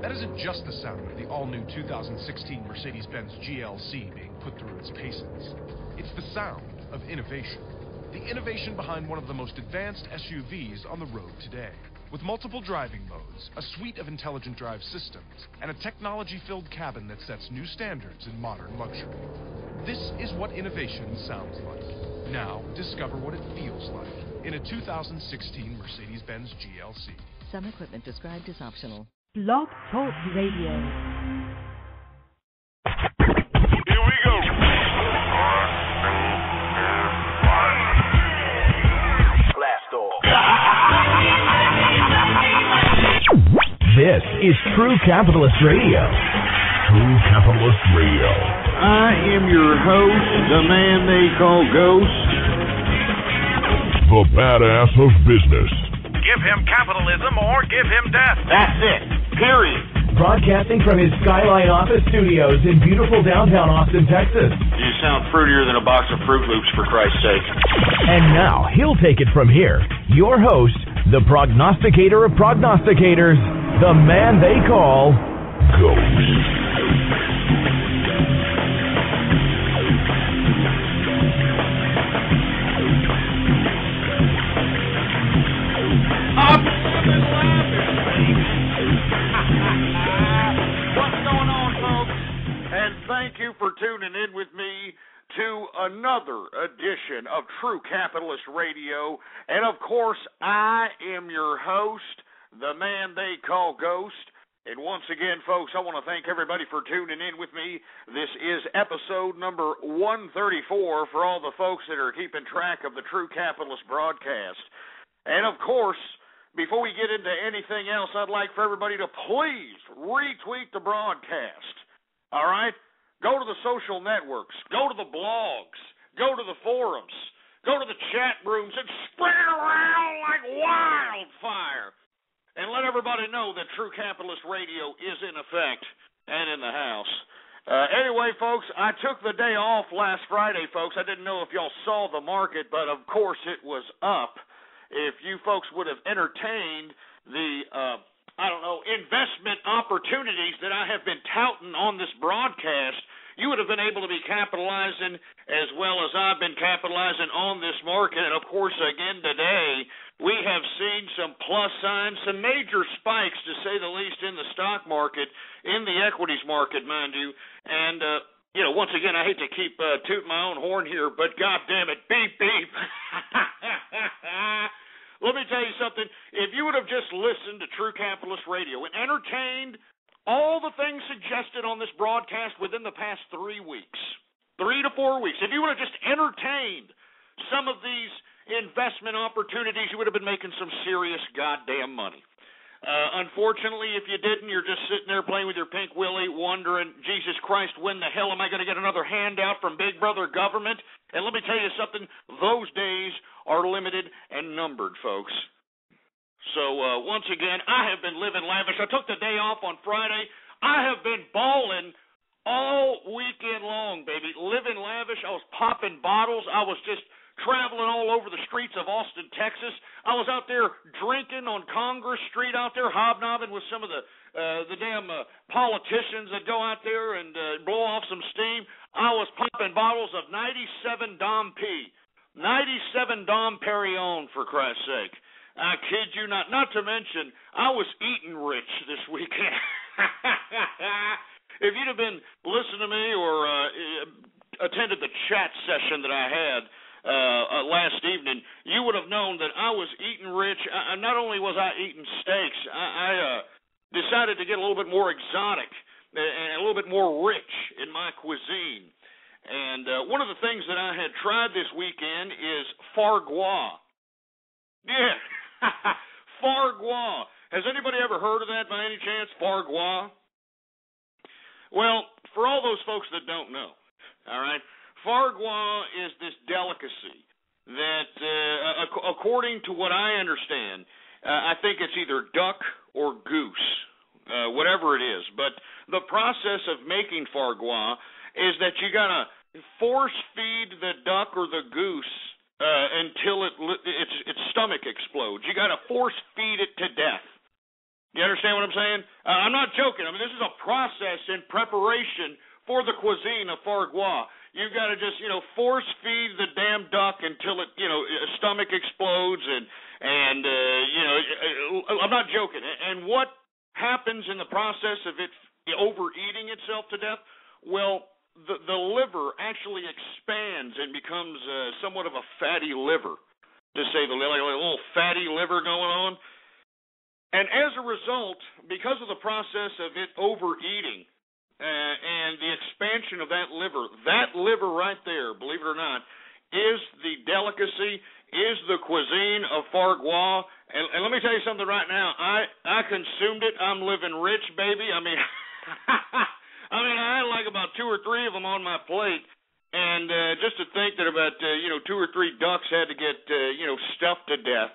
That isn't just the sound of the all-new 2016 Mercedes-Benz GLC being put through its paces. It's the sound of innovation. The innovation behind one of the most advanced SUVs on the road today. With multiple driving modes, a suite of intelligent drive systems, and a technology-filled cabin that sets new standards in modern luxury. This is what innovation sounds like. Now, discover what it feels like in a 2016 Mercedes-Benz GLC. Some equipment described as optional. Blog Talk Radio. Here we go. Blast off. This is True Capitalist Radio. True Capitalist Radio. I am your host, the man they call Ghost. The badass of business. Give him capitalism or give him death. That's it. Period. Broadcasting from his Skyline office studios in beautiful downtown Austin, Texas. You sound fruitier than a box of Fruit Loops, for Christ's sake. And now, he'll take it from here. Your host, the prognosticator of prognosticators, the man they call Ghost. Thank you for tuning in with me to another edition of True Capitalist Radio. And, of course, I am your host, the man they call Ghost. And once again, folks, I want to thank everybody for tuning in with me. This is episode number 134 for all the folks that are keeping track of the True Capitalist broadcast. And, of course, before we get into anything else, I'd like for everybody to please retweet the broadcast. All right? Go to the social networks, go to the blogs, go to the forums, go to the chat rooms, and spread it around like wildfire. And let everybody know that True Capitalist Radio is in effect and in the house. Anyway, folks, I took the day off last Friday, folks. I didn't know if y'all saw the market, but of course it was up. If you folks would have entertained the investment opportunities that I have been touting on this broadcast, you would have been able to be capitalizing as well as I've been capitalizing on this market. And, of course, again today, we have seen some plus signs, some major spikes, to say the least, in the stock market, in the equities market, mind you. And, once again, I hate to keep tooting my own horn here, but God damn it, beep, beep. Let me tell you something. If you would have just listened to True Capitalist Radio and entertained all the things suggested on this broadcast within the past 3 weeks, 3 to 4 weeks, if you would have just entertained some of these investment opportunities, you would have been making some serious goddamn money. Unfortunately, if you didn't, you're just sitting there playing with your pink willy, wondering, Jesus Christ, when the hell am I going to get another handout from Big Brother government? And let me tell you something, those days are limited and numbered, folks. So, once again, I have been living lavish. I took the day off on Friday. I have been balling all weekend long, baby. Living lavish. I was popping bottles. I was just traveling all over the streets of Austin, Texas. I was out there drinking on Congress Street out there, hobnobbing with some of the damn politicians that go out there and blow off some steam. I was popping bottles of 97 Dom P. 97 Dom Perignon, for Christ's sake. I kid you not. Not to mention, I was eating rich this weekend. If you'd have been listening to me or attended the chat session that I had last evening, you would have known that I was eating rich. Not only was I eating steaks, I decided to get a little bit more exotic and a little bit more rich in my cuisine. And one of the things that I had tried this weekend is fargois. Yeah, fargois. Has anybody ever heard of that by any chance, fargois? Well, for all those folks that don't know, all right, fargois is this delicacy that, according to what I understand, I think it's either duck or goose, whatever it is. But the process of making fargois is that you got to force feed the duck or the goose until its stomach explodes. You got to force feed it to death. You understand what I'm saying? I'm not joking. I mean, this is a process in preparation for the cuisine of foie gras. You've got to just, force feed the damn duck until it, stomach explodes, and I'm not joking. And what happens in the process of it overeating itself to death? Well, the liver actually expands and becomes somewhat of a fatty liver, to say the like a little fatty liver going on. And as a result, because of the process of it overeating and the expansion of that liver right there, believe it or not, is the delicacy, is the cuisine of foie gras. And let me tell you something right now. I consumed it. I'm living rich, baby. I mean, I had like about 2 or 3 of them on my plate. And just to think that about, 2 or 3 ducks had to get, stuffed to death.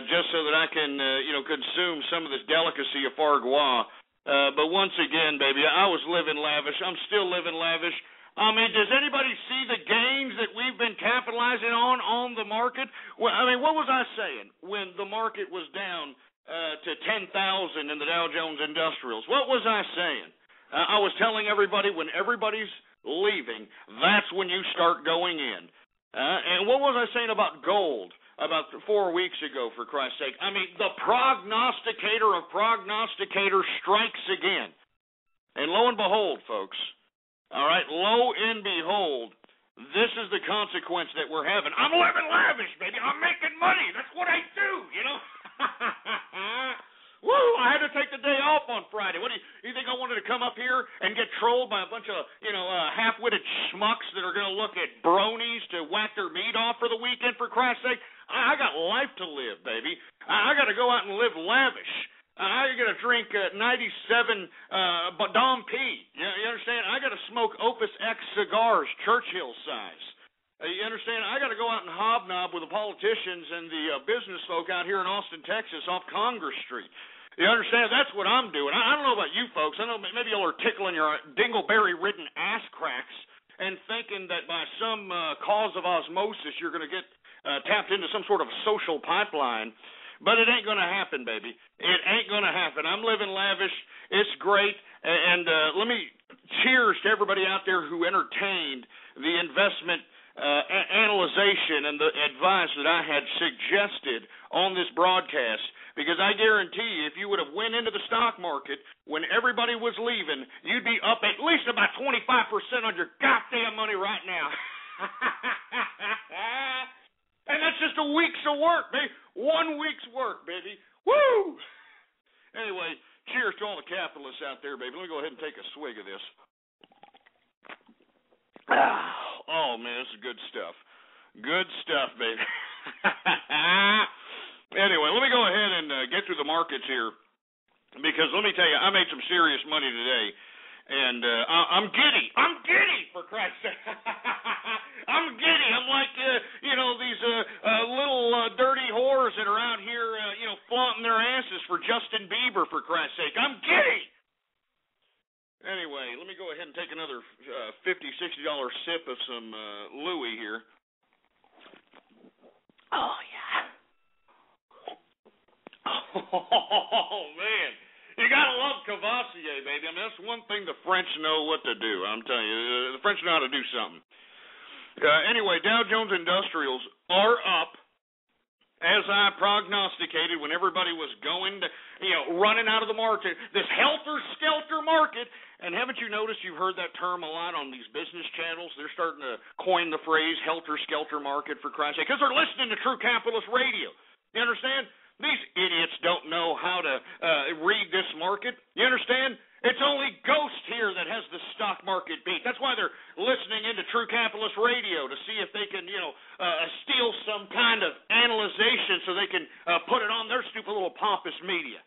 Just so that I can, consume some of this delicacy of foie gras. But once again, baby, I was living lavish. I'm still living lavish. I mean, does anybody see the gains that we've been capitalizing on the market? Well, I mean, what was I saying when the market was down to 10,000 in the Dow Jones Industrials? What was I saying? I was telling everybody when everybody's leaving, that's when you start going in. And what was I saying about gold? About 4 weeks ago, for Christ's sake. I mean, the prognosticator of prognosticators strikes again. And lo and behold, folks, all right, lo and behold, this is the consequence that we're having. I'm living lavish, baby. I'm making money. That's what I do, Woo, I had to take the day off on Friday. What do you think I wanted to come up here and get trolled by a bunch of, half-witted schmucks that are going to look at bronies to whack their meat off for the weekend, for Christ's sake? I got life to live, baby. I got to go out and live lavish. I got to drink 97 Dom P. You understand? I got to smoke Opus X cigars, Churchill size. You understand? I got to go out and hobnob with the politicians and the business folk out here in Austin, Texas, off Congress Street. You understand? That's what I'm doing. I don't know about you folks. I know maybe y'all are tickling your dingleberry-ridden ass cracks and thinking that by some cause of osmosis you're going to get tapped into some sort of social pipeline. But it ain't going to happen, baby. It ain't going to happen. I'm living lavish. It's great. And let me cheers to everybody out there who entertained the investment analyzation and the advice that I had suggested on this broadcast, because I guarantee you, if you would have went into the stock market when everybody was leaving, you'd be up at least about 25% on your goddamn money right now. And that's just a week's of work, baby. 1 week's work, baby. Woo! Anyway, cheers to all the capitalists out there, baby. Let me go ahead and take a swig of this. Oh, man, this is good stuff. Good stuff, baby. Anyway, let me go ahead and get through the markets here, because let me tell you, I made some serious money today, and I'm giddy. I'm giddy, for Christ's sake. I'm giddy. I'm like, these little dirty whores that are out here, flaunting their asses for Justin Bieber, for Christ's sake. I'm giddy. Anyway, let me go ahead and take another $50, $60 sip of some Louis here. Oh, yeah. Oh, man. You got to love Cavassier, baby. I mean, that's one thing the French know what to do. I'm telling you, the French know how to do something. Anyway, Dow Jones Industrials are up, as I prognosticated when everybody was going to, running out of the market, this helter-skelter market. And haven't you noticed, you've heard that term a lot on these business channels? They're starting to coin the phrase helter-skelter market, for Christ's sake, because they're listening to True Capitalist Radio. You understand? These idiots don't know how to read this market. You understand? It's only Ghost here that has the stock market beat. That's why they're listening into True Capitalist Radio, to see if they can, steal some kind of analyzation so they can put it on their stupid little pompous media.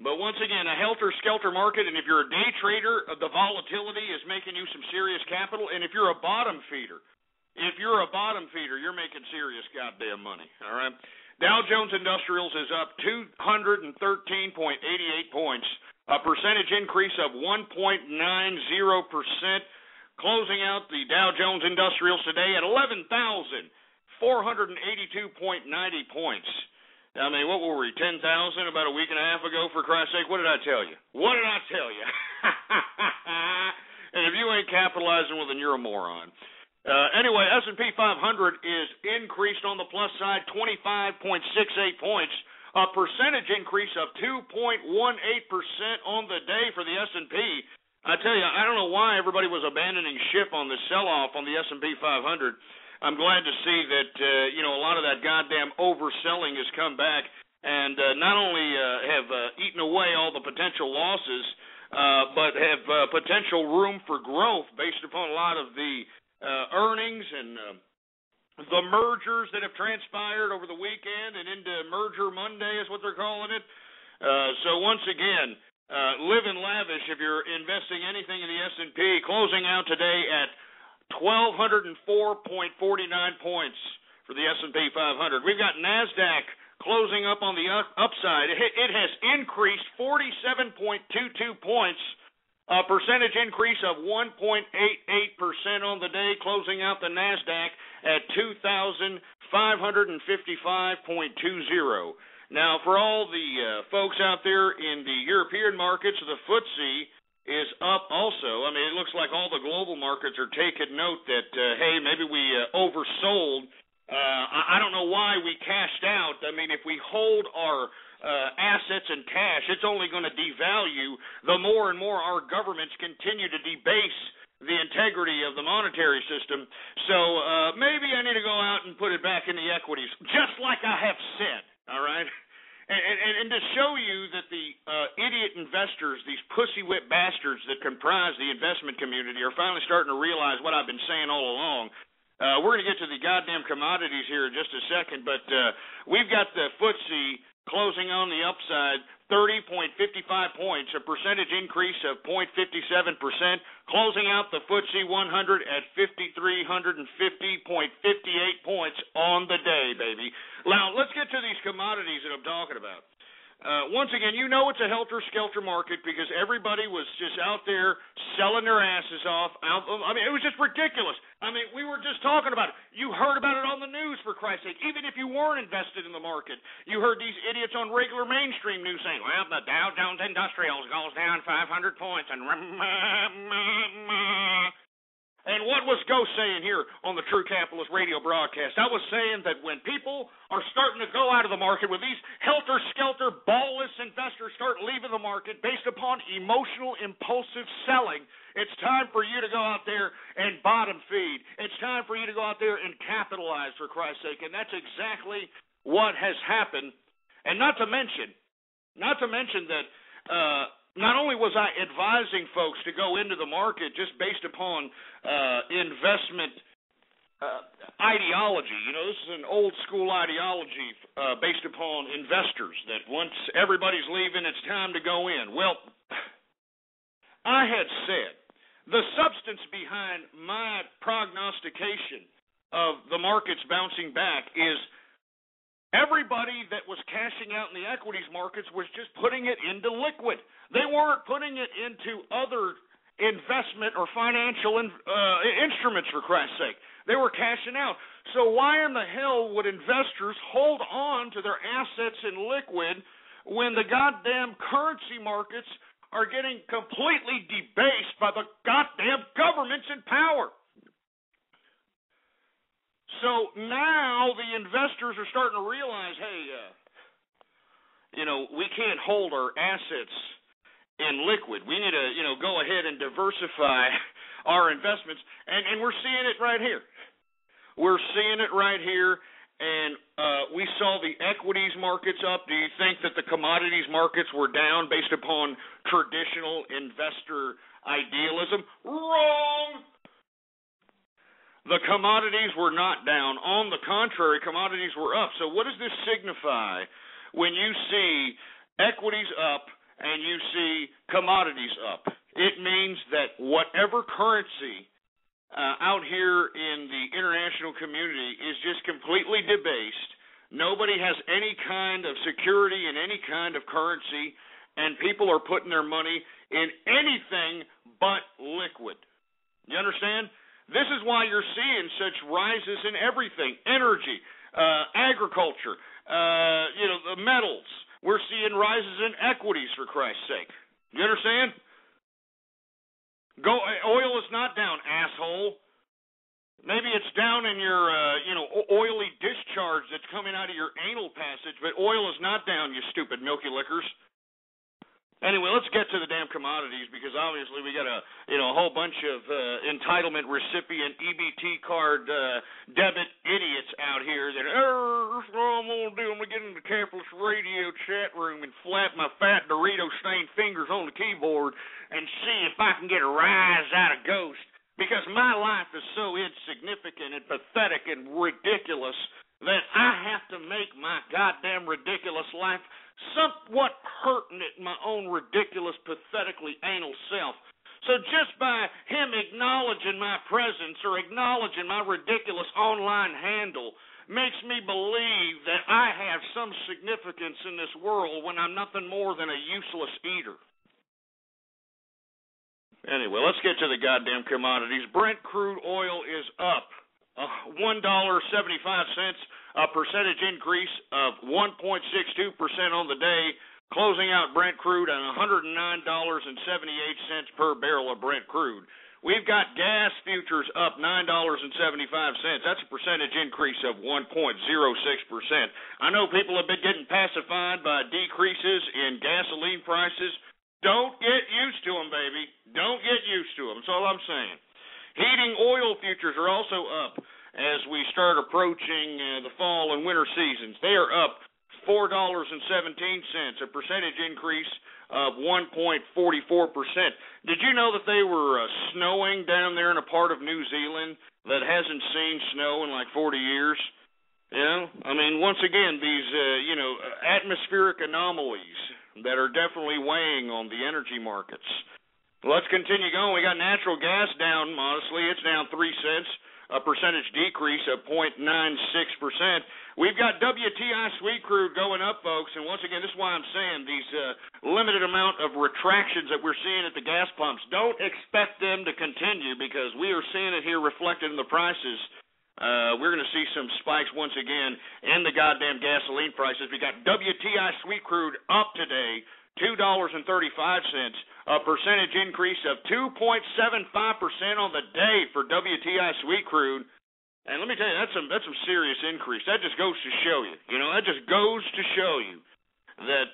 But once again, a helter-skelter market, and if you're a day trader, the volatility is making you some serious capital. And if you're a bottom feeder, you're making serious goddamn money, all right? Dow Jones Industrials is up 213.88 points, a percentage increase of 1.90%, closing out the Dow Jones Industrials today at 11,482.90 points. I mean, what were we, 10,000 about a week and a half ago, for Christ's sake? What did I tell you? What did I tell you? And if you ain't capitalizing, well, then you're a moron. Anyway, S&P 500 is increased on the plus side 25.68 points, a percentage increase of 2.18% on the day for the S&P. I tell you, I don't know why everybody was abandoning ship on the sell-off on the S&P 500. I'm glad to see that, a lot of that goddamn overselling has come back and not only have eaten away all the potential losses, but have potential room for growth based upon a lot of the earnings and the mergers that have transpired over the weekend and into Merger Monday is what they're calling it. So once again, live in lavish if you're investing anything in the S&P, closing out today at 1,204.49 points for the S&P 500. We've got NASDAQ closing up on the upside. It has increased 47.22 points, a percentage increase of 1.88% on the day, closing out the NASDAQ at 2,555.20. Now, for all the folks out there in the European markets, the FTSE is up also. I mean, it looks like all the global markets are taking note that, hey, maybe we oversold. I don't know why we cashed out. I mean, if we hold our assets and cash, it's only going to devalue the more and more our governments continue to debase the integrity of the monetary system. So maybe I need to go out and put it back in the equities, just like I have said, all right? And to show you that the idiot investors, these pussy-whip bastards that comprise the investment community are finally starting to realize what I've been saying all along. We're going to get to the goddamn commodities here in just a second, but we've got the FTSE closing on the upside 30.55 points, a percentage increase of 0.57%, closing out the FTSE 100 at 5,350.58 points on the day, baby. Now, let's get to these commodities that I'm talking about. Once again, you know it's a helter-skelter market because everybody was just out there selling their asses off. I mean, it was just ridiculous. I mean, we were just talking about it. You heard about it on the news, for Christ's sake. Even if you weren't invested in the market, you heard these idiots on regular mainstream news saying, well, the Dow Jones Industrials goes down 500 points, and and what was Ghost saying here on the True Capitalist radio broadcast? I was saying that when people are starting to go out of the market, when these helter-skelter, ballless investors start leaving the market based upon emotional, impulsive selling, it's time for you to go out there and bottom feed. It's time for you to go out there and capitalize, for Christ's sake. And that's exactly what has happened. And not to mention that not only was I advising folks to go into the market just based upon investment ideology. You know, this is an old school ideology based upon investors, that once everybody's leaving, it's time to go in. Well, I had said the substance behind my prognostication of the markets bouncing back is everybody that was cashing out in the equities markets was just putting it into liquid. They weren't putting it into other investment or financial instruments, for Christ's sake. They were cashing out. So why in the hell would investors hold on to their assets in liquid when the goddamn currency markets are getting completely debased by the goddamn governments in power? So now the investors are starting to realize, hey, we can't hold our assets in liquid. We need to, go ahead and diversify our investments. And we're seeing it right here. We're seeing it right here. And we saw the equities markets up. Do you think that the commodities markets were down based upon traditional investor idealism? Wrong! The commodities were not down. On the contrary, commodities were up. So what does this signify when you see equities up and you see commodities up? It means that whatever currency out here in the international community is just completely debased. Nobody has any kind of security in any kind of currency, and people are putting their money in anything but liquid. You understand? This is why you're seeing such rises in everything. Energy. agriculture, the metals. We're seeing rises in equities, for Christ's sake. You understand? Oil is not down, asshole. Maybe it's down in your, oily discharge that's coming out of your anal passage, but oil is not down, you stupid milky lickers. Anyway, let's get to the damn commodities, because obviously we got a whole bunch of entitlement recipient EBT card debit idiots out here that, that's what I'm going to do. I'm going to get in the Capitalist Radio chat room and flap my fat Dorito-stained fingers on the keyboard and see if I can get a rise out of Ghost, because my life is so insignificant and pathetic and ridiculous that I have to make my goddamn ridiculous life somewhat pertinent in my own ridiculous, pathetically anal self. So just by him acknowledging my presence or acknowledging my ridiculous online handle makes me believe that I have some significance in this world when I'm nothing more than a useless eater. Anyway, let's get to the goddamn commodities. Brent crude oil is up $1.75, a percentage increase of 1.62% on the day, closing out Brent crude at $109.78 per barrel of Brent crude. We've got gas futures up $9.75. That's a percentage increase of 1.06%. I know people have been getting pacified by decreases in gasoline prices. Don't get used to them, baby. Don't get used to them. That's all I'm saying. Heating oil futures are also up as we start approaching the fall and winter seasons. They are up $4.17, a percentage increase of 1.44%. Did you know that they were snowing down there in a part of New Zealand that hasn't seen snow in like 40 years? Once again, these, atmospheric anomalies that are definitely weighing on the energy markets. Let's continue going. We got natural gas down modestly. It's down 3 cents, a percentage decrease of 0.96%. We've got WTI sweet crude going up, folks, and once again, this is why I'm saying these limited amount of retractions that we're seeing at the gas pumps, don't expect them to continue, because we are seeing it here reflected in the prices. We're going to see some spikes once again in the goddamn gasoline prices. We got WTI sweet crude up today, $2.35, a percentage increase of 2.75% on the day for WTI sweet crude. And let me tell you, that's some serious increase. That just goes to show you, that just goes to show you that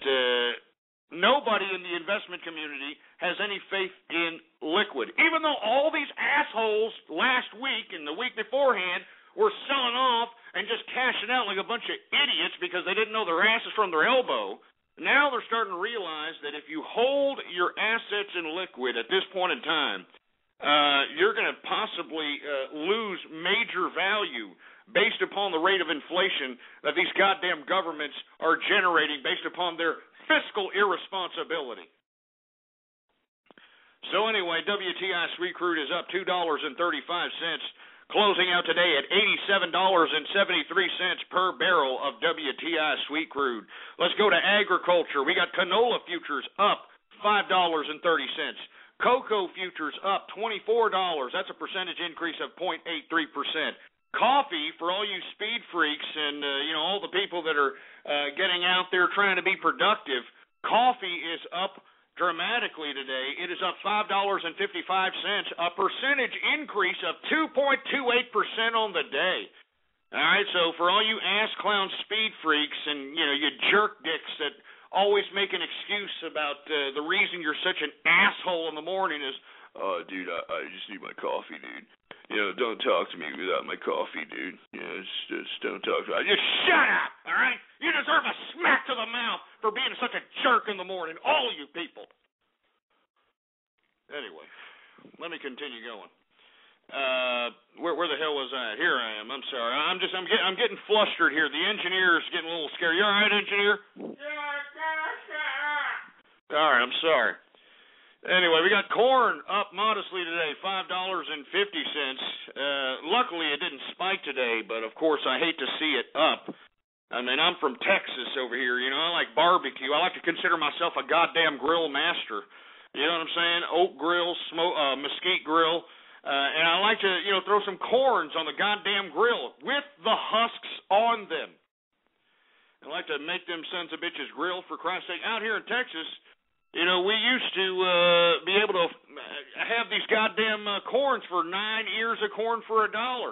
nobody in the investment community has any faith in liquid. Even though all these assholes last week and the week beforehand were selling off and just cashing out like a bunch of idiots because they didn't know their asses from their elbow, now they're starting to realize that if you hold your assets in liquid at this point in time, you're going to possibly lose major value based upon the rate of inflation that these goddamn governments are generating based upon their fiscal irresponsibility. So anyway, WTI sweet crude is up $2.35, closing out today at $87.73 per barrel of WTI sweet crude. Let's go to agriculture. We got canola futures up $5.30. Cocoa futures up $24. That's a percentage increase of 0.83%. Coffee, for all you speed freaks and all the people that are getting out there trying to be productive, coffee is up dramatically today. It is up $5.55, a percentage increase of 2.28% on the day. All right, so for all you ass clown speed freaks and you jerk dicks that always make an excuse about the reason you're such an asshole in the morning is, dude, I just need my coffee, dude. Don't talk to me without my coffee, dude. Just don't talk to me. Just shut up, all right? You deserve a smack to the mouth for being such a jerk in the morning, all you people. Anyway, let me continue going. Where the hell was I? Here I am. I'm sorry. I'm getting flustered here. The engineer is getting a little scared. You all right, engineer? All right, I'm sorry. Anyway, we got corn up modestly today, $5.50. Luckily, it didn't spike today, but of course, I hate to see it up. I'm from Texas over here. I like barbecue. I like to consider myself a goddamn grill master. You know what I'm saying? Oak grill, mesquite grill. And I like to, throw some corns on the goddamn grill with the husks on them. I like to make them sons of bitches grill, for Christ's sake. Out here in Texas, we used to be able to have these goddamn corns for 9 ears of corn for $1. 9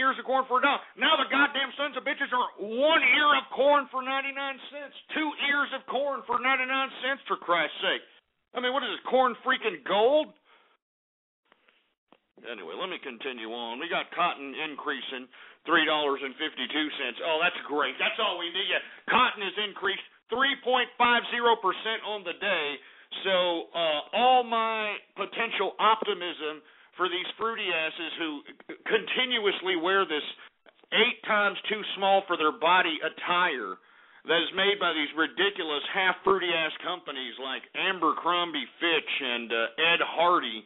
ears of corn for $1. Now the goddamn sons of bitches are 1 ear of corn for 99 cents. 2 ears of corn for 99 cents, for Christ's sake. I mean, what is this, corn freaking gold? Anyway, let me continue on. We got cotton increasing $3.52. Oh, that's great. That's all we need. Yeah. Cotton has increased 3.50% on the day. So all my potential optimism for these fruity asses who continuously wear this 8 times too small for their body attire that is made by these ridiculous half-fruity ass companies like Abercrombie Fitch and Ed Hardy.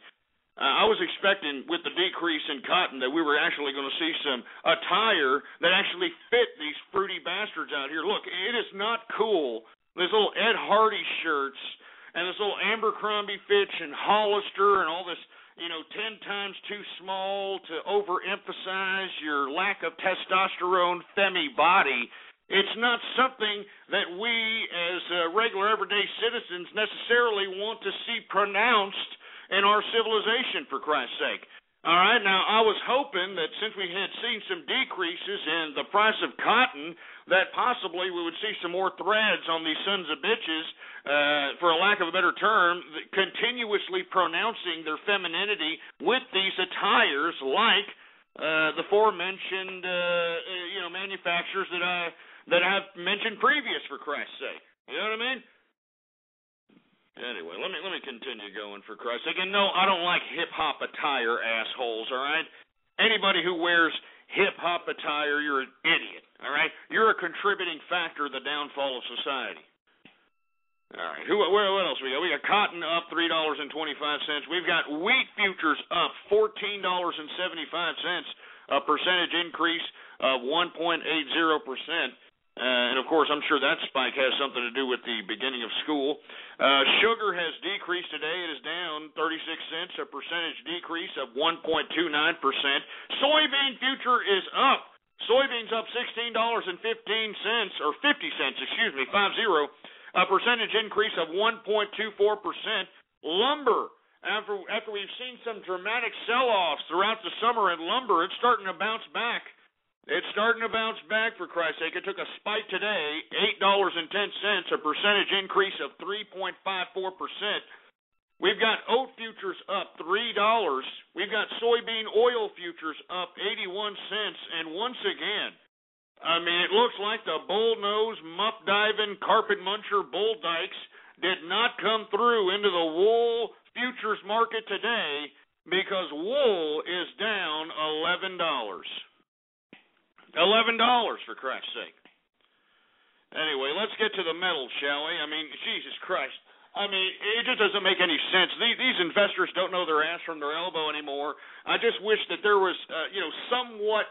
I was expecting, with the decrease in cotton, that we were actually going to see some attire that actually fit these fruity bastards out here. Look, it is not cool. These little Ed Hardy shirts and this little Abercrombie Fitch and Hollister and all this, 10 times too small to overemphasize your lack of testosterone femi body. It's not something that we as regular everyday citizens necessarily want to see pronounced in our civilization, for Christ's sake. All right, now I was hoping that since we had seen some decreases in the price of cotton, that possibly we would see some more threads on these sons of bitches, for a lack of a better term, continuously pronouncing their femininity with these attires like the aforementioned manufacturers that I've mentioned previous, for Christ's sake. You know what I mean? Anyway, let me continue going, for Christ's sake. And no, I don't like hip-hop attire, assholes, all right? Anybody who wears hip-hop attire, you're an idiot, all right? You're a contributing factor to the downfall of society. All right, what else we got? We got cotton up $3.25. We've got wheat futures up $14.75, a percentage increase of 1.80%. And, of course, I'm sure that spike has something to do with the beginning of school. Sugar has decreased today. It is down 36 cents, a percentage decrease of 1.29%. Soybean future is up. Soybeans up $16.15, or 50 cents, 50, a percentage increase of 1.24%. Lumber, after we've seen some dramatic sell-offs throughout the summer in lumber, it's starting to bounce back. It's starting to bounce back, for Christ's sake. It took a spike today, $8.10, a percentage increase of 3.54%. We've got oat futures up $3. We've got soybean oil futures up 81 cents. And once again, I mean, it looks like the bull-nosed, muff-diving, carpet-muncher bull dykes did not come through into the wool futures market today because wool is down $11. $11, for Christ's sake. Anyway, let's get to the metals, shall we? I mean, Jesus Christ. I mean, it just doesn't make any sense. These investors don't know their ass from their elbow anymore. I just wish that there was, somewhat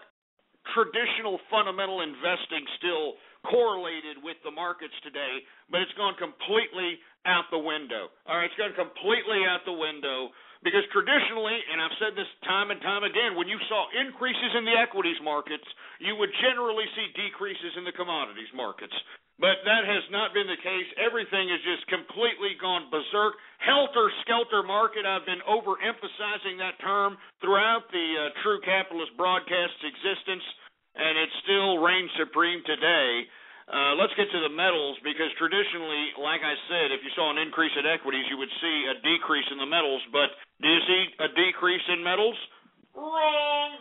traditional fundamental investing still correlated with the markets today, but it's gone completely out the window. All right, it's gone completely out the window. Because traditionally, and I've said this time and time again, when you saw increases in the equities markets, you would generally see decreases in the commodities markets. But that has not been the case. Everything has just completely gone berserk. Helter-skelter market. I've been overemphasizing that term throughout the True Capitalist broadcast's existence, and it still reigns supreme today. Let's get to the metals, because traditionally, like I said, if you saw an increase in equities, you would see a decrease in the metals. But do you see a decrease in metals? Wrong.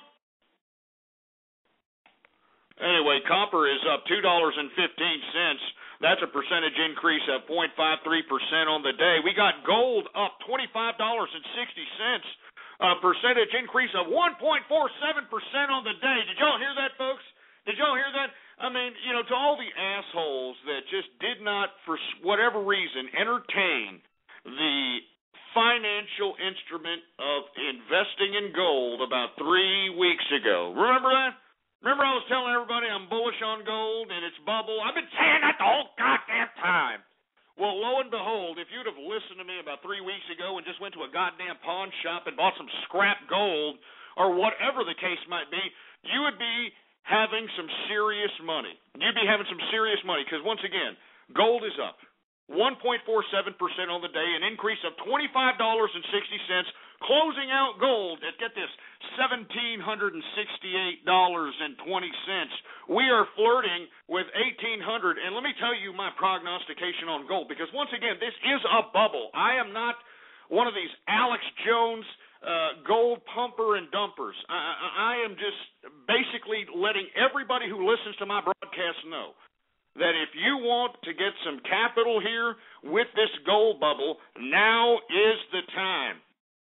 Anyway, copper is up $2.15. That's a percentage increase of 0.53% on the day. We got gold up $25.60. A percentage increase of 1.47% on the day. Did y'all hear that, folks? Did y'all hear that? I mean, to all the assholes that just did not, for whatever reason, entertain the financial instrument of investing in gold about 3 weeks ago. Remember that? Remember I was telling everybody I'm bullish on gold and its bubble? I've been saying that the whole goddamn time. Well, lo and behold, if you'd have listened to me about 3 weeks ago and just went to a goddamn pawn shop and bought some scrap gold or whatever the case might be, you would be having some serious money. You'd be having some serious money because, once again, gold is up 1.47% on the day, an increase of $25.60, closing out gold at, get this, $1,768.20. We are flirting with $1,800, and let me tell you my prognostication on gold, because once again, this is a bubble. I am not one of these Alex Jones gold pumper and dumpers. I am just basically letting everybody who listens to my broadcast know that if you want to get some capital here with this gold bubble, now is the time.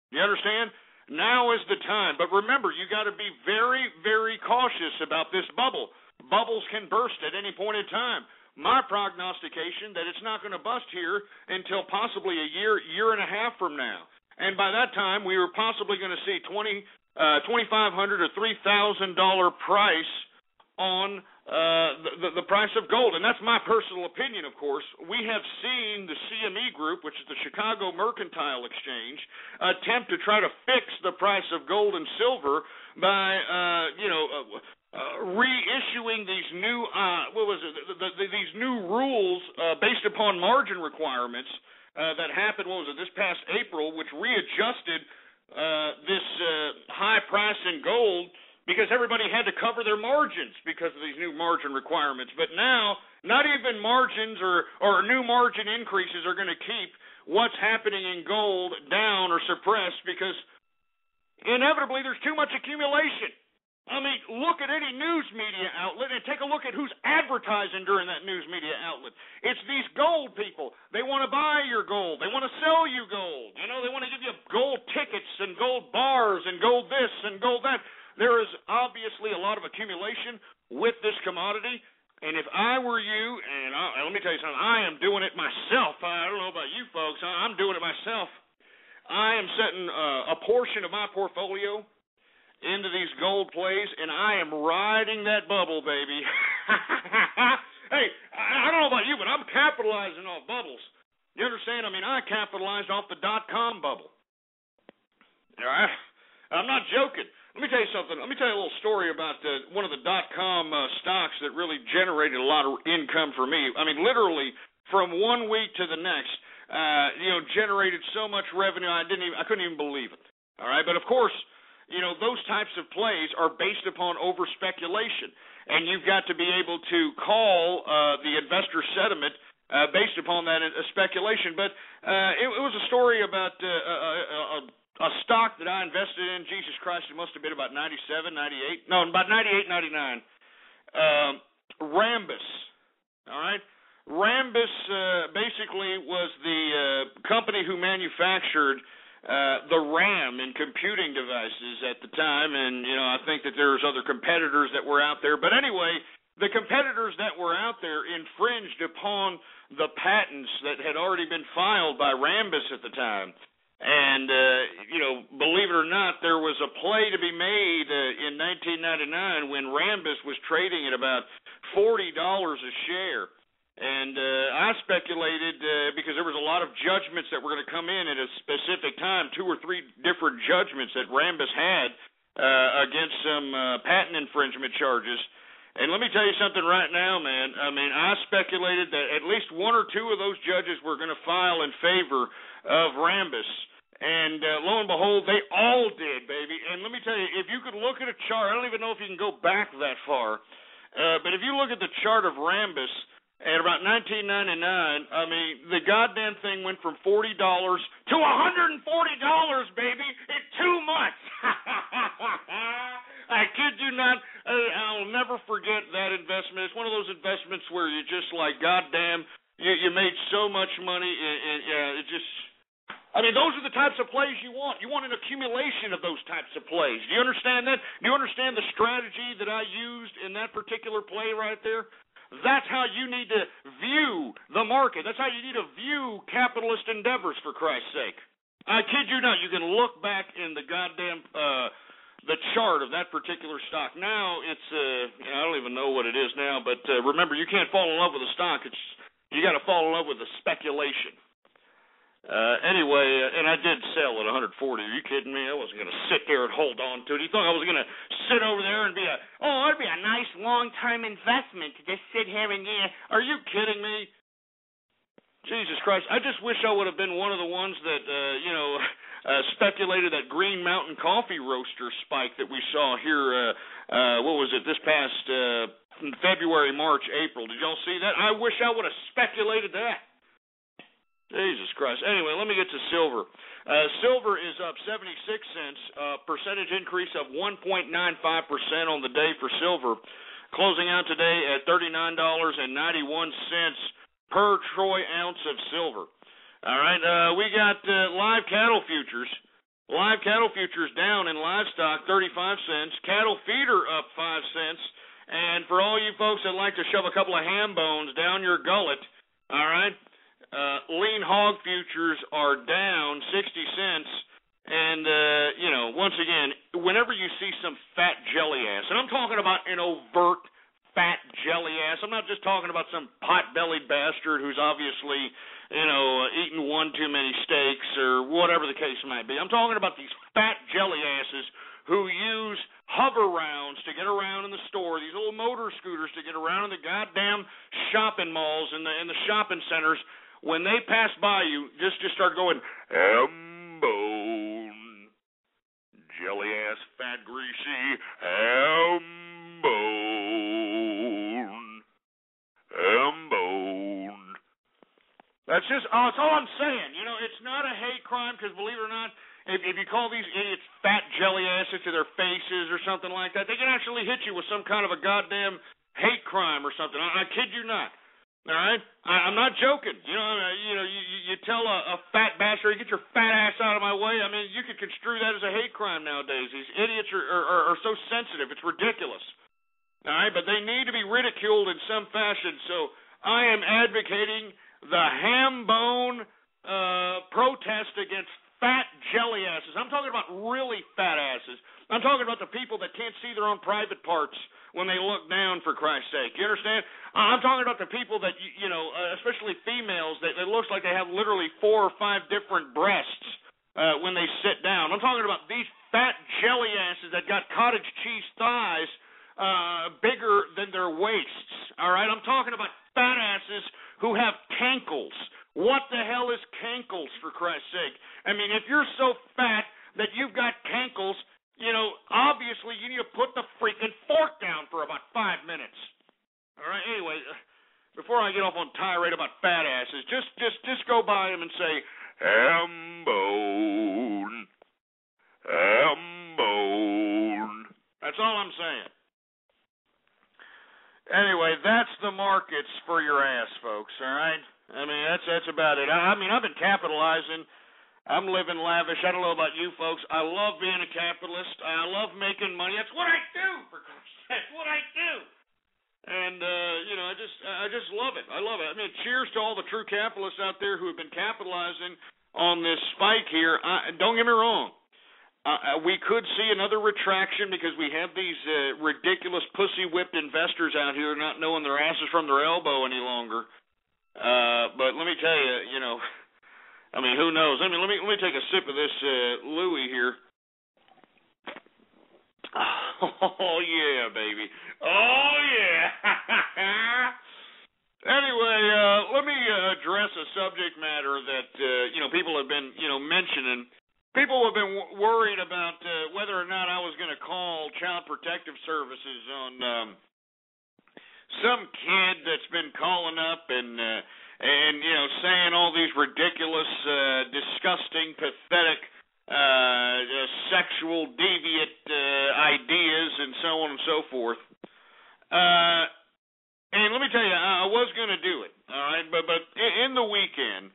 You understand? Now is the time. But remember, you got to be very, very cautious about this bubble. Bubbles can burst at any point in time. My prognostication that it's not going to bust here until possibly a year, year and a half from now. And by that time, we are possibly going to see $2,500 or $3,000 price on the price of gold. And that's my personal opinion, of course. We have seen the CME Group, which is the Chicago Mercantile Exchange, attempt to try to fix the price of gold and silver by, reissuing these new, these new rules based upon margin requirements that happened, this past April, which readjusted this high price in gold, because everybody had to cover their margins because of these new margin requirements. But now, not even margins or new margin increases are going to keep what's happening in gold down or suppressed, because inevitably there's too much accumulation. I mean, look at any news media outlet and take a look at who's advertising during that news media outlet. It's these gold people. They want to buy your gold. They want to sell you gold. You know, they want to give you gold tickets and gold bars and gold this and gold that. There is obviously a lot of accumulation with this commodity, and if I were you, and let me tell you something, I am doing it myself. I don't know about you folks. I'm doing it myself. I am setting a portion of my portfolio into these gold plays, and I am riding that bubble, baby. Hey, I don't know about you, but I'm capitalizing off bubbles. You understand? I mean, I capitalized off the .com bubble. All right? I'm not joking. Let me tell you something. Let me tell you a little story about one of the .com stocks that really generated a lot of income for me. I mean, literally from 1 week to the next, generated so much revenue I couldn't even believe it. All right, but of course, those types of plays are based upon over speculation, and you've got to be able to call the investor sentiment based upon that speculation. But it was a story about a stock that I invested in. Jesus Christ, it must have been about 97, 98. No, about 98, 99. Rambus. All right? Rambus basically was the company who manufactured the RAM in computing devices at the time. And, I think that there's other competitors that were out there. But anyway, the competitors that were out there infringed upon the patents that had already been filed by Rambus at the time. And, believe it or not, there was a play to be made in 1999 when Rambus was trading at about $40 a share. And I speculated, because there was a lot of judgments that were going to come in at a specific time, 2 or 3 different judgments that Rambus had against some patent infringement charges. And let me tell you something right now, man. I mean, I speculated that at least 1 or 2 of those judges were going to file in favor of Rambus. And lo and behold, they all did, baby. And let me tell you, if you could look at a chart, I don't even know if you can go back that far, but if you look at the chart of Rambus at about 1999, I mean, the goddamn thing went from $40 to $140, baby, in 2 months. I kid you not. I'll never forget that investment. It's one of those investments where you're just like, goddamn, you made so much money, and it just... I mean, those are the types of plays you want. You want an accumulation of those types of plays. Do you understand that? Do you understand the strategy that I used in that particular play right there? That's how you need to view the market. That's how you need to view capitalist endeavors, for Christ's sake. I kid you not. You can look back in the goddamn the chart of that particular stock. Now it's I don't even know what it is now, but remember, you can't fall in love with a stock. It's You got to fall in love with the speculation. Anyway, and I did sell at 140. Are you kidding me? I wasn't going to sit there and hold on to it. You thought I was going to sit over there and it'd be a nice long-term investment to just sit here and Are you kidding me? Jesus Christ. I just wish I would have been one of the ones that, speculated that Green Mountain coffee roaster spike that we saw here, this past February, March, April. Did y'all see that? I wish I would have speculated that. Jesus Christ. Anyway, let me get to silver. Silver is up 76 cents, percentage increase of 1.95% on the day for silver, closing out today at $39.91 per troy ounce of silver. All right, we got live cattle futures. Live cattle futures down in livestock 35 cents, cattle feeder up 5 cents, and for all you folks that like to shove a couple of ham bones down your gullet, all right, lean hog futures are down 60 cents. And, once again, whenever you see some fat jelly ass, and I'm talking about an overt fat jelly ass, I'm not just talking about some pot-bellied bastard who's obviously, eating one too many steaks or whatever the case might be. I'm talking about these fat jelly asses who use hover rounds to get around in the store, these little motor scooters to get around in the goddamn shopping malls and the shopping centers. When they pass by you, just start going, ham bone, jelly ass, fat greasy, ham bone, ham bone. That's all I'm saying. It's not a hate crime because, believe it or not, if you call these idiots fat jelly asses to their faces or something like that, they can actually hit you with some kind of a goddamn hate crime or something. I kid you not. All right, I'm not joking. You tell a fat bastard, get your fat ass out of my way. I mean, you could construe that as a hate crime nowadays. These idiots are so sensitive; it's ridiculous. All right, but they need to be ridiculed in some fashion. So I am advocating the ham bone protest against fat jelly asses. I'm talking about really fat asses. I'm talking about the people that can't see their own private parts when they look down, for Christ's sake. You understand? I'm talking about the people that, especially females, that it looks like they have literally 4 or 5 different breasts when they sit down. I'm talking about these fat jelly asses that got cottage cheese thighs bigger than their waists. All right? I'm talking about fat asses who have cankles. What the hell is cankles, for Christ's sake? I mean, if you're so fat that you've got cankles, obviously you need to put the freaking fork down for about 5 minutes. All right, anyway, before I get off on tirade about fat asses, just go by them and say, ham bone, ham bone. That's all I'm saying. Anyway, that's the markets for your ass, folks, all right? I mean, that's about it. I mean, I've been capitalizing. I'm living lavish. I don't know about you folks. I love being a capitalist. I love making money. That's what I do, for Christ's sake. That's what I do. And, I just love it. I love it. I mean, cheers to all the true capitalists out there who have been capitalizing on this spike here. Don't get me wrong. We could see another retraction because we have these ridiculous pussy-whipped investors out here not knowing their asses from their elbow any longer. But let me tell you, I mean, who knows? I mean, let me take a sip of this Louis here. Oh, yeah, baby. Oh, yeah. Anyway, let me address a subject matter that, people have been, mentioning. People have been worried about whether or not I was going to call Child Protective Services on some kid that's been calling up and saying all these ridiculous, disgusting, pathetic, sexual, deviant ideas and so on and so forth. And let me tell you, I was going to do it, all right? But in the weekend,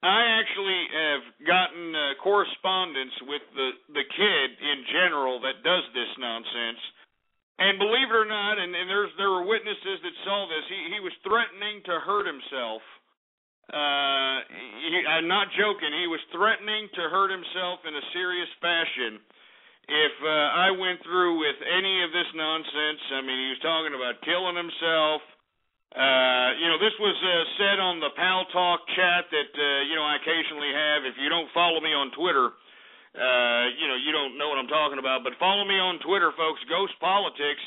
I actually have gotten correspondence with the kid in general that does this nonsense. And believe it or not, and there were witnesses that saw this, he was threatening to hurt himself. I'm not joking. He was threatening to hurt himself in a serious fashion if I went through with any of this nonsense. I mean, he was talking about killing himself, This was said on the Pal Talk chat that, I occasionally have. If you don't follow me on Twitter, you don't know what I'm talking about. But follow me on Twitter, folks, Ghost Politics.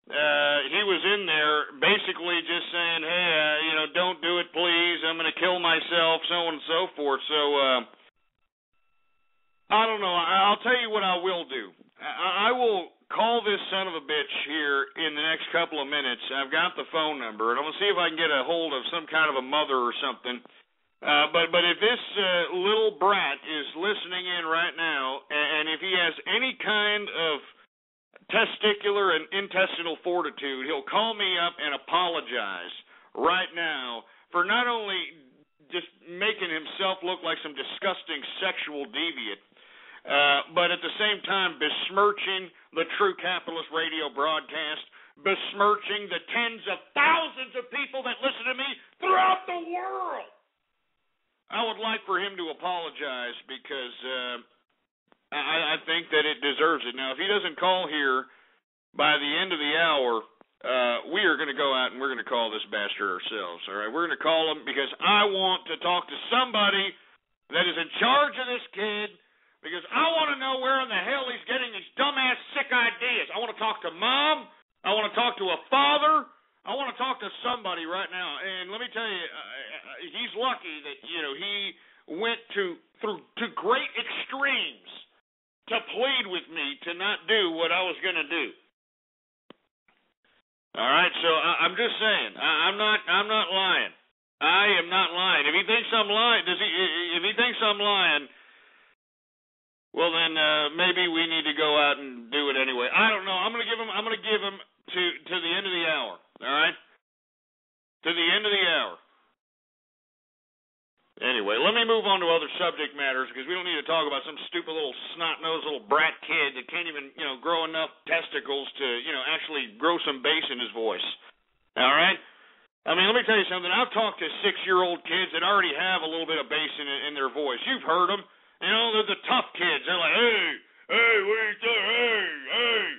He was in there basically just saying, hey, don't do it, please. I'm going to kill myself, so on and so forth. So, I don't know. I'll tell you what I will do. I will call this son of a bitch here in the next couple of minutes. I've got the phone number, and I'm going to see if I can get a hold of some kind of a mother or something. But if this little brat is listening in right now, and if he has any kind of testicular and intestinal fortitude, he'll call me up and apologize right now for not only just making himself look like some disgusting sexual deviant, but at the same time besmirching the True Capitalist Radio broadcast, besmirching the tens of thousands of people that listen to me throughout the world. I would like for him to apologize because I think that it deserves it. Now, if he doesn't call here by the end of the hour, we are going to go out and we're going to call this bastard ourselves. All right, we're going to call him because I want to talk to somebody that is in charge of this kid, because I want to know where in the hell he's getting these dumbass sick ideas. I want to talk to Mom. I want to talk to a father. I want to talk to somebody right now. And let me tell you, he's lucky that, he went through great extremes to plead with me to not do what I was going to do. All right, so I'm just saying, I'm not lying. I am not lying. If he thinks I'm lying, if he thinks I'm lying, well then maybe we need to go out and do it anyway. I don't know. I'm going to give him to the end of the hour. All right, to the end of the hour. Anyway, let me move on to other subject matters because we don't need to talk about some stupid little snot-nosed little brat kid that can't even, grow enough testicles to, actually grow some bass in his voice. All right? I mean, let me tell you something. I've talked to 6-year-old kids that already have a little bit of bass in their voice. You've heard them. They're the tough kids. They're like, hey, what are you doing? Hey.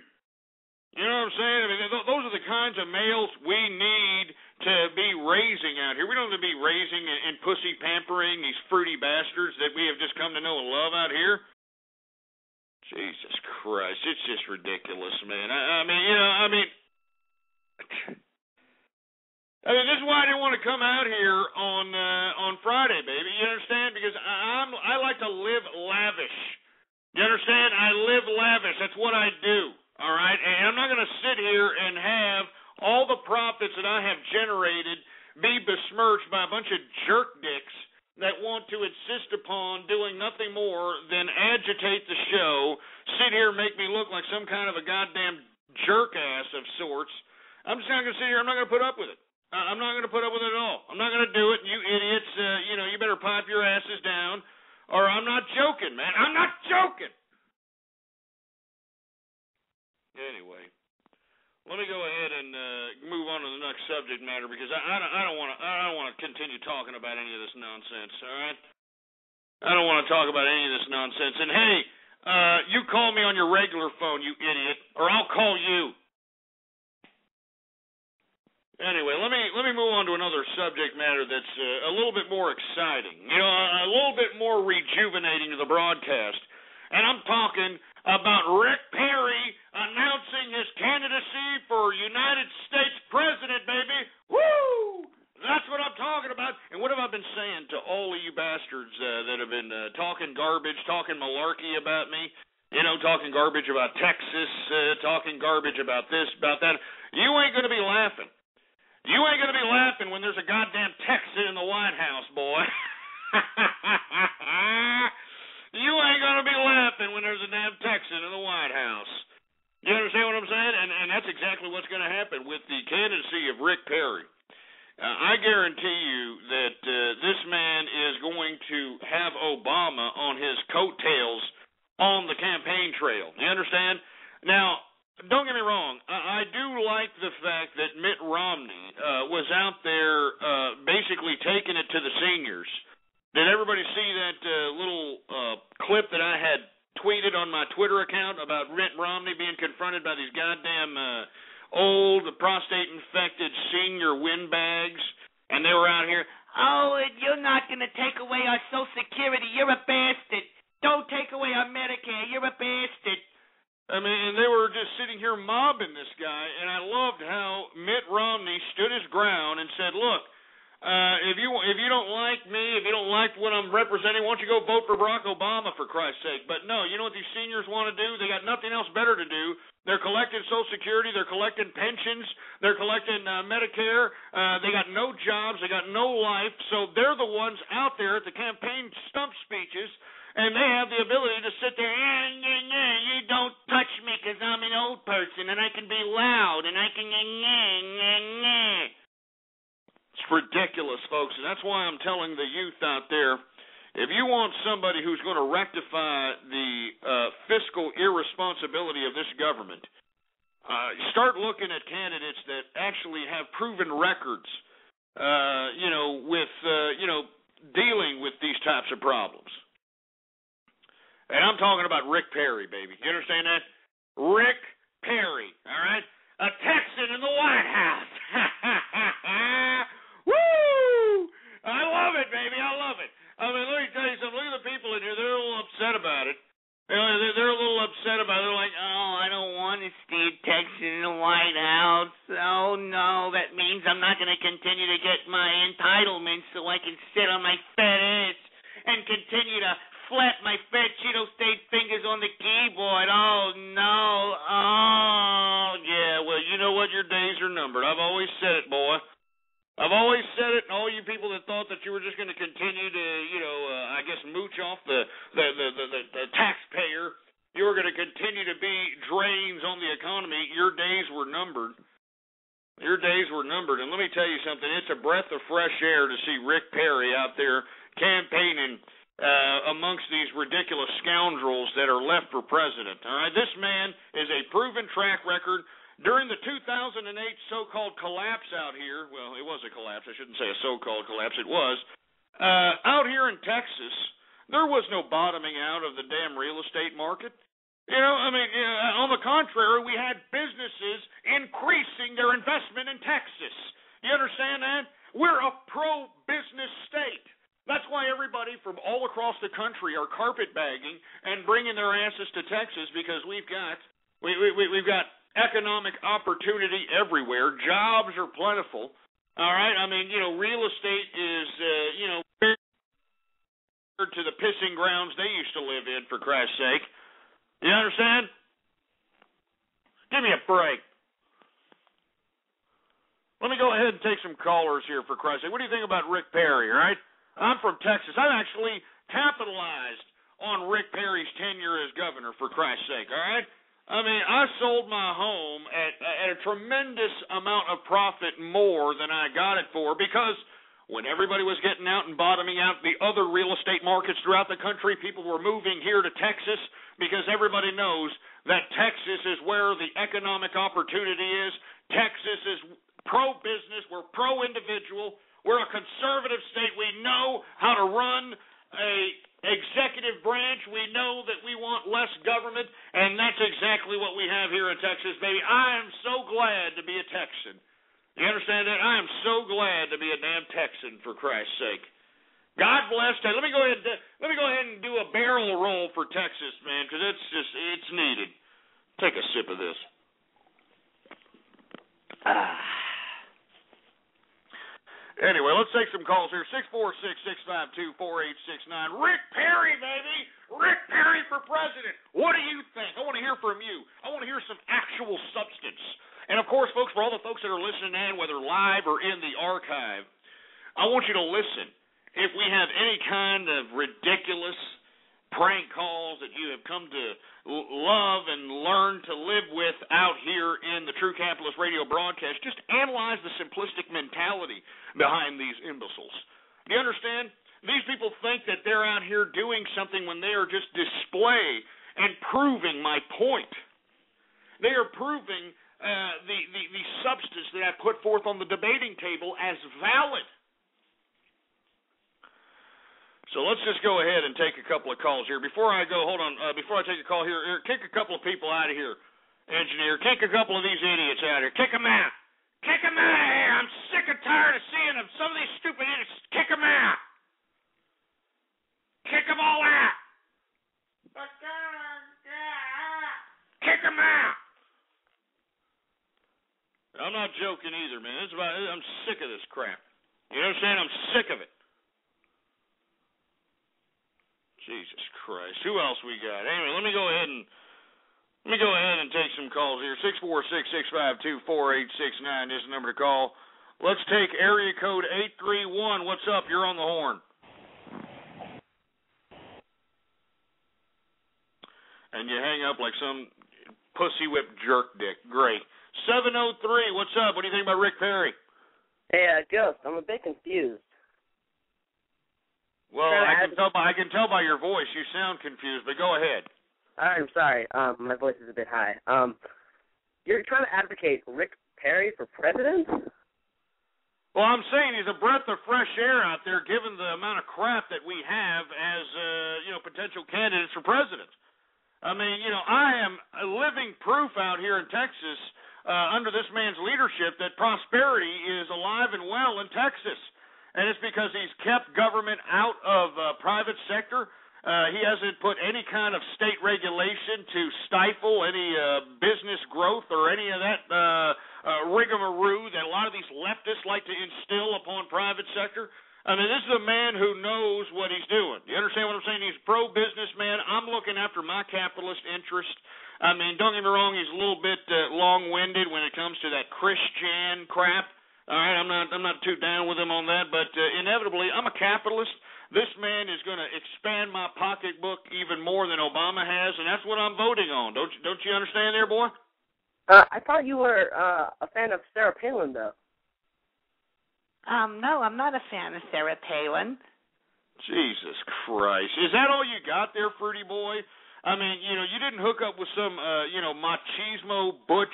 You know what I'm saying? I mean, those are the kinds of males we need to be raising out here. We don't have to be raising and pussy pampering these fruity bastards that we have just come to know and love out here. Jesus Christ, it's just ridiculous, man. I mean, this is why I didn't want to come out here on Friday, baby. You understand? Because I like to live lavish. You understand? I live lavish. That's what I do. All right? And I'm not going to sit here and have all the profits that I have generated be besmirched by a bunch of jerk dicks that want to insist upon doing nothing more than agitate the show, sit here and make me look like some kind of a goddamn jerk ass of sorts. I'm just not going to sit here. I'm not going to put up with it. I'm not going to put up with it at all. I'm not going to do it. You idiots, you better pipe your asses down, or I'm not joking, man. I'm not joking. Anyway, let me go ahead and move on to the next subject matter because I don't want to continue talking about any of this nonsense. All right, I don't want to talk about any of this nonsense. And hey, you call me on your regular phone, you idiot, or I'll call you. Anyway, let me move on to another subject matter that's a little bit more exciting, a little bit more rejuvenating to the broadcast. And I'm talking about Rick Perry announcing his candidacy for United States President, baby. Woo! That's what I'm talking about. And what have I been saying to all of you bastards that have been talking garbage, talking malarkey about me, talking garbage about Texas, talking garbage about this, about that? You ain't going to be laughing. You ain't going to be laughing when there's a goddamn Texan in the White House, boy. You ain't going to be laughing when there's a damn Texan in the White House. You understand what I'm saying? And that's exactly what's going to happen with the candidacy of Rick Perry. I guarantee you that this man is going to have Obama on his coattails on the campaign trail. You understand? Now, don't get me wrong. I do like the fact that Mitt Romney was out there basically taking it to the seniors. Did everybody see that little clip that I had tweeted on my Twitter account about Mitt Romney being confronted by these goddamn old, prostate-infected senior windbags, and they were out here, oh, you're not going to take away our Social Security. You're a bastard. Don't take away our Medicare. You're a bastard. I mean, and they were just sitting here mobbing this guy, and I loved how Mitt Romney stood his ground and said, look, if you don't like me, if you don't like what I'm representing, why don't you go vote for Barack Obama, for Christ's sake? But no, you know what these seniors want to do? They got nothing else better to do. They're collecting Social Security. They're collecting pensions. They're collecting Medicare. They got no jobs. They got no life. So they're the ones out there at the campaign stump speeches, and they have the ability to sit there, you don't touch me because I'm an old person, and I can be loud, and I can, It's ridiculous, folks, and that's why I'm telling the youth out there, if you want somebody who's going to rectify the fiscal irresponsibility of this government, start looking at candidates that actually have proven records, with dealing with these types of problems. And I'm talking about Rick Perry, baby. You understand that? Rick Perry, all right? A Texan in the White House. Woo! I love it, baby. I love it. I mean, let me tell you something. Look at the people in here. They're a little upset about it. They're a little upset about it. They're like, oh, I don't want to stay a Texan in the White House. Oh, no, that means I'm not going to continue to get my entitlements so I can sit on my fat ass and continue to flap my fat Cheeto State fingers on the keyboard. Oh, no. Oh, yeah, well, you know what? Your days are numbered. I've always said it, boy. I've always said it, and all you people that thought that you were just going to continue to, mooch off the taxpayer, you were going to continue to be drains on the economy, your days were numbered. Your days were numbered. And let me tell you something. It's a breath of fresh air to see Rick Perry out there campaigning amongst these ridiculous scoundrels that are left for president. All right, this man is a proven track record. During the 2008 so-called collapse out here, well, it was a collapse. I shouldn't say a so-called collapse. It was. Out here in Texas, there was no bottoming out of the damn real estate market. On the contrary, we had businesses increasing their investment in Texas. You understand that? We're a pro-business state. That's why everybody from all across the country are carpetbagging and bringing their asses to Texas, because we've got economic opportunity everywhere. Jobs are plentiful. All right? I mean, real estate is, to the pissing grounds they used to live in, for Christ's sake. You understand? Give me a break. Let me go ahead and take some callers here, for Christ's sake. What do you think about Rick Perry, all right? I'm from Texas. I've actually capitalized on Rick Perry's tenure as governor, for Christ's sake, all right? I mean, I sold my home at a tremendous amount of profit more than I got it for, because when everybody was getting out and bottoming out the other real estate markets throughout the country, people were moving here to Texas because everybody knows that Texas is where the economic opportunity is. Texas is pro-business. We're pro-individual. We're a conservative state. We know how to run a executive branch. We know that we want less government, and that's exactly what we have here in Texas, baby. I am so glad to be a Texan. You understand that? I am so glad to be a damn Texan, for Christ's sake. God bless. Let me go ahead and do a barrel roll for Texas, man, because it's needed. Take a sip of this. Anyway, let's take some calls here. 646-652-4869. Rick Perry, baby! Rick Perry for president. What do you think? I want to hear from you. I want to hear some actual substance. And, of course, folks, for all the folks that are listening in, whether live or in the archive, I want you to listen. If we have any kind of ridiculous prank calls that you have come to love and learn to live with out here in the True Capitalist Radio broadcast, just analyze the simplistic mentality behind these imbeciles. Do you understand? These people think that they're out here doing something when they are just display and proving my point. They are proving the substance that I put forth on the debating table as valid. So let's just go ahead and take a couple of calls here. Before I go, hold on. Before I take a call here, kick a couple of people out of here. Engineer, kick a couple of these idiots out here. Kick them out. Kick them out of here. I'm sick and tired of seeing them. Some of these stupid idiots. Kick them out. Kick them all out. Kick them out. I'm not joking either, man. I'm sick of this crap. You understand? I'm sick of it. Jesus Christ. Who else we got? Anyway, let me go ahead and take some calls here. 646-652-4869 is the number to call. Let's take area code 831. What's up? You're on the horn. And you hang up like some pussy whip jerk dick. Great. 703, what's up? What do you think about Rick Perry? Hey, Ghost, I'm a bit confused. Well, I can tell by your voice you sound confused, but go ahead. I'm sorry. My voice is a bit high. You're trying to advocate Rick Perry for president? Well, I'm saying he's a breath of fresh air out there, given the amount of crap that we have as potential candidates for president. I mean, I am a living proof out here in Texas under this man's leadership that prosperity is alive and well in Texas. And it's because he's kept government out of private sector. He hasn't put any kind of state regulation to stifle any business growth or any of that rigmarole that a lot of these leftists like to instill upon private sector. I mean, this is a man who knows what he's doing. You understand what I'm saying? He's pro-businessman. I'm looking after my capitalist interest. I mean, don't get me wrong, he's a little bit long-winded when it comes to that Christian crap. All right, I'm not too down with him on that, but inevitably, I'm a capitalist. This man is going to expand my pocketbook even more than Obama has, and that's what I'm voting on. Don't you understand there, boy? I thought you were a fan of Sarah Palin, though. No, I'm not a fan of Sarah Palin. Jesus Christ. Is that all you got there, Fruity Boy? I mean, you didn't hook up with some, machismo butch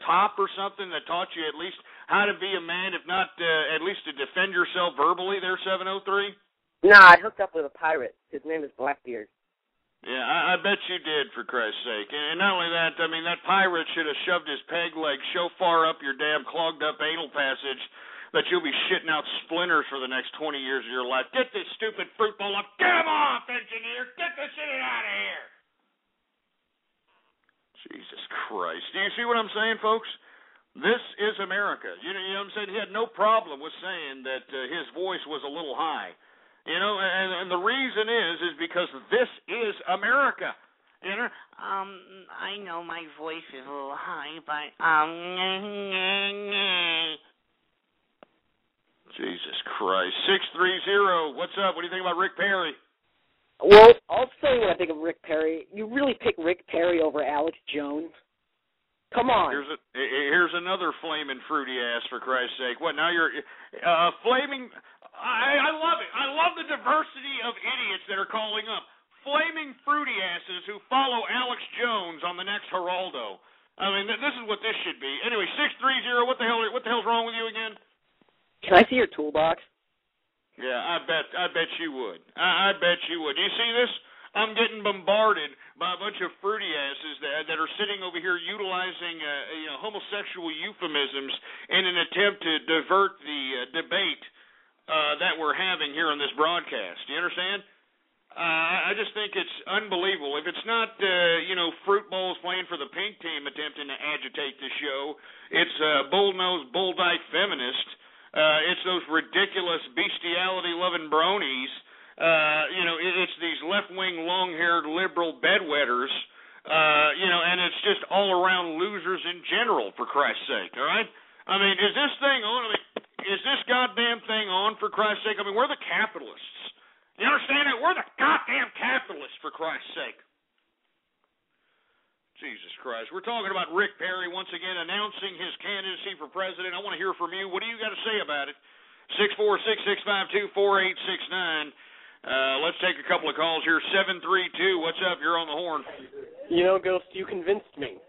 top or something that taught you at least how to be a man, if not at least to defend yourself verbally there, 703? No, I hooked up with a pirate. His name is Blackbeard. Yeah, I bet you did, for Christ's sake. And not only that, I mean, that pirate should have shoved his peg leg so far up your damn clogged-up anal passage that you'll be shitting out splinters for the next 20 years of your life. Get this stupid fruit bowl up. Get him off, engineer. Get this shit out of here. Jesus Christ. Do you see what I'm saying, folks? This is America. You know what I'm saying? He had no problem with saying that his voice was a little high. And the reason is because this is America. You know? I know my voice is a little high, but Jesus Christ. 630, what's up? What do you think about Rick Perry? Well, I'll tell you what I think of Rick Perry. You really pick Rick Perry over Alex Jones? Come on. Here's another flaming fruity ass, for Christ's sake. What, now you're flaming... I love it. I love the diversity of idiots that are calling up. Flaming fruity asses who follow Alex Jones on the next Geraldo. I mean, this is what this should be. Anyway, 630, what the hell's wrong with you again? Can I see your toolbox? Yeah, I bet you would. I bet you would. You see this? I'm getting bombarded by a bunch of fruity asses that are sitting over here utilizing homosexual euphemisms in an attempt to divert the debate that we're having here on this broadcast. Do you understand? I just think it's unbelievable. If it's not, fruit bowls playing for the pink team attempting to agitate the show, it's bull-nosed, bull-dyke feminist. It's those ridiculous bestiality-loving bronies. It's these left-wing, long-haired liberal bedwetters, and it's just all-around losers in general, for Christ's sake, all right? I mean, is this thing on? I mean, is this goddamn thing on, for Christ's sake? I mean, we're the capitalists. You understand it? We're the goddamn capitalists, for Christ's sake. Jesus Christ. We're talking about Rick Perry once again announcing his candidacy for president. I want to hear from you. What do you got to say about it? 646-652-4869. Let's take a couple of calls here. 732, what's up? You're on the horn. Ghost, you convinced me.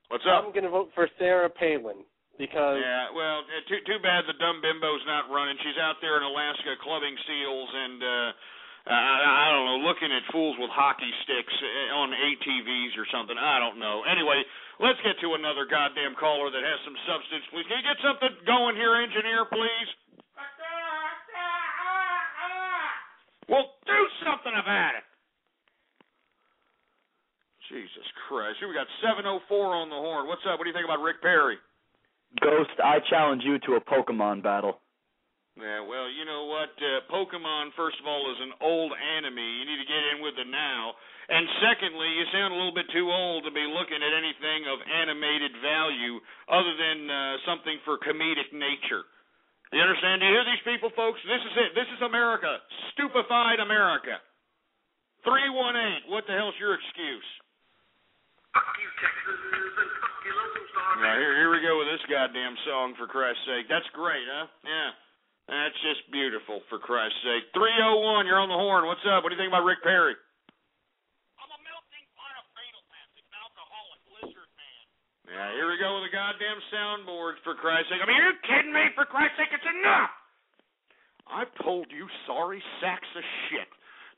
What's up? I'm going to vote for Sarah Palin because... Yeah, well, too bad the dumb bimbo's not running. She's out there in Alaska clubbing seals and I don't know, looking at fools with hockey sticks on ATVs or something. I don't know. Anyway, let's get to another goddamn caller that has some substance, please. Can you get something going here, engineer, please? Well, do something about it. Jesus Christ. Here we got 704 on the horn. What's up? What do you think about Rick Perry? Ghost, I challenge you to a Pokemon battle. Yeah, well, you know what? Pokemon, first of all, is an old anime. You need to get in with it now. And secondly, you sound a little bit too old to be looking at anything of animated value other than something for comedic nature. You understand? Do you hear these people, folks? This is it. This is America. Stupefied America. 318, what the hell's your excuse? Fuck you, Texas, and fuck you, local star. Now, here we go with this goddamn song, for Christ's sake. That's great, huh? Yeah. That's just beautiful, for Christ's sake. 301, you're on the horn. What's up? What do you think about Rick Perry? I'm a melting pot of fatal-tastic alcoholic lizard man. Yeah, here we go with the goddamn soundboards, for Christ's sake. I mean, are you kidding me? For Christ's sake, it's enough! I've told you sorry sacks of shit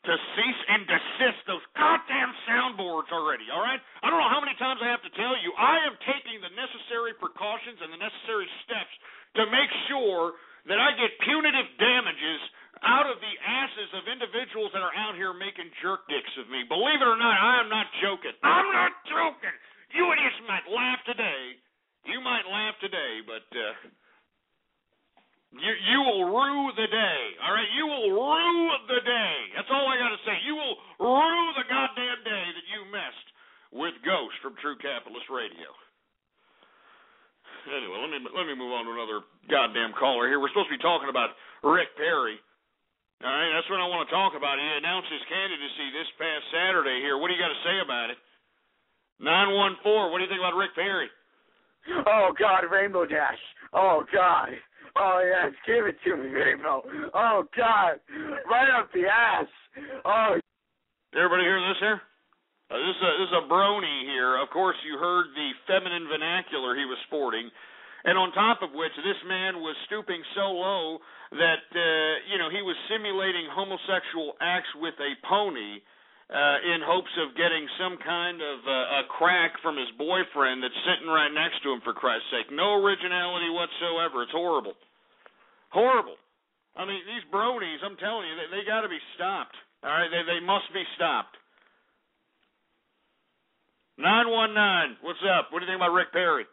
to cease and desist those goddamn soundboards already, all right? I don't know how many times I have to tell you. I am taking the necessary precautions and the necessary steps to make sure that I get punitive damages out of the asses of individuals that are out here making jerk dicks of me. Believe it or not, I am not joking. I'm not joking. You idiots might laugh today. You might laugh today, but you will rue the day, all right? You will rue the day. That's all I got to say. You will rue the goddamn day that you messed with Ghost from True Capitalist Radio. Anyway, let me move on to another goddamn caller here. We're supposed to be talking about Rick Perry. All right, that's what I want to talk about. He announced his candidacy this past Saturday here. What do you got to say about it? 914, what do you think about Rick Perry? Oh, God, Rainbow Dash. Oh, God. Oh, yes, give it to me, Rainbow. Oh, God, right up the ass. Oh. Everybody hear this here? This is a brony here. Of course, you heard the feminine vernacular he was sporting. And on top of which, this man was stooping so low that, he was simulating homosexual acts with a pony in hopes of getting some kind of a crack from his boyfriend that's sitting right next to him, for Christ's sake. No originality whatsoever. It's horrible. Horrible. I mean, these bronies, I'm telling you, they got to be stopped. All right? They must be stopped. 919, what's up? What do you think about Rick Perry?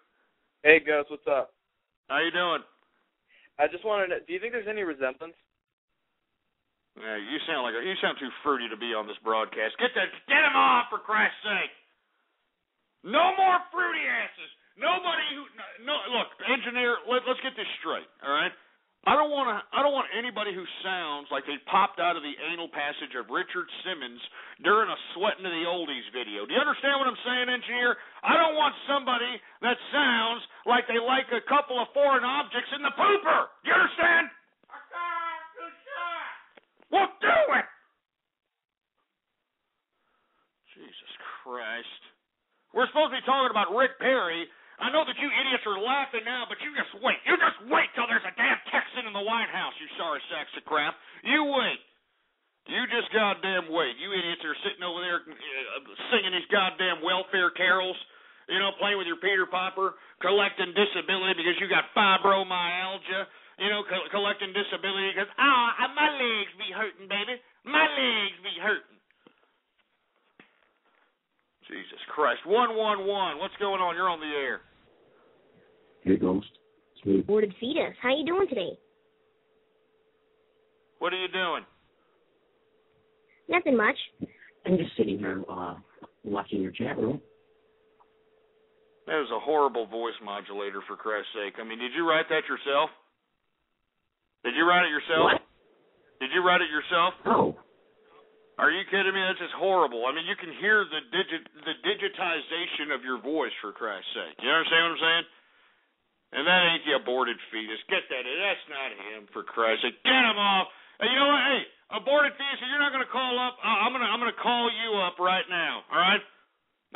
Hey, Gus, what's up? How you doing? I just wanted to, do you think there's any resemblance? Yeah, you sound too fruity to be on this broadcast. Get him off, for Christ's sake. No more fruity asses. Nobody look, engineer, let's get this straight, all right? I don't want anybody who sounds like they popped out of the anal passage of Richard Simmons during a Sweatin' to the Oldies video. Do you understand what I'm saying, engineer? I don't want somebody that sounds like they like a couple of foreign objects in the pooper. Do you understand? Well, do it! Jesus Christ. We're supposed to be talking about Rick Perry. I know that you idiots are laughing now, but you just wait. You just wait till there's a damn Texan in the White House, you sorry sacks of crap. You wait. You just goddamn wait. You idiots are sitting over there singing these goddamn welfare carols, playing with your Peter Popper, collecting disability because you got fibromyalgia, collecting disability because, my legs be hurting, baby. My legs be hurting. Jesus Christ. 111, what's going on? You're on the air. Hey, Ghost. It's me. Aborted fetus. How you doing today? What are you doing? Nothing much. I'm just sitting here watching your chat room. That was a horrible voice modulator, for Christ's sake. I mean, did you write that yourself? Did you write it yourself? What? Did you write it yourself? No. Are you kidding me? That's just horrible. I mean, you can hear the digitization of your voice, for Christ's sake. You understand what I'm saying? And that ain't the aborted fetus. Get that. That's not him, for Christ's sake. Get him off. Hey, you know what? Hey, aborted fetus, you're not going to call up. I'm going to call you up right now, all right?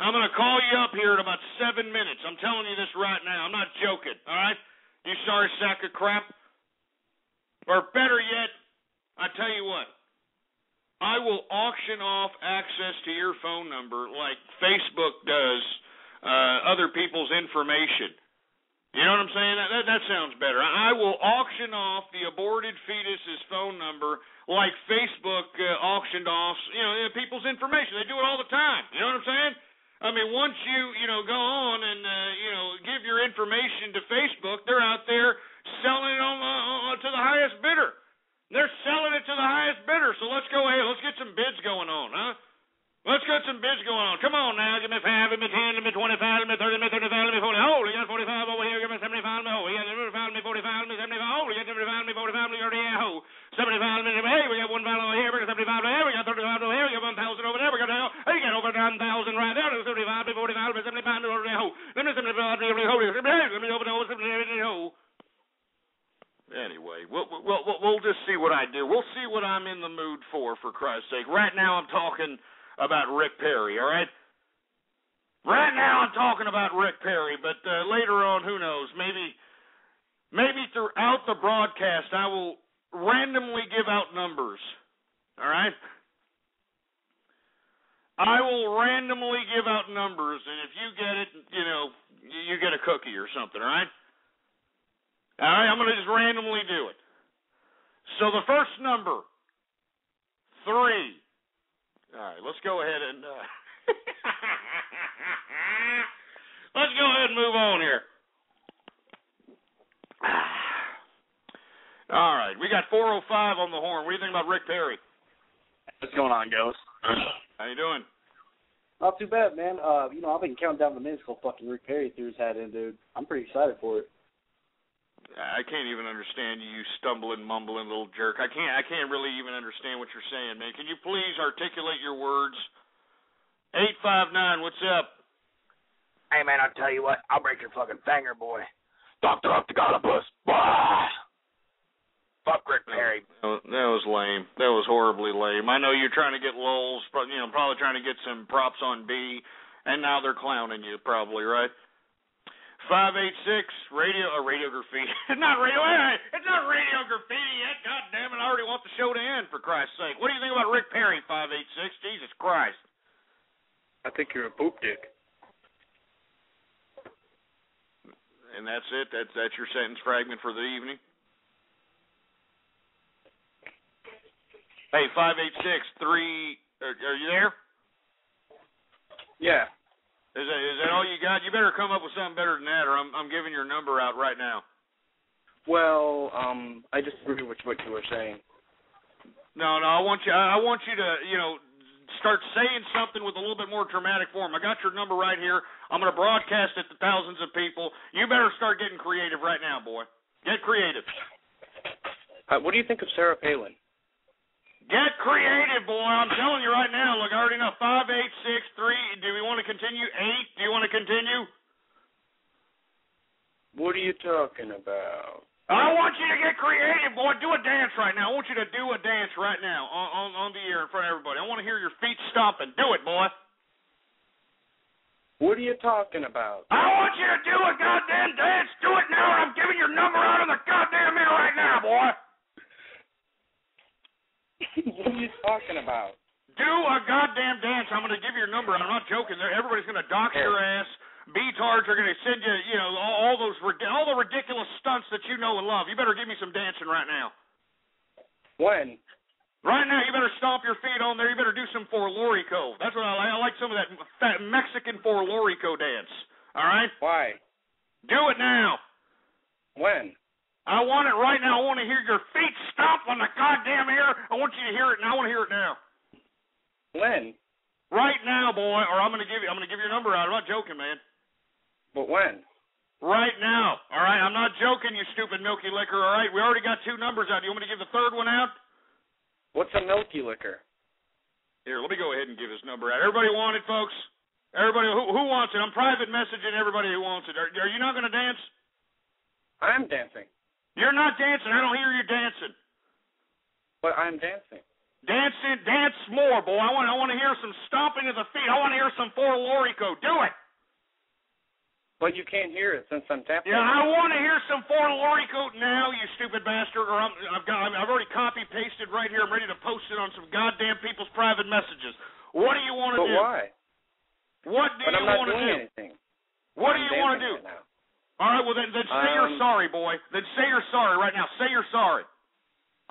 I'm going to call you up here in about 7 minutes. I'm telling you this right now. I'm not joking, all right? You sorry sack of crap. Or better yet, I tell you what. I will auction off access to your phone number like Facebook does other people's information. You know what I'm saying? That sounds better. I will auction off the aborted fetus's phone number like Facebook auctioned off, people's information. They do it all the time. You know what I'm saying? I mean, once you go on and, give your information to Facebook, they're out there selling it on to the highest bidder. They're selling it to the highest bidder. So let's go ahead. Let's get some bids going on, huh? Let's get some bids going on. Come on now. Give me 5, give me 10, give me 25, give me 30, give me 35, give me 40. Oh, you got 45 over here. Give me 75. Oh, you got 75, give me 45, give me 75. Oh, you got 75, give me 45, give me 30. Oh, 75, give me, hey, we got 1 value over here. We got 75 over here. We got 35 over here. We got 1,000 over there. We got, hey, you got over 9,000 right there. 75, 45, 75, over there. Oh, let me 75, let me over there. Oh. Anyway, we'll just see what I do. We'll see what I'm in the mood for Christ's sake. Right now I'm talking about Rick Perry, all right? Right now I'm talking about Rick Perry, but later on, who knows? Maybe throughout the broadcast I will randomly give out numbers, all right? I will randomly give out numbers, and if you get it, you get a cookie or something, all right? All right, I'm going to just randomly do it. So the first number, 3. All right, let's go ahead and let's go ahead and move on here. All right, we got 405 on the horn. What do you think about Rick Perry? What's going on, Ghost? How you doing? Not too bad, man. I've been counting down the minutes till fucking Rick Perry threw his hat in, dude. I'm pretty excited for it. I can't even understand you stumbling, mumbling little jerk. I can't really even understand what you're saying, man. Can you please articulate your words? 859, what's up? Hey, man, I'll tell you what. I'll break your fucking finger, boy. Dr. Octagonopus. Bah! Fuck Rick Perry. That was lame. That was horribly lame. I know you're trying to get lulls, probably trying to get some props on B, and now they're clowning you, probably, right? 586 radio graffiti. It's not radio graffiti yet. God damn it! I already want the show to end. For Christ's sake, what do you think about Rick Perry? 586. Jesus Christ. I think you're a poop dick. And that's it. That's your sentence fragment for the evening. Hey, 586 3. Are you there? Yeah. Is that all you got? You better come up with something better than that, or I'm giving your number out right now. Well, I disagree with what you were saying. No, I want you to, start saying something with a little bit more dramatic form. I got your number right here. I'm going to broadcast it to thousands of people. You better start getting creative right now, boy. Get creative. What do you think of Sarah Palin? Get creative, boy. I'm telling you right now. Look, I already know. 5863. Do we want to continue? 8. Do you want to continue? What are you talking about? I want you to get creative, boy. Do a dance right now. I want you to do a dance right now on the air in front of everybody. I want to hear your feet stomping. Do it, boy. What are you talking about? I want you to do a goddamn dance. Do it now. I'm giving your number out on the goddamn air right now, boy. What are you talking about? Do a goddamn dance. I'm going to give you your number. I'm not joking. Everybody's going to dox your ass. B-tards are going to send you, all the ridiculous stunts that you know and love. You better give me some dancing right now. When? Right now. You better stomp your feet on there. You better do some For Lorico. That's what I like. I like some of that fat Mexican For Lorico dance. All right? Why? Do it now. When? I want it right now. I want to hear your feet stomp on the goddamn air. I want you to hear it, and I want to hear it now. When? Right now, boy, or I'm gonna give you your number out. I'm not joking, man. But when? Right now. All right, I'm not joking, you stupid milky liquor. All right, we already got 2 numbers out. Do you want me to give the third one out? What's a milky liquor? Here, let me go ahead and give his number out. Everybody want it, folks? Everybody who wants it? I'm private messaging everybody who wants it. Are you not gonna dance? I'm dancing. You're not dancing. I don't hear you dancing. But I'm dancing. Dance more, boy. I want to hear some stomping of the feet. I want to hear some For Lorico. Do it. But you can't hear it since I'm tapping. Yeah, I want to hear some Fort Lorico now, you stupid bastard, or I've already copy-pasted right here. I'm ready to post it on some goddamn people's private messages. What do you want to do? But why? What do you want to do? But I'm not doing anything. What do you want to do? Right now. All right, well, then say you're sorry, boy. Then say you're sorry right now. Say you're sorry.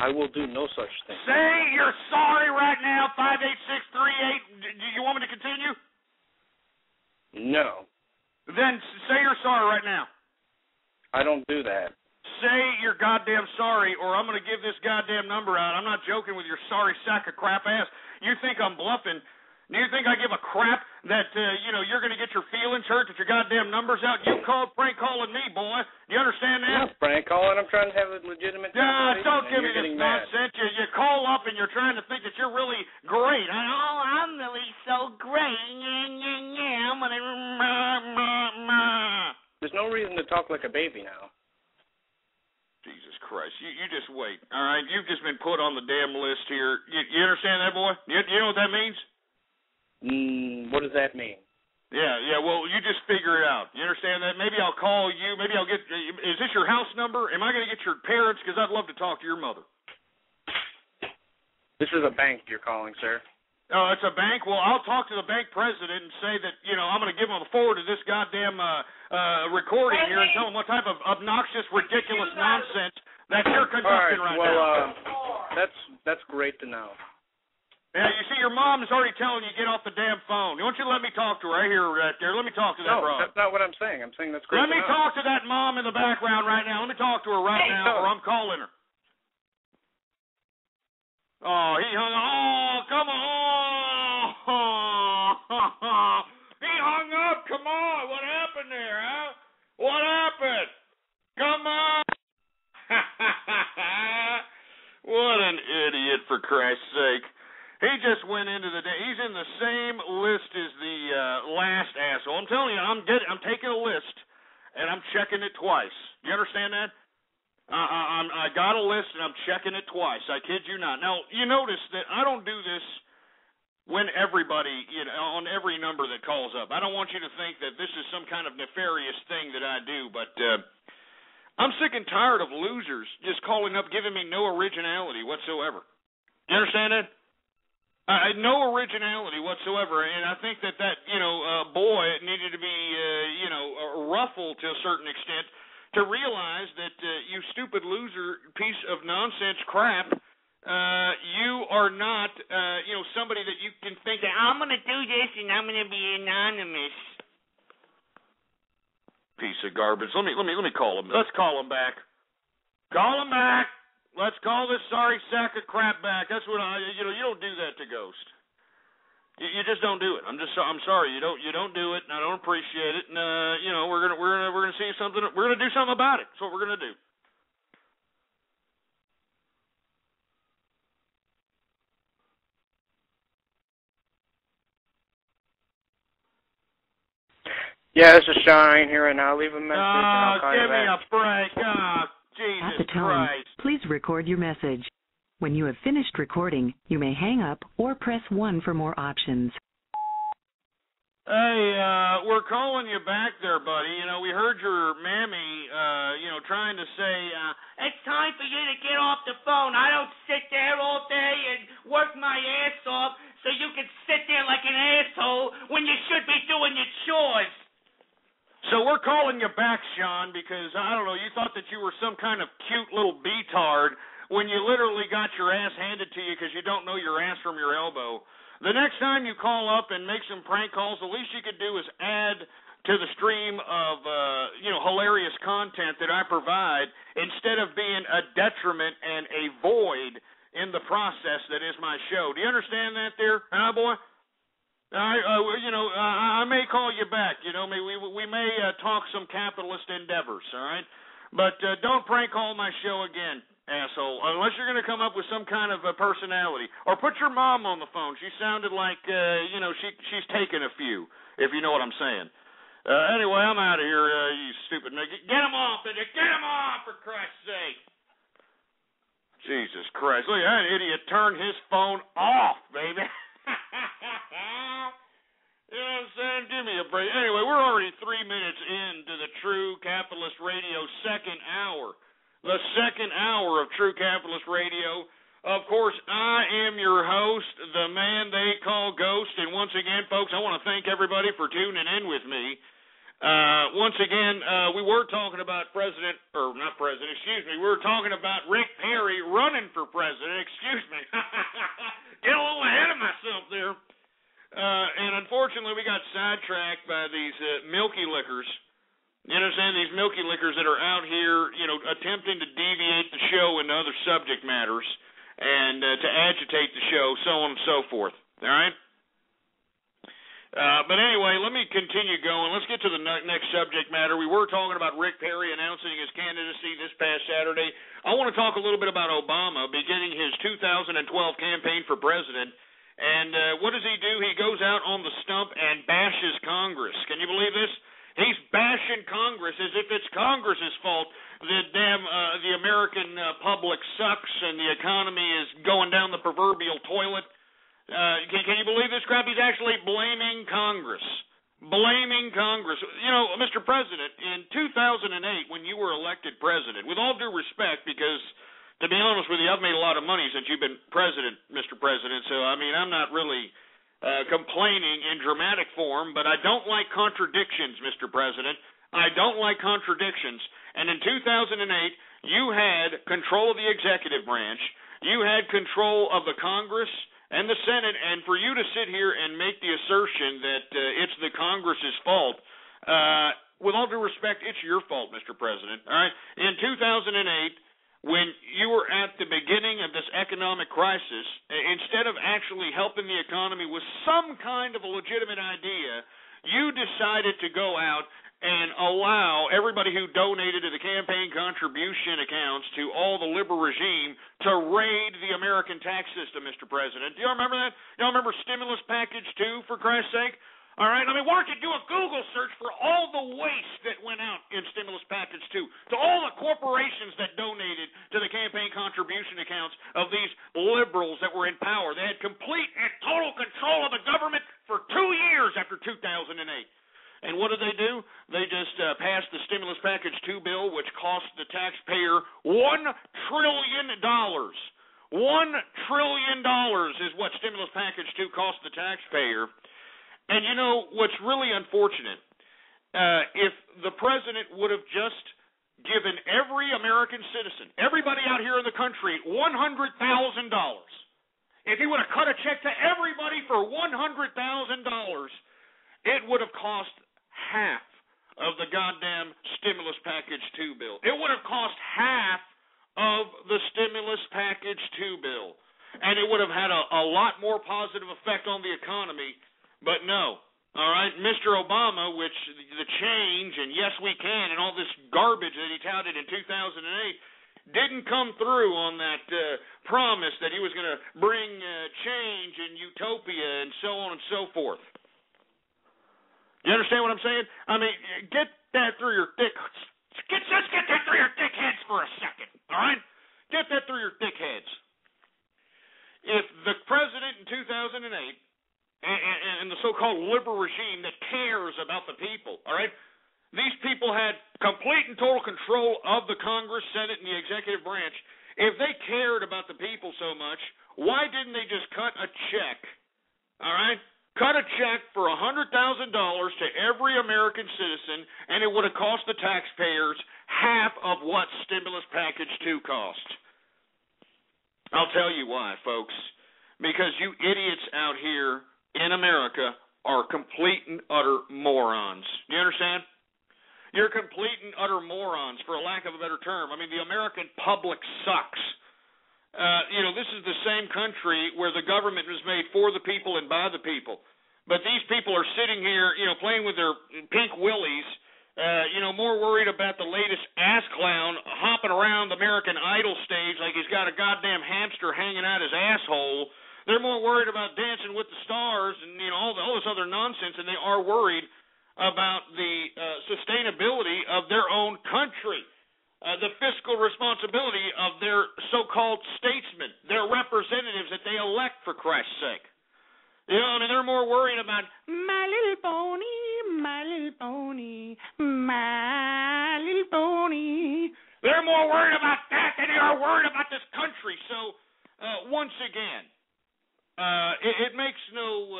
I will do no such thing. Say you're sorry right now, 58638. Do you want me to continue? No. Then say you're sorry right now. I don't do that. Say you're goddamn sorry, or I'm going to give this goddamn number out. I'm not joking with your sorry sack of crap ass. You think I'm bluffing? Do you think I give a crap that, you're going to get your feelings hurt, that your goddamn number's out? You prank calling me, boy. Do you understand that? I'm not prank calling. I'm trying to have a legitimate conversation. Don't give me this nonsense. You call up and you're trying to think that you're really great. I'm really so great. I'm going to... There's no reason to talk like a baby now. Jesus Christ. You just wait, all right? You've just been put on the damn list here. You understand that, boy? You know what that means? What does that mean? Yeah, well, you just figure it out. You understand that? Maybe I'll call you. Maybe I'll get... Is this your house number? Am I going to get your parents? Because I'd love to talk to your mother. This is a bank you're calling, sir. Oh, it's a bank? Well, I'll talk to the bank president and say that, I'm going to give him a forward to this goddamn recording here and tell him what type of obnoxious, ridiculous nonsense that you're conducting right now. That's great to know. Yeah, you see, your mom is already telling you get off the damn phone. Why don't you let me talk to her right here, right there? Let me talk to that broad. No, that's not what I'm saying. I'm saying that's great. Let me talk to that mom in the background right now. Let me talk to her right now, or I'm calling her. Oh, he hung up. Oh, come on. He hung up. Come on. What happened there, huh? What happened? Come on. What an idiot, for Christ's sake. He just went into he's in the same list as the last asshole. I'm telling you, I'm taking a list, and I'm checking it twice. You understand that? I got a list, and I'm checking it twice. I kid you not. Now, you notice that I don't do this when everybody, on every number that calls up. I don't want you to think that this is some kind of nefarious thing that I do, but I'm sick and tired of losers just calling up giving me no originality whatsoever. You understand that? No originality whatsoever, and I think that boy needed to be, ruffled to a certain extent to realize that you stupid loser piece of nonsense crap, you are not, somebody that you can think that I'm going to do this and I'm going to be anonymous. Piece of garbage. Let me call him. Let's call him back. Call him back. Let's call this sorry sack of crap back. That's what you don't do that to Ghost. You just don't do it. I'm sorry. You don't do it, and I don't appreciate it. And we're gonna see something. We're gonna do something about it. That's what we're gonna do. Yeah, this is Shine here, and I'll leave a message. And I'll call give you back. me a break. Jesus At the tone, Christ. please record your message. When you have finished recording, you may hang up or press 1 for more options. Hey, we're calling you back there, buddy. We heard your mammy, trying to say, it's time for you to get off the phone. I don't sit there all day and work my ass off so you can sit there like an asshole when you should be doing your chores. So we're calling you back, Sean, because, I don't know, you thought that you were some kind of cute little beatard when you literally got your ass handed to you because you don't know your ass from your elbow. The next time you call up and make some prank calls, the least you could do is add to the stream of, hilarious content that I provide instead of being a detriment and a void in the process that is my show. Do you understand that there, huh, boy? I may call you back. We may talk some capitalist endeavors, all right? But don't prank call my show again, asshole, unless you're going to come up with some kind of a personality. Or put your mom on the phone. She sounded like, she's taken a few, if you know what I'm saying. Anyway, I'm out of here, you stupid nigga. Get him off, Get him off, for Christ's sake. Jesus Christ. Look, that idiot turned his phone off, baby. You know what I'm saying? Give me a break. Anyway, we're already 3 minutes into the True Capitalist Radio second hour. The second hour of True Capitalist Radio. Of course, I am your host, the man they call Ghost. And once again, folks, I want to thank everybody for tuning in with me. Once again, we were talking about we were talking about Rick Perry running for president. Excuse me. Get a little ahead of myself there. And unfortunately, we got sidetracked by these milky lickers. You understand? These milky lickers that are out here, attempting to deviate the show into other subject matters and to agitate the show, so on and so forth. All right? But anyway, let me continue going. Let's get to the next subject matter. We were talking about Rick Perry announcing his candidacy this past Saturday. I want to talk a little bit about Obama beginning his 2012 campaign for president. And what does he do? He goes out on the stump and bashes Congress. Can you believe this? He's bashing Congress as if it's Congress's fault that the American public sucks and the economy is going down the proverbial toilet. Can you believe this crap? He's actually blaming Congress. Blaming Congress. Mr. President, in 2008, when you were elected president, with all due respect, because to be honest with you, I've made a lot of money since you've been president, Mr. President, so, I'm not really complaining in dramatic form, but I don't like contradictions, Mr. President. I don't like contradictions. And in 2008, you had control of the executive branch. You had control of the Congress and the Senate, and for you to sit here and make the assertion that it's the Congress's fault, with all due respect, it's your fault, Mr. President. All right? In 2008, when you were at the beginning of this economic crisis, instead of actually helping the economy with some kind of a legitimate idea, you decided to go out and allow everybody who donated to the campaign contribution accounts to all the liberal regime to raid the American tax system, Mr. President. Do you remember that? You remember stimulus package 2, for Christ's sake? All right, why don't you do a Google search for all the waste that went out in stimulus package 2, to all the corporations that donated to the campaign contribution accounts of these liberals that were in power. They had complete and total control of the government for 2 years after 2008. And what did they do? They just passed the stimulus package 2 bill, which cost the taxpayer $1 trillion. $1 trillion is what stimulus package 2 cost the taxpayer. And what's really unfortunate, if the president would have just given every American citizen, everybody out here in the country, $100,000, if he would have cut a check to everybody for $100,000, it would have cost half of the goddamn stimulus package 2 bill. It would have cost half of the stimulus package 2 bill. And it would have had a lot more positive effect on the economy. But no, all right, Mr. Obama, which the change and yes we can and all this garbage that he touted in 2008 didn't come through on that promise that he was going to bring change and utopia and so on and so forth. You understand what I'm saying? Get that through your dick. Let's get that through your dick heads for a second, all right? Get that through your dick heads. If the president in 2008 and the so-called liberal regime that cares about the people, all right? These people had complete and total control of the Congress, Senate, and the executive branch. If they cared about the people so much, why didn't they just cut a check, all right? Cut a check for $100,000 to every American citizen, and it would have cost the taxpayers half of what stimulus package 2 cost. I'll tell you why, folks. Because you idiots out here in America are complete and utter morons. Do you understand? You're complete and utter morons, for a lack of a better term. The American public sucks. This is the same country where the government was made for the people and by the people. But these people are sitting here, playing with their pink willies, more worried about the latest ass clown hopping around the American Idol stage like he's got a goddamn hamster hanging out his asshole. They're more worried about Dancing with the Stars and all this other nonsense than they are worried about the sustainability of their own country, the fiscal responsibility of their so-called statesmen, their representatives that they elect, for Christ's sake. You know, I mean, they're more worried about my little pony, my little pony, my little pony. They're more worried about that than they are worried about this country. So, once again, it makes no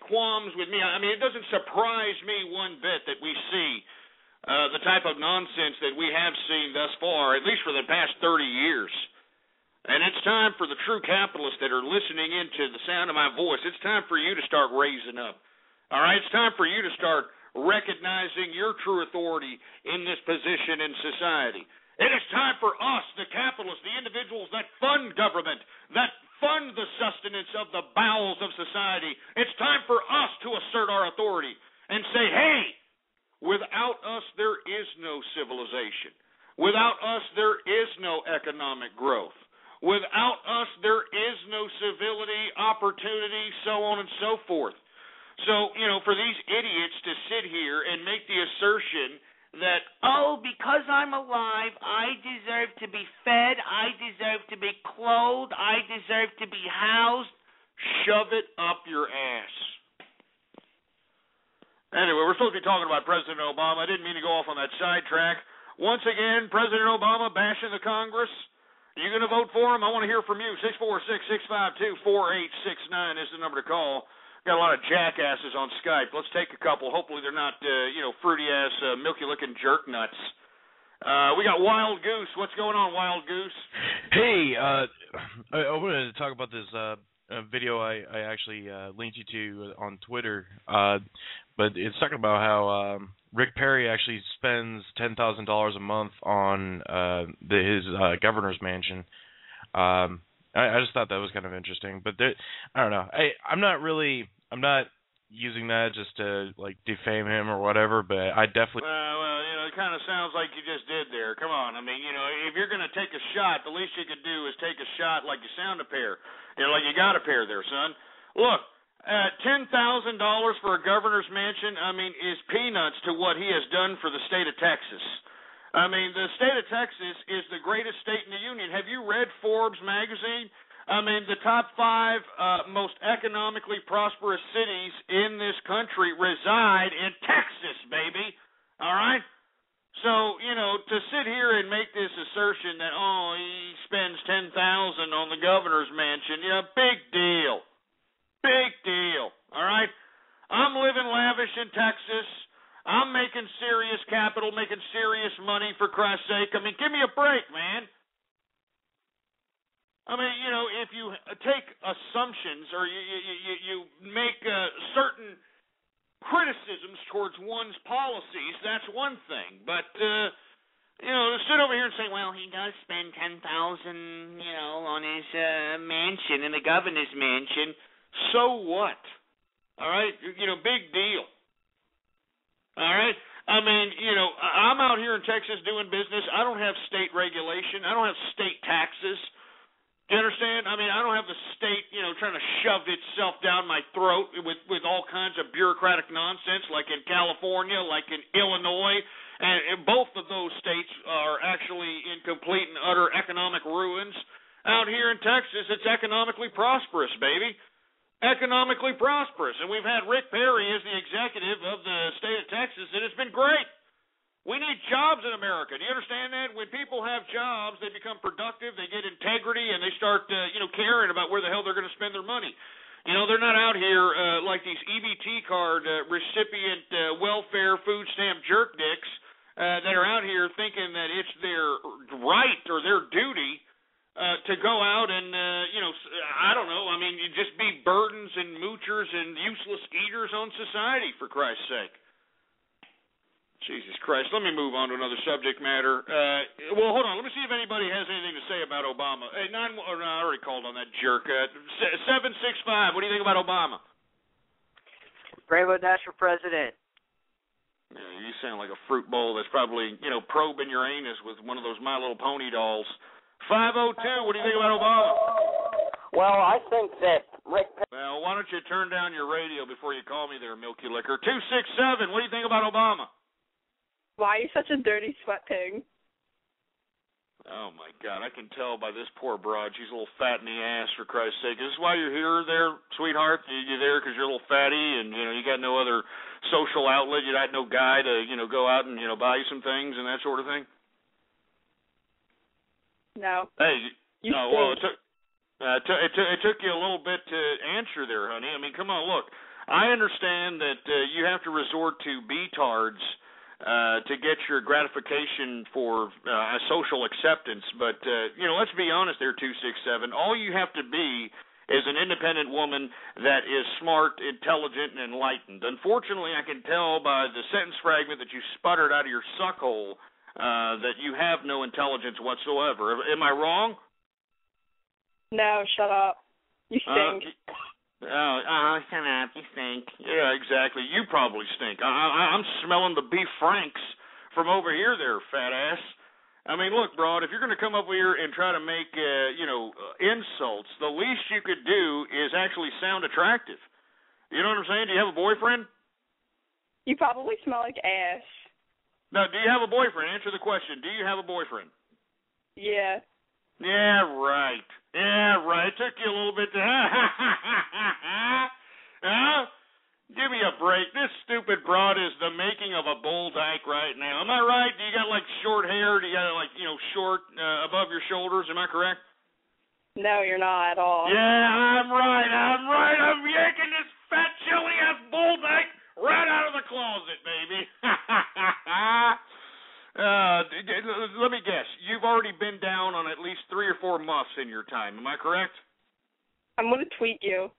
qualms with me. I mean, it doesn't surprise me one bit that we see the type of nonsense that we have seen thus far, at least for the past 30 years. And it's time for the true capitalists that are listening into the sound of my voice. It's time for you to start raising up. All right? It's time for you to start recognizing your true authority in this position in society. It is time for us, the capitalists, the individuals that fund government, that fund the sustenance of the bowels of society. It's time for us to assert our authority and say, hey, without us there is no civilization. Without us there is no economic growth. Without us, there is no civility, opportunity, so on and so forth. So, you know, for these idiots to sit here and make the assertion that, oh, because I'm alive, I deserve to be fed, I deserve to be clothed, I deserve to be housed, shove it up your ass. Anyway, we're supposed to be talking about President Obama. I didn't mean to go off on that sidetrack. Once again, President Obama bashing the Congress. Are you going to vote for him? I want to hear from you. 646-652-4869 is the number to call. Got a lot of jackasses on Skype. Let's take a couple. Hopefully they're not, fruity-ass, milky-looking jerk nuts. We got Wild Goose. What's going on, Wild Goose? Hey, I wanted to talk about this video I actually linked you to on Twitter. But it's talking about how Rick Perry actually spends $10,000 a month on his governor's mansion. I just thought that was kind of interesting. But I don't know. I'm not using that just to like defame him or whatever. But I definitely. Well, it kind of sounds like you just did there. Come on. I mean, if you're going to take a shot, the least you could do is take a shot like you sound a pair. Like you got a pair there, son. Look. $10,000 for a governor's mansion, I mean, is peanuts to what he has done for the state of Texas. I mean, the state of Texas is the greatest state in the union. Have you read Forbes magazine? I mean, the top 5 most economically prosperous cities in this country reside in Texas, baby. All right? So, to sit here and make this assertion that, he spends $10,000 on the governor's mansion, big deal. Big deal, all right? I'm living lavish in Texas. I'm making serious capital, making serious money, for Christ's sake. I mean, give me a break, man. I mean, if you take assumptions or you make certain criticisms towards one's policies, that's one thing. But, to sit over here and say, well, he does spend $10,000, on his mansion, in the governor's mansion, so what? All right? Big deal. All right? I mean, I'm out here in Texas doing business. I don't have state regulation. I don't have state taxes. Do you understand? I mean, I don't have the state, trying to shove itself down my throat with all kinds of bureaucratic nonsense like in California, like in Illinois. And both of those states are actually in complete and utter economic ruins. Out here in Texas, it's economically prosperous, baby. Economically prosperous. And we've had Rick Perry as the executive of the state of Texas, and it's been great. We need jobs in America. Do you understand that? When people have jobs, they become productive, they get integrity, and they start, caring about where the hell they're going to spend their money. They're not out here like these EBT card recipient welfare food stamp jerk dicks that are out here thinking that it's their right or their duty to go out and, I don't know, I mean, you just be burdens and moochers and useless eaters on society, for Christ's sake. Jesus Christ. Let me move on to another subject matter. Well, hold on. Let me see if anybody has anything to say about Obama. Hey, I already called on that jerk. 765, what do you think about Obama? Rainbow Dash for president. Yeah, you sound like a fruit bowl that's probably, probing your anus with one of those My Little Pony dolls. 502, what do you think about Obama? Well, I think that Rick... Well, why don't you turn down your radio before you call me there, Milky Liquor. 267, what do you think about Obama? Why are you such a dirty sweat pig? Oh, my God. I can tell by this poor broad. She's a little fat in the ass, for Christ's sake. Is this why you're here there, sweetheart? You're there because you're a little fatty and, you got no other social outlet? You got no guy to, go out and, buy you some things and that sort of thing? No. Hey, well, it took you a little bit to answer there, honey. I mean, come on, look. I understand that you have to resort to B-tards to get your gratification for social acceptance. But, let's be honest there, 267. All you have to be is an independent woman that is smart, intelligent, and enlightened. Unfortunately, I can tell by the sentence fragment that you sputtered out of your suckhole that you have no intelligence whatsoever. Am I wrong? No, shut up. You stink. Shut up. You stink. Yeah, exactly. You probably stink. I'm smelling the beef franks from over here there, fat ass. I mean, look, broad, if you're going to come up here and try to make, insults, the least you could do is actually sound attractive. You know what I'm saying? Do you have a boyfriend? You probably smell like ass. No, do you have a boyfriend? Answer the question. Do you have a boyfriend? Yeah. Yeah, right. Yeah, right. It took you a little bit to... Give me a break. This stupid broad is the making of a bull dyke right now. Am I right? Do you got, short hair? Do you got, short above your shoulders? Am I correct? No, you're not at all. Yeah, I'm right. I'm yanking this fat, chilly-ass bull dyke right out of the closet, baby. Let me guess. You've already been down on at least 3 or 4 muffs in your time. Am I correct? I'm going to tweet you.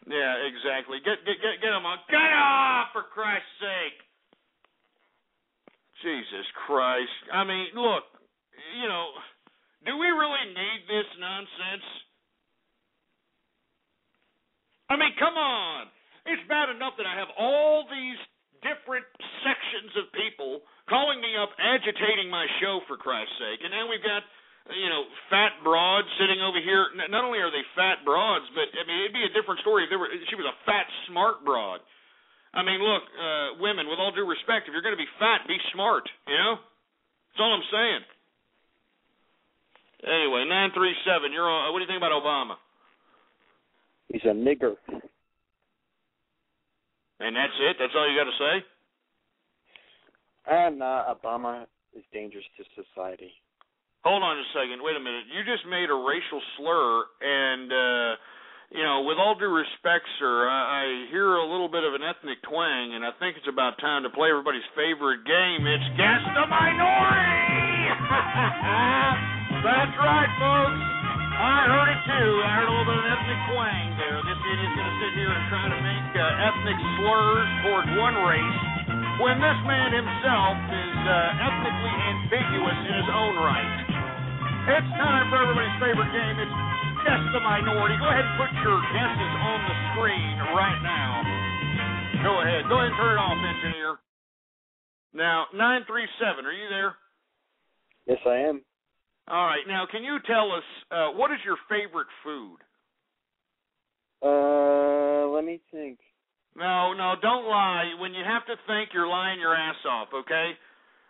Yeah, exactly. Get him on. Get off, for Christ's sake. Jesus Christ. I mean, look, do we really need this nonsense? I mean, come on. It's bad enough that I have all these different sections of people calling me up, agitating my show, for Christ's sake. And now we've got, fat broads sitting over here. Not only are they fat broads, but, I mean, it'd be a different story if she was a fat, smart broad. I mean, look, women, with all due respect, if you're going to be fat, be smart, That's all I'm saying. Anyway, 937, you're on. What do you think about Obama? He's a nigger. And that's it? That's all you got to say? Obama is dangerous to society. Hold on a second. Wait a minute. You just made a racial slur, and, with all due respect, sir, I hear a little bit of an ethnic twang, and I think it's about time to play everybody's favorite game. It's Guess the Minority! That's right, folks. I heard it, too. I heard a little bit of an ethnic twang there. This idiot's going to sit here and try to make ethnic slurs toward one race when this man himself is ethnically ambiguous in his own right. It's time for everybody's favorite game. It's Guess the Minority. Go ahead and put your guesses on the screen right now. Go ahead. Go ahead and turn it off, engineer. Now, 937, are you there? Yes, I am. All right. Now, can you tell us, what is your favorite food? Let me think. No, don't lie. When you have to think, you're lying your ass off, okay?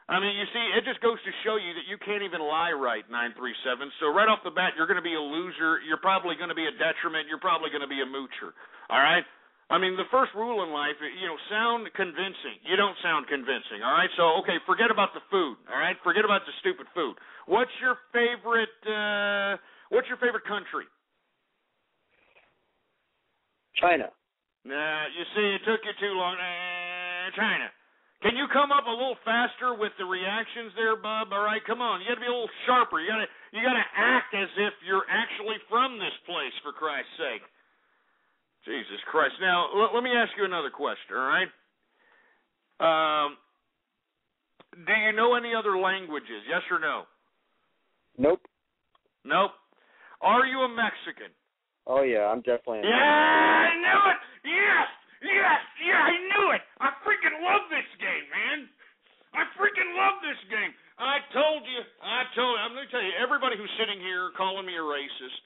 I mean, you see, it just goes to show you that you can't even lie right, 937. So right off the bat, you're going to be a loser. You're probably going to be a detriment. You're probably going to be a moocher, all right? I mean, the first rule in life, sound convincing. You don't sound convincing, all right? So, okay, forget about the food, all right? Forget about the stupid food. What's your favorite country? China. Nah, you see, it took you too long. China. Can you come up a little faster with the reactions there, bub? All right, come on. You got to be a little sharper. You got to act as if you're actually from this place, for Christ's sake. Jesus Christ. Now, let me ask you another question, all right? Do you know any other languages, yes or no? Nope. Nope. Are you a Mexican? Oh, yeah, I'm definitely a Mexican. Yeah, I knew it! Yes, I knew it! I freaking love this game, man! I freaking love this game! I told you. I'm going to tell you, everybody who's sitting here calling me a racist,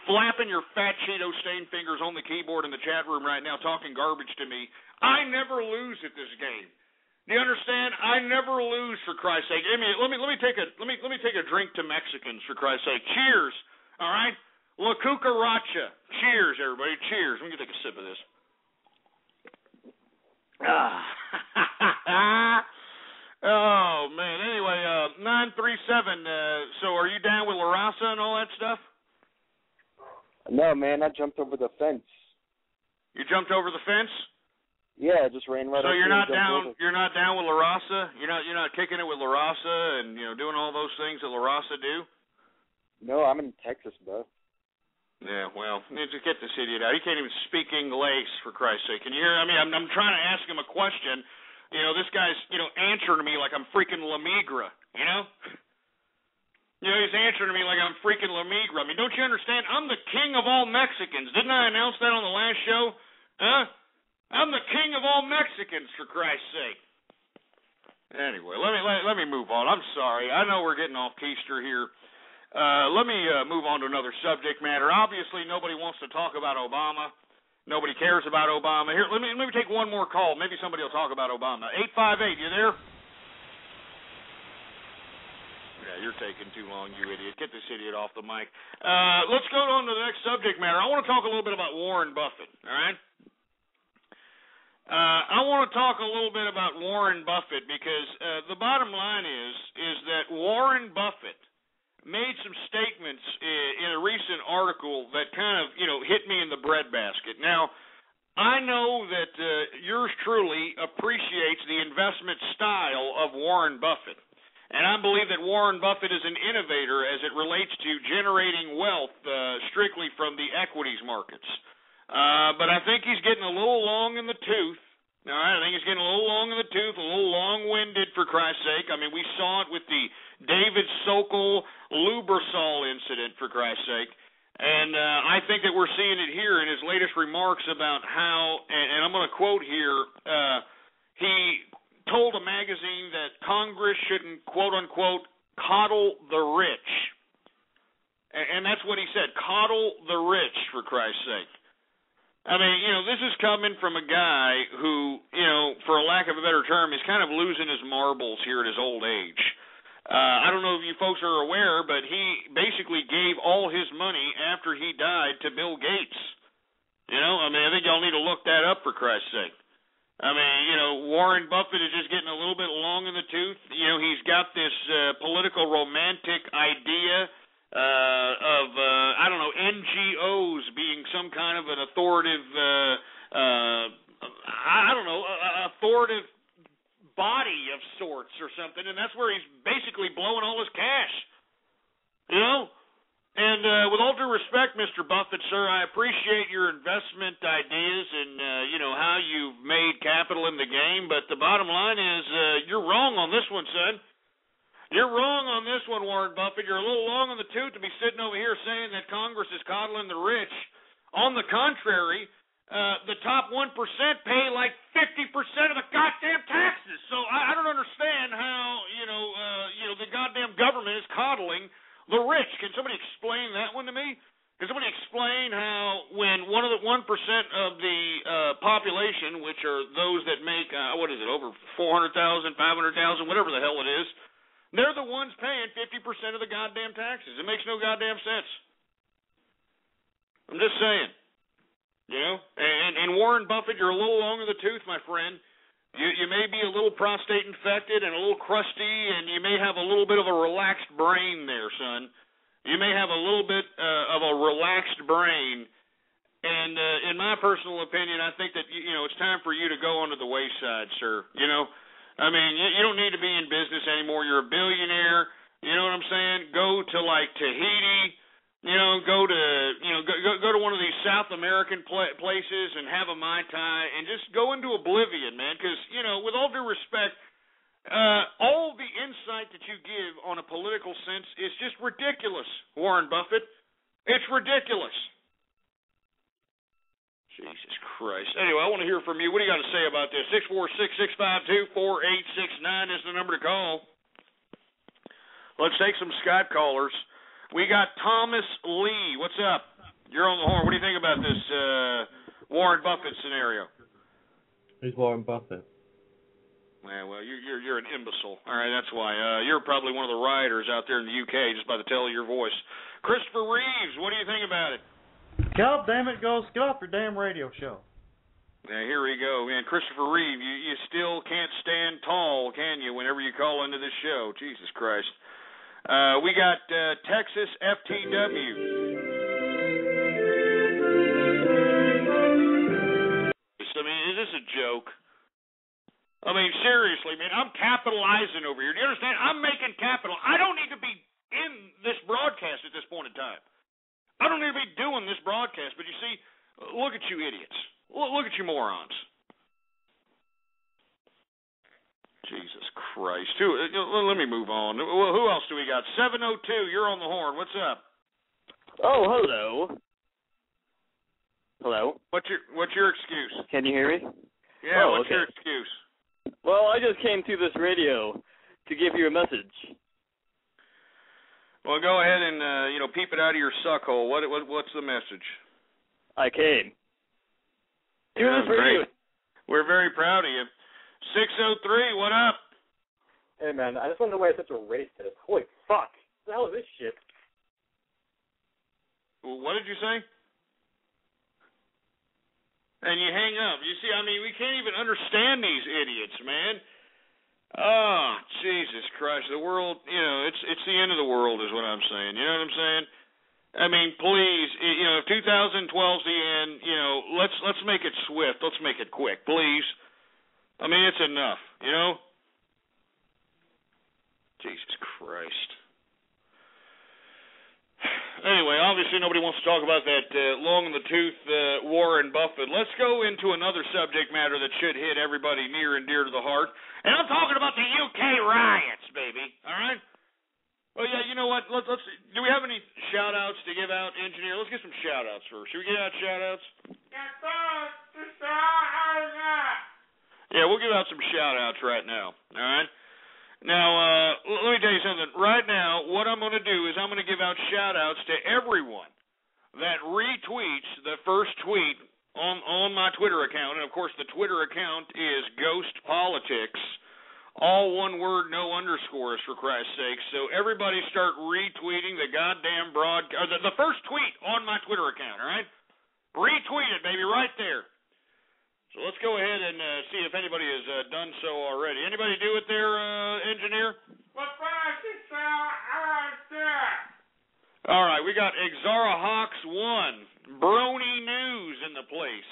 flapping your fat Cheeto-stained fingers on the keyboard in the chat room right now, talking garbage to me, I never lose at this game. Do you understand? I never lose, for Christ's sake. I mean, let me take a drink to Mexicans, for Christ's sake. Cheers. All right? La cucaracha. Cheers, everybody. Cheers. Let me take a sip of this. Oh, man. Anyway, 937. So are you down with La Raza and all that stuff? No, man, I jumped over the fence. You jumped over the fence? Yeah, I just ran right. So up you're there not and jumped down. over. You're not down with La Raza. You're not kicking it with La Raza and doing all those things that La Raza do. No, I'm in Texas, bro. Yeah, well, just get this idiot out. He can't even speak English, for Christ's sake. Can you hear? I mean, I'm trying to ask him a question. This guy's answering me like I'm freaking La Migra. He's answering me like I'm freaking La Migra. I mean, don't you understand? I'm the king of all Mexicans. Didn't I announce that on the last show? Huh? I'm the king of all Mexicans, for Christ's sake. Anyway, let me move on. I'm sorry. I know we're getting off keister here. Let me move on to another subject matter. Obviously, nobody wants to talk about Obama. Nobody cares about Obama. Here, let me take one more call. Maybe somebody will talk about Obama. 858, you there? Yeah, you're taking too long, you idiot. Get this idiot off the mic. Let's go on to the next subject matter. I want to talk a little bit about Warren Buffett, all right? I want to talk a little bit about Warren Buffett because the bottom line is that Warren Buffett made some statements in a recent article that kind of, hit me in the breadbasket. Now, I know that yours truly appreciates the investment style of Warren Buffett. And I believe that Warren Buffett is an innovator as it relates to generating wealth strictly from the equities markets. But I think he's getting a little long in the tooth. All right, I think he's getting a little long in the tooth, a little long-winded, for Christ's sake. I mean, we saw it with the David Sokol-Lubrizol incident, for Christ's sake. And I think that we're seeing it here in his latest remarks about how, and I'm going to quote here, he told a magazine that Congress shouldn't, quote-unquote, coddle the rich. And that's what he said, coddle the rich, for Christ's sake. I mean, this is coming from a guy who, for a lack of a better term, is kind of losing his marbles here at his old age. I don't know if you folks are aware, but he basically gave all his money after he died to Bill Gates. I think y'all need to look that up, for Christ's sake. I mean, Warren Buffett is just getting a little bit long in the tooth. He's got this political romantic idea of I don't know, NGOs being some kind of an authoritative authoritative body of sorts or something, and that's where he's basically blowing all his cash. And with all due respect, Mr. Buffett, sir, I appreciate your investment ideas and how you've made capital in the game, but the bottom line is you're wrong on this one, son. You're wrong on this one, Warren Buffett. You're a little long on the tooth to be sitting over here saying that Congress is coddling the rich. On the contrary, the top 1% pay like 50% of the goddamn taxes. So I don't understand how, the goddamn government is coddling the rich. Can somebody explain that one to me? Can somebody explain how when 1% of the population, which are those that make, over 400,000, 500,000, whatever the hell it is, they're the ones paying 50% of the goddamn taxes. It makes no goddamn sense. I'm just saying. And Warren Buffett, you're a little long in the tooth, my friend. You may be a little prostate infected and a little crusty, and you may have a little bit of a relaxed brain there, son. You may have a little bit of a relaxed brain. And in my personal opinion, I think that, it's time for you to go onto the wayside, sir. I mean, you don't need to be in business anymore. You're a billionaire. You know what I'm saying? Go to like Tahiti. Go to one of these South American places and have a Mai Tai and just go into oblivion, man. Because with all due respect, all the insight that you give on a political sense is just ridiculous, Warren Buffett. It's ridiculous. Jesus Christ. Anyway, I want to hear from you. What do you got to say about this? 646-652-4869 is the number to call. Let's take some Skype callers. We got Thomas Lee. What's up? You're on the horn. What do you think about this Warren Buffett scenario? Who's Warren Buffett? Yeah, well, you're an imbecile. All right, that's why. You're probably one of the rioters out there in the UK just by the tell of your voice. Christopher Reeves, what do you think about it? God damn it, Ghost, get off your damn radio show. Now, here we go, man. Christopher Reeve, you still can't stand tall, can you, whenever you call into this show? Jesus Christ. We got Texas FTW. I mean, is this a joke? I mean, seriously, man, I'm capitalizing over here. Do you understand? I'm making capital. I don't need to be in this broadcast at this point in time. I don't need to be doing this broadcast, but you see, look at you idiots. Look at you morons. Jesus Christ. Let me move on. Who else do we got? 702, you're on the horn. What's up? Oh, hello. Hello. What's your excuse? Can you hear me? Yeah, what's your excuse? Well, I just came through this radio to give you a message. Well, go ahead and peep it out of your suck hole. What's the message? I came. Through this radio. We're very proud of you. 603, what up? Hey, man, I just want to know why you're such a racist. Holy fuck. What the hell is this shit? What did you say? And you hang up. You see, I mean, we can't even understand these idiots, man. Oh, Jesus Christ. The world, it's the end of the world is what I'm saying. You know what I'm saying? I mean, please, if 2012's the end, let's make it swift. Let's make it quick, please. I mean, it's enough, Jesus Christ. Anyway, obviously nobody wants to talk about that long-in-the-tooth Warren Buffett. Let's go into another subject matter that should hit everybody near and dear to the heart. And I'm talking about the UK riots, baby. All right? Well, yeah, you know what? Let's. Do we have any shout-outs to give out, engineer? Let's get some shout-outs first. Should we get out shout-outs? Yeah, we'll give out some shout-outs right now. All right? Now, let me tell you something. Right now, what I'm going to do is I'm going to give out shout-outs to everyone that retweets the first tweet on my Twitter account. And, of course, the Twitter account is Ghost Politics. All one word, no underscores, for Christ's sake. So everybody start retweeting the goddamn the first tweet on my Twitter account, all right? Retweet it, baby, right there. So let's go ahead and see if anybody has done so already. Anybody do it there, engineer? All right, we got Exara Hawks 1. Brony News in the place.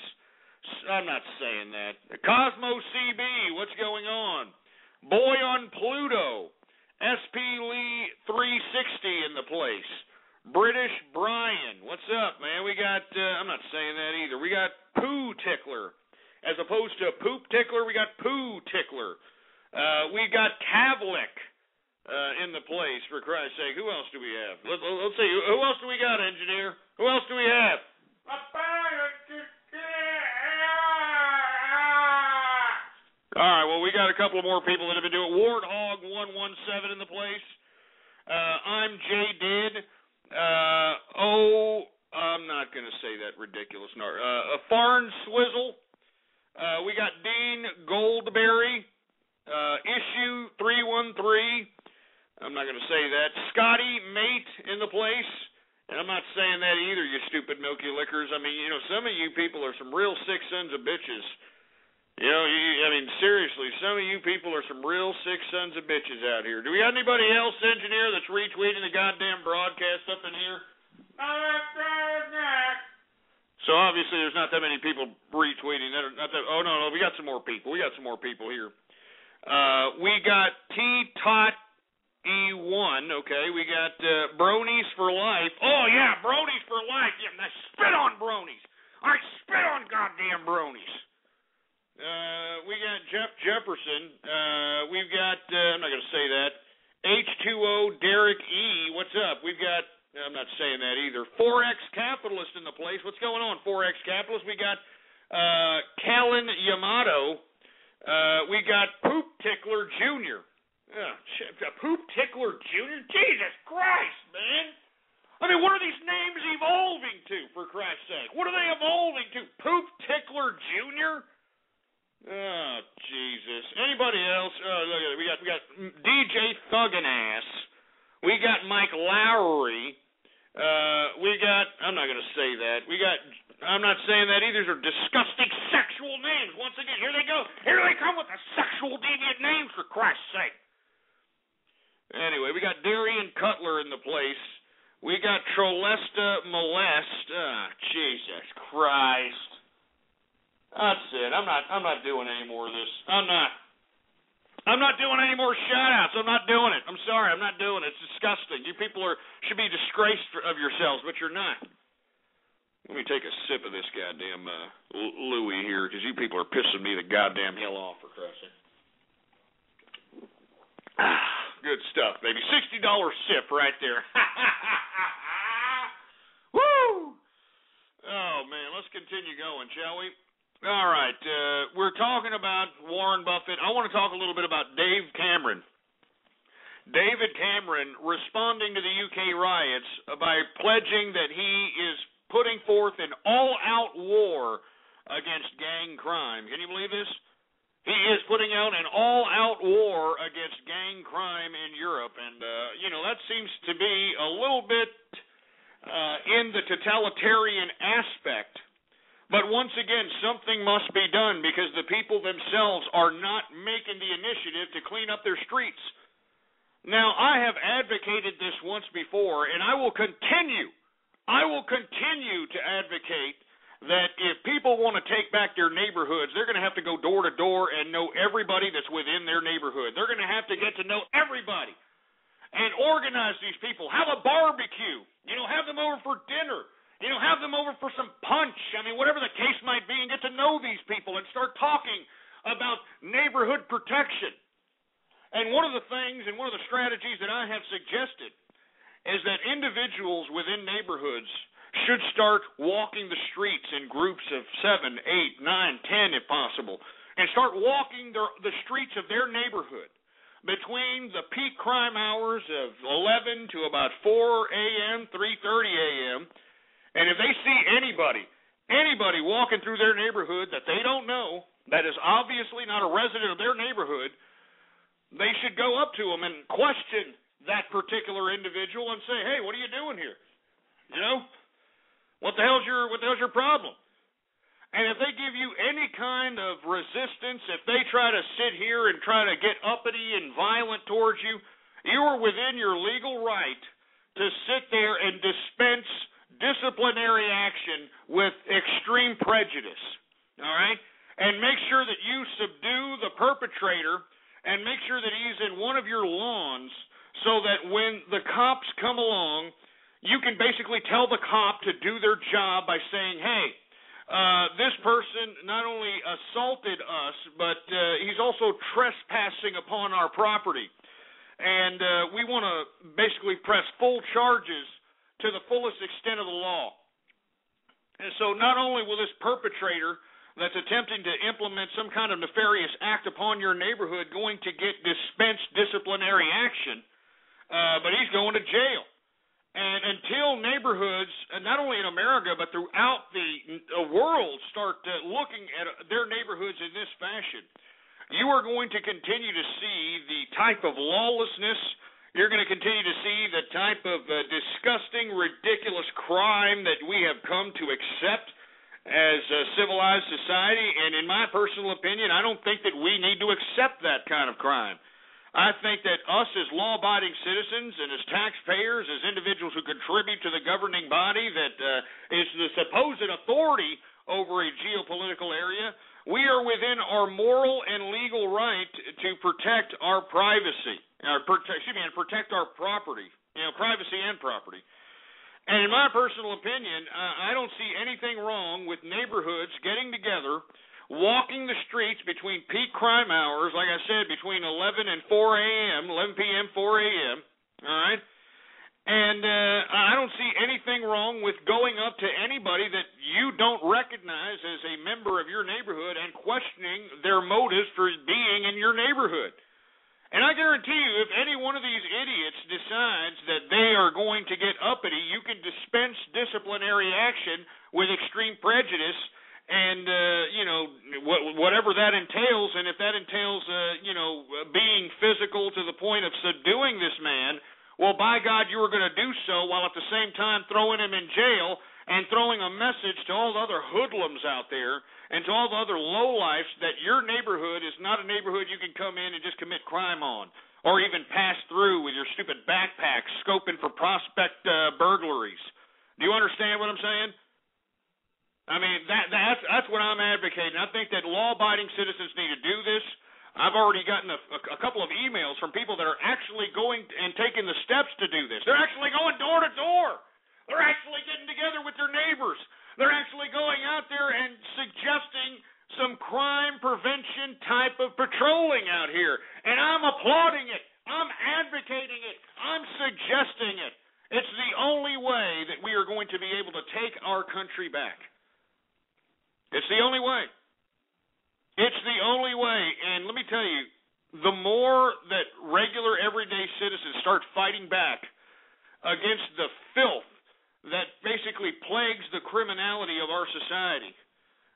I'm not saying that. Cosmo CB, what's going on? Boy on Pluto. SP Lee 360 in the place. British Brian, what's up, man? We got, I'm not saying that either. We got Poo Tickler. As opposed to Poop Tickler, we got Poo Tickler. We got Kavlik in the place, for Christ's sake. Who else do we have? Let's see. Who else do we got, engineer? Who else do we have? All right, well, we got a couple of more people that have been doing it. Warthog 117 in the place. I'm J Did. I'm not going to say that ridiculous. Farn Swizzle. We got Dean Goldberry, issue 313. I'm not going to say that. Scotty Mate in the place. And I'm not saying that either, you stupid milky lickers. I mean, some of you people are some real sick sons of bitches. Seriously, some of you people are some real sick sons of bitches out here. Do we have anybody else, engineer, that's retweeting the goddamn broadcast up in here? So obviously there's not that many people retweeting. Oh, no, we got some more people. We got some more people here. We got T-Tot E1, okay. We got Bronies for Life. Oh, yeah, Bronies for Life. Yeah, I spit on Bronies. I spit on goddamn Bronies. We got Jeff Jefferson. We've got, I'm not going to say that, H2O Derek E. What's up? We've got, I'm not saying that either, Forex Capitalist in the place. What's going on, Forex Capitalist? We got Callan Yamato. We got Poop Tickler Jr. Poop Tickler Jr.? Jesus Christ, man. I mean, what are these names evolving to, for Christ's sake? What are they evolving to? Poop Tickler Jr.? Oh, Jesus. Anybody else? Oh, look at it. We got DJ Thuggin-Ass. We got Mike Lowry. We got, I'm not going to say that. I'm not saying that either. These are disgusting sexual names. Once again, here they go. Here they come with the sexual deviant names, for Christ's sake. Anyway, we got Darian Cutler in the place. We got Trolesta Molest. Jesus Christ. That's it. I'm not doing any more of this. I'm not doing any more shout-outs. I'm not doing it. I'm sorry. I'm not doing it. It's disgusting. You people should be disgraced of yourselves, but you're not. Let me take a sip of this goddamn Louis here, because you people are pissing me the goddamn hell off, for Christ's sake. Good stuff, baby. $60 sip right there. Woo! Oh, man. Let's continue going, shall we? All right, we're talking about Warren Buffett. I want to talk a little bit about Dave Cameron. David Cameron responding to the UK riots by pledging that he is putting forth an all-out war against gang crime. Can you believe this? He is putting out an all-out war against gang crime in Europe, and, that seems to be a little bit in the totalitarian aspect. But once again, something must be done because the people themselves are not making the initiative to clean up their streets. Now, I have advocated this once before, and I will continue to advocate that if people want to take back their neighborhoods, they're going to have to go door to door and know everybody that's within their neighborhood. They're going to have to get to know everybody and organize these people. Have a barbecue. Have them over for dinner. Have them over for some punch. Whatever the case might be, and get to know these people and start talking about neighborhood protection. And one of the things and one of the strategies that I have suggested is that individuals within neighborhoods should start walking the streets in groups of 7, 8, 9, 10 if possible, and start walking the streets of their neighborhood between the peak crime hours of 11 to about 4 a.m., 3:30 a.m., and if they see anybody walking through their neighborhood that they don't know, that is obviously not a resident of their neighborhood, they should go up to them and question that particular individual and say, "Hey, what are you doing here? What the hell's your problem?" And if they give you any kind of resistance, if they try to sit here and try to get uppity and violent towards you, you are within your legal right to sit there and dispense disciplinary action with extreme prejudice, all right? And make sure that you subdue the perpetrator and make sure that he's in one of your lawns so that when the cops come along, you can basically tell the cop to do their job by saying, "Hey, this person not only assaulted us, but he's also trespassing upon our property. And we want to basically press full charges to the fullest extent of the law." And so not only will this perpetrator that's attempting to implement some kind of nefarious act upon your neighborhood going to get dispensed disciplinary action, but he's going to jail. And until neighborhoods, not only in America, but throughout the world, start looking at their neighborhoods in this fashion, you are going to continue to see the type of lawlessness. You're going to continue to see the type of disgusting, ridiculous crime that we have come to accept as a civilized society. And in my personal opinion, I don't think that we need to accept that kind of crime. I think that us as law-abiding citizens and as taxpayers, as individuals who contribute to the governing body that is the supposed authority over a geopolitical area, we are within our moral and legal right to protect our privacy, and protect our property, privacy and property. And in my personal opinion, I don't see anything wrong with neighborhoods getting together, walking the streets between peak crime hours, like I said, between 11 and 4 a.m., 11 p.m., 4 a.m., all right? And I don't see anything wrong with going up to anybody that you don't recognize as a member of your neighborhood and questioning their motives for being in your neighborhood. And I guarantee you, if any one of these idiots decides that they are going to get uppity, you can dispense disciplinary action with extreme prejudice and whatever that entails, and if that entails being physical to the point of subduing this man, well, by God, you were going to do so while at the same time throwing him in jail and throwing a message to all the other hoodlums out there and to all the other lowlifes that your neighborhood is not a neighborhood you can come in and just commit crime on or even pass through with your stupid backpack scoping for prospect burglaries. Do you understand what I'm saying? I mean, that's what I'm advocating. I think that law-abiding citizens need to do this. I've already gotten a couple of emails from people that are actually going and taking the steps to do this. They're actually going door to door. They're actually getting together with their neighbors. They're actually going out there and suggesting some crime prevention type of patrolling out here. And I'm applauding it. I'm advocating it. I'm suggesting it. It's the only way that we are going to be able to take our country back. It's the only way. It's the only way. And let me tell you, the more that regular everyday citizens start fighting back against the filth that basically plagues the criminality of our society,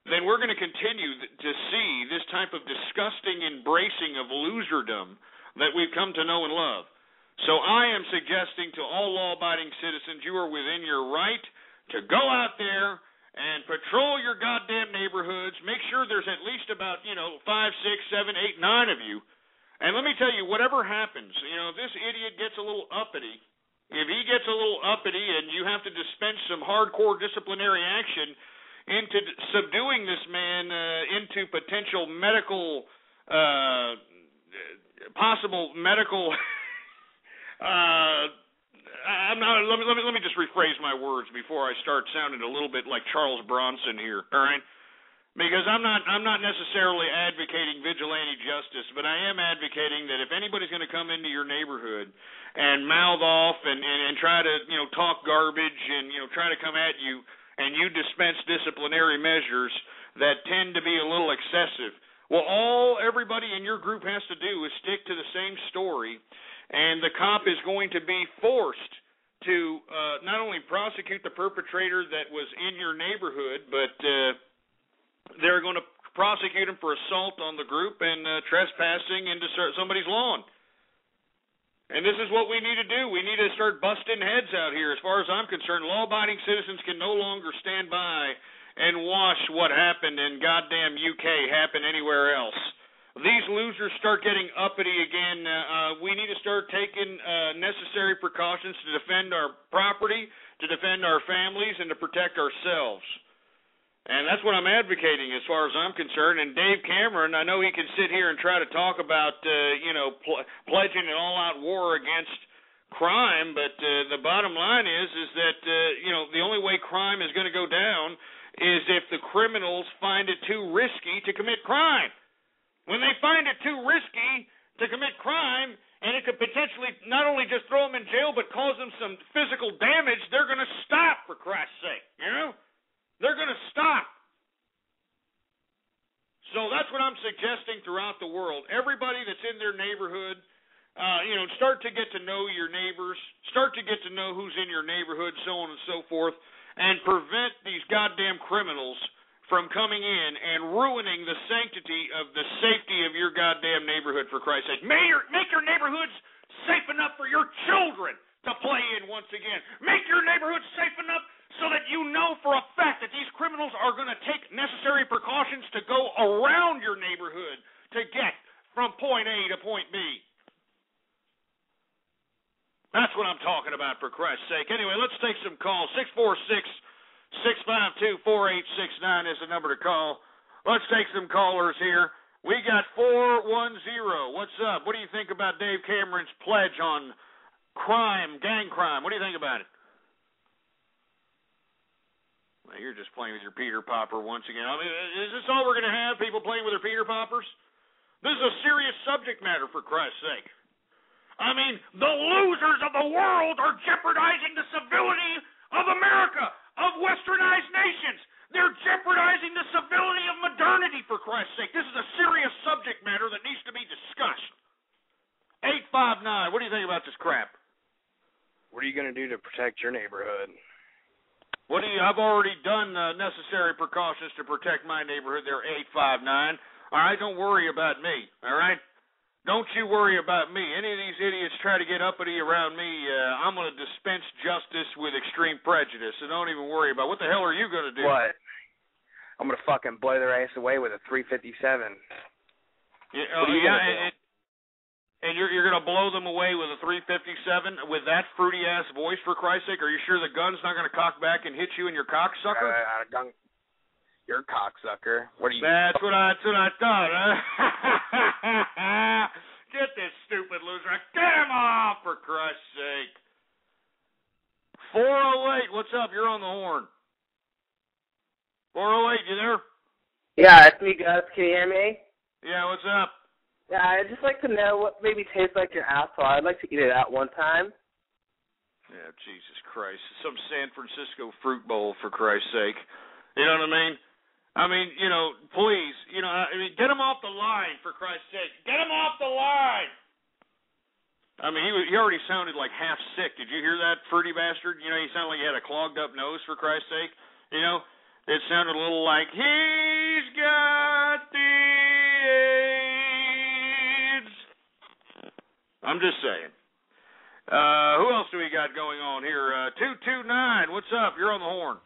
then we're going to continue to see this type of disgusting embracing of loserdom that we've come to know and love. So I am suggesting to all law-abiding citizens, you are within your right to go out there and patrol your goddamn neighborhoods. Make sure there's at least about, 5, 6, 7, 8, 9 of you. And let me tell you, whatever happens, if this idiot gets a little uppity, if he gets a little uppity and you have to dispense some hardcore disciplinary action into subduing this man into potential medical, possible medical... Let me just rephrase my words before I start sounding a little bit like Charles Bronson here, all right? Because I'm not necessarily advocating vigilante justice, but I am advocating that if anybody's going to come into your neighborhood and mouth off and try to talk garbage and try to come at you and you dispense disciplinary measures that tend to be a little excessive, well, everybody in your group has to do is stick to the same story. And the cop is going to be forced to not only prosecute the perpetrator that was in your neighborhood, but they're going to prosecute him for assault on the group and trespassing into somebody's lawn. And this is what we need to do. We need to start busting heads out here. As far as I'm concerned, law-abiding citizens can no longer stand by and watch what happened in goddamn UK happen anywhere else. These losers start getting uppity again. We need to start taking necessary precautions to defend our property, to defend our families, and to protect ourselves. And that's what I'm advocating as far as I'm concerned. And Dave Cameron, I know he can sit here and try to talk about, pledging an all-out war against crime, but the bottom line is that, the only way crime is going to go down is if the criminals find it too risky to commit crime. When they find it too risky to commit crime, and it could potentially not only just throw them in jail, but cause them some physical damage, they're going to stop, for Christ's sake, They're going to stop. So that's what I'm suggesting throughout the world. Everybody that's in their neighborhood, start to get to know your neighbors, start to get to know who's in your neighborhood, so on and so forth, and prevent these goddamn criminals from coming in and ruining the sanctity of the safety of your goddamn neighborhood, for Christ's sake. Make your neighborhoods safe enough for your children to play in once again. Make your neighborhoods safe enough so that you know for a fact that these criminals are going to take necessary precautions to go around your neighborhood to get from point A to point B. That's what I'm talking about, for Christ's sake. Anyway, let's take some calls. 646-652-4869 is the number to call. Let's take some callers here. We got 410. What's up? What do you think about Dave Cameron's pledge on crime, gang crime? What do you think about it? Well, you're just playing with your Peter Popper once again. I mean, is this all we're going to have, people playing with their Peter Poppers? This is a serious subject matter, for Christ's sake. I mean, the losers of the world are jeopardizing the civility of America, of westernized nations. They're jeopardizing the civility of modernity, for Christ's sake. This is a serious subject matter that needs to be discussed. 859, what do you think about this crap? What are you going to do to protect your neighborhood? I've already done necessary precautions to protect my neighborhood there, 859. All right, don't worry about me, all right? Don't you worry about me. Any of these idiots try to get uppity around me, I'm going to dispense justice with extreme prejudice, so don't even worry about it. What the hell are you going to do? What? I'm going to fucking blow their ass away with a 357. And you're going to blow them away with a 357 with that fruity-ass voice, for Christ's sake? Are you sure the gun's not going to cock back and hit you in your cocksucker? You're a cocksucker. What are you? That's what I thought. Get this stupid loser. Get him off, for Christ's sake. 408, what's up? You're on the horn. 408, you there? Yeah, it's me, Gus. Can you hear me? Yeah, what's up? Yeah, I'd just like to know what maybe tastes like your asshole. I'd like to eat it out one time. Yeah, Jesus Christ. Some San Francisco fruit bowl, for Christ's sake. You know what I mean? Please, get him off the line, for Christ's sake. Get him off the line! I mean, he already sounded like half sick. Did you hear that, fruity bastard? He sounded like he had a clogged up nose, for Christ's sake. It sounded a little like, he's got the AIDS. I'm just saying. Who else do we got going on here? 229, what's up? You're on the horn.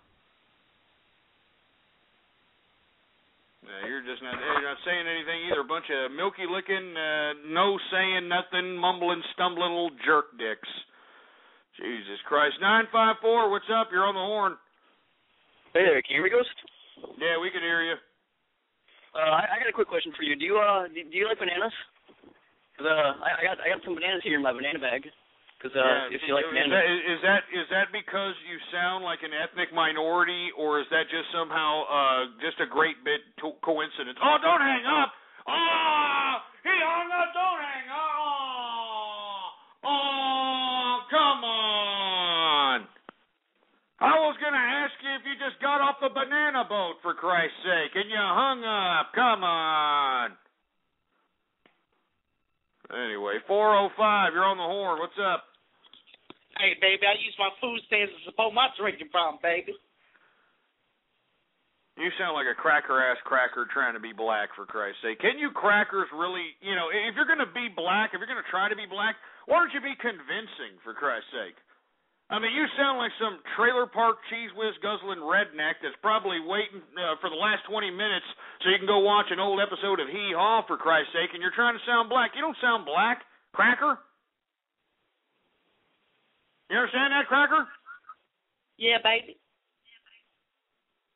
You're not saying anything either. A bunch of milky licking, no saying nothing, mumbling, stumbling little jerk dicks. Jesus Christ. 954, what's up? You're on the horn. Hey there, can you hear me, Ghost? Yeah, we can hear you. I got a quick question for you. Do you like bananas? Cause I got some bananas here in my banana bag. Because if you like bananas, is that because you sound like an ethnic minority, or is that just somehow just a great bit coincidence? Oh, don't hang up! Oh, he hung up! Don't hang up! Oh, come on! I was gonna ask you if you just got off the banana boat, for Christ's sake, and you hung up. Come on. Anyway, 405, you're on the horn. What's up? Hey, baby, I use my food stamps to support my drinking problem, baby. You sound like a cracker-ass cracker trying to be black, for Christ's sake. Can you crackers really, if you're going to be black, if you're going to try to be black, why don't you be convincing, for Christ's sake? I mean, you sound like some trailer park cheese whiz guzzling redneck that's probably waiting for the last 20 minutes so you can go watch an old episode of Hee Haw, for Christ's sake, and you're trying to sound black. You don't sound black, cracker. You understand that, cracker? Yeah, baby.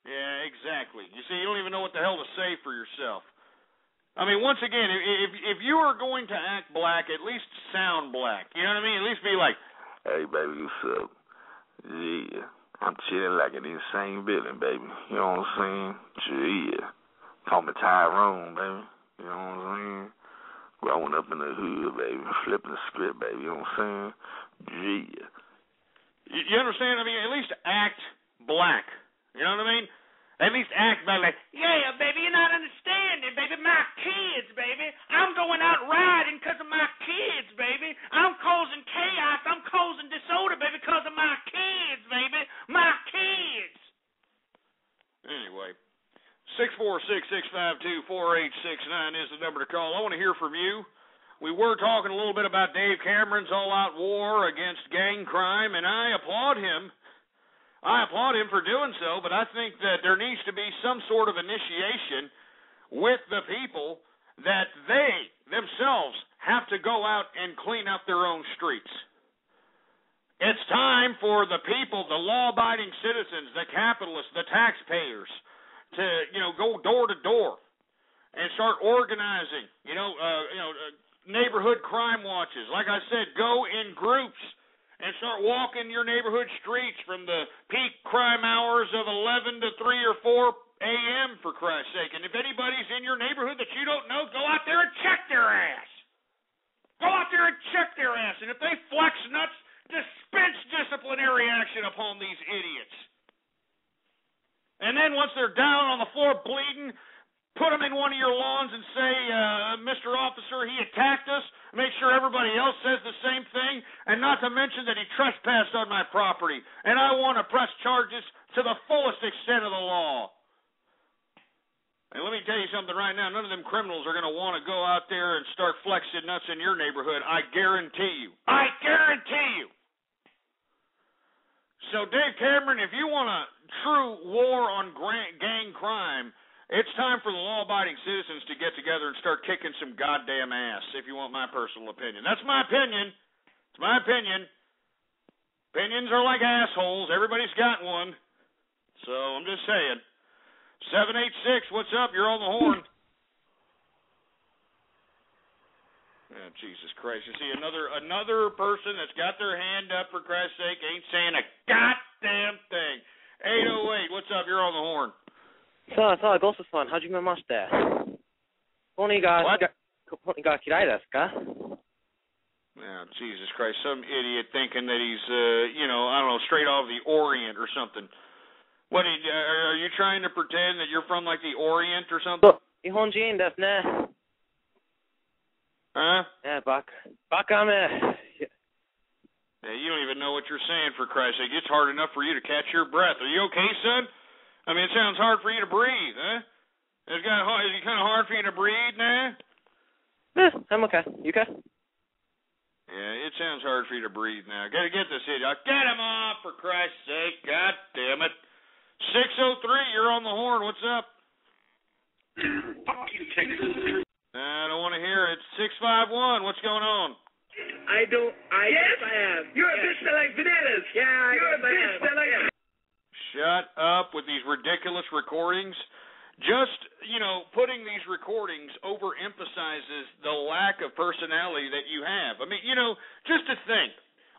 Yeah, exactly. You see, you don't even know what the hell to say for yourself. I mean, once again, if you are going to act black, at least sound black. You know what I mean? At least be like, hey, baby, what's up? Yeah, I'm chilling like in the same building, baby. You know what I'm saying? Yeah. Call me Tyrone, baby. You know what I'm saying? Growing up in the hood, baby. Flipping the script, baby. You know what I'm saying? Yeah. You understand? I mean, at least act black. You know what I mean? At least act like, yeah, baby, you're not understanding, baby. My kids, baby. I'm going out riding because of my kids, baby. I'm causing chaos. I'm causing disorder, baby, because of my kids, baby. My kids. Anyway, 646-652-4869 is the number to call. I want to hear from you. We were talking a little bit about Dave Cameron's all-out war against gang crime, and I applaud him. I applaud him for doing so, but I think that there needs to be some sort of initiation with the people that they themselves have to go out and clean up their own streets. It's time for the people, the law-abiding citizens, the capitalists, the taxpayers, to go door to door and start organizing. Neighborhood crime watches. Like I said, go in groups and start walking your neighborhood streets from the peak crime hours of 11 to 3 or 4 a.m., for Christ's sake. And if anybody's in your neighborhood that you don't know, go out there and check their ass. Go out there and check their ass. And if they flex nuts, dispense disciplinary action upon these idiots. And then once they're down on the floor bleeding, put them in one of your lawns and say, Mr. Officer, he attacked us. Make sure everybody else says the same thing. And not to mention that he trespassed on my property. And I want to press charges to the fullest extent of the law. And let me tell you something right now, none of them criminals are going to want to go out there and start flexing nuts in your neighborhood. I guarantee you. I guarantee you. So, Dave Cameron, if you want a true war on gang crime, it's time for the law-abiding citizens to get together and start kicking some goddamn ass, if you want my personal opinion. That's my opinion. It's my opinion. Opinions are like assholes. Everybody's got one. So, I'm just saying. 786, what's up? You're on the horn. Oh, Jesus Christ. You see, another person that's got their hand up, for Christ's sake, ain't saying a goddamn thing. 808, what's up? You're on the horn. さあ、ゴーストさん、はじめまして。ポニーが嫌いですか? Oh, Jesus Christ. Some idiot thinking that he's, I don't know, straight off the Orient or something. What, are you trying to pretend that you're from, like, the Orient or something? 日本人ですね。Huh? Back on me. Yeah, you don't even know what you're saying, for Christ's sake. It's hard enough for you to catch your breath. Are you okay, son? I mean, it sounds hard for you to breathe, huh? Is it kind of hard for you to breathe now? I'm okay. You okay? Yeah, it sounds hard for you to breathe now. Got to get this idiot. Get him off, for Christ's sake. God damn it. 603, you're on the horn. What's up? Fuck you, Texas. I don't want to hear it. 651, what's going on? Yes, I am. You're a bitch that likes bananas. Yeah, you're a bitch that likes. Shut up with these ridiculous recordings. Just, putting these recordings overemphasizes the lack of personality that you have. I mean, just to think.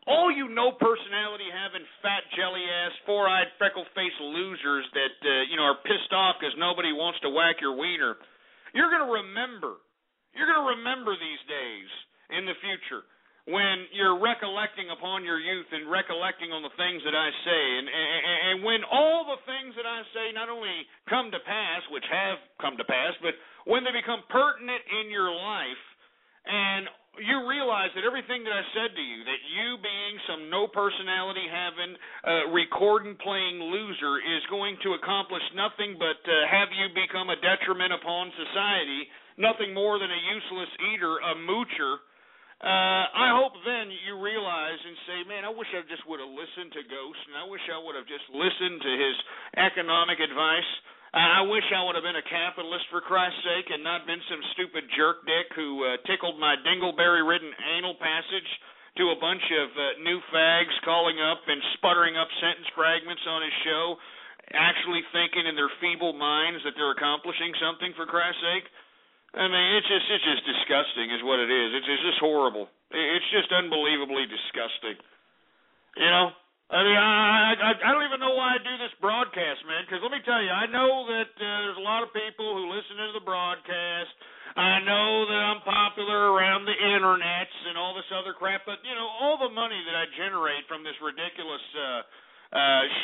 All you no personality having fat jelly ass, four-eyed, freckle-faced losers that, are pissed off because nobody wants to whack your wiener. You're going to remember these days in the future when you're recollecting upon your youth and recollecting on the things that I say. And when all the things that I say not only come to pass, which have come to pass, but when they become pertinent in your life and you realize that everything that I said to you, that you being some no personality having, recording playing loser is going to accomplish nothing but have you become a detriment upon society, nothing more than a useless eater, a moocher. I hope then you realize and say, man, I wish I just would have listened to Ghost, and I wish I would have just listened to his economic advice. I wish I would have been a capitalist, for Christ's sake, and not been some stupid jerk dick who tickled my dingleberry-ridden anal passage to a bunch of new fags calling up and sputtering up sentence fragments on his show, actually thinking in their feeble minds that they're accomplishing something, for Christ's sake. I mean, it's just disgusting is what it is. It's just horrible. It's just unbelievably disgusting. I mean, I don't even know why I do this broadcast, man, because let me tell you, I know that there's a lot of people who listen to the broadcast. I know that I'm popular around the internets and all this other crap, but, all the money that I generate from this ridiculous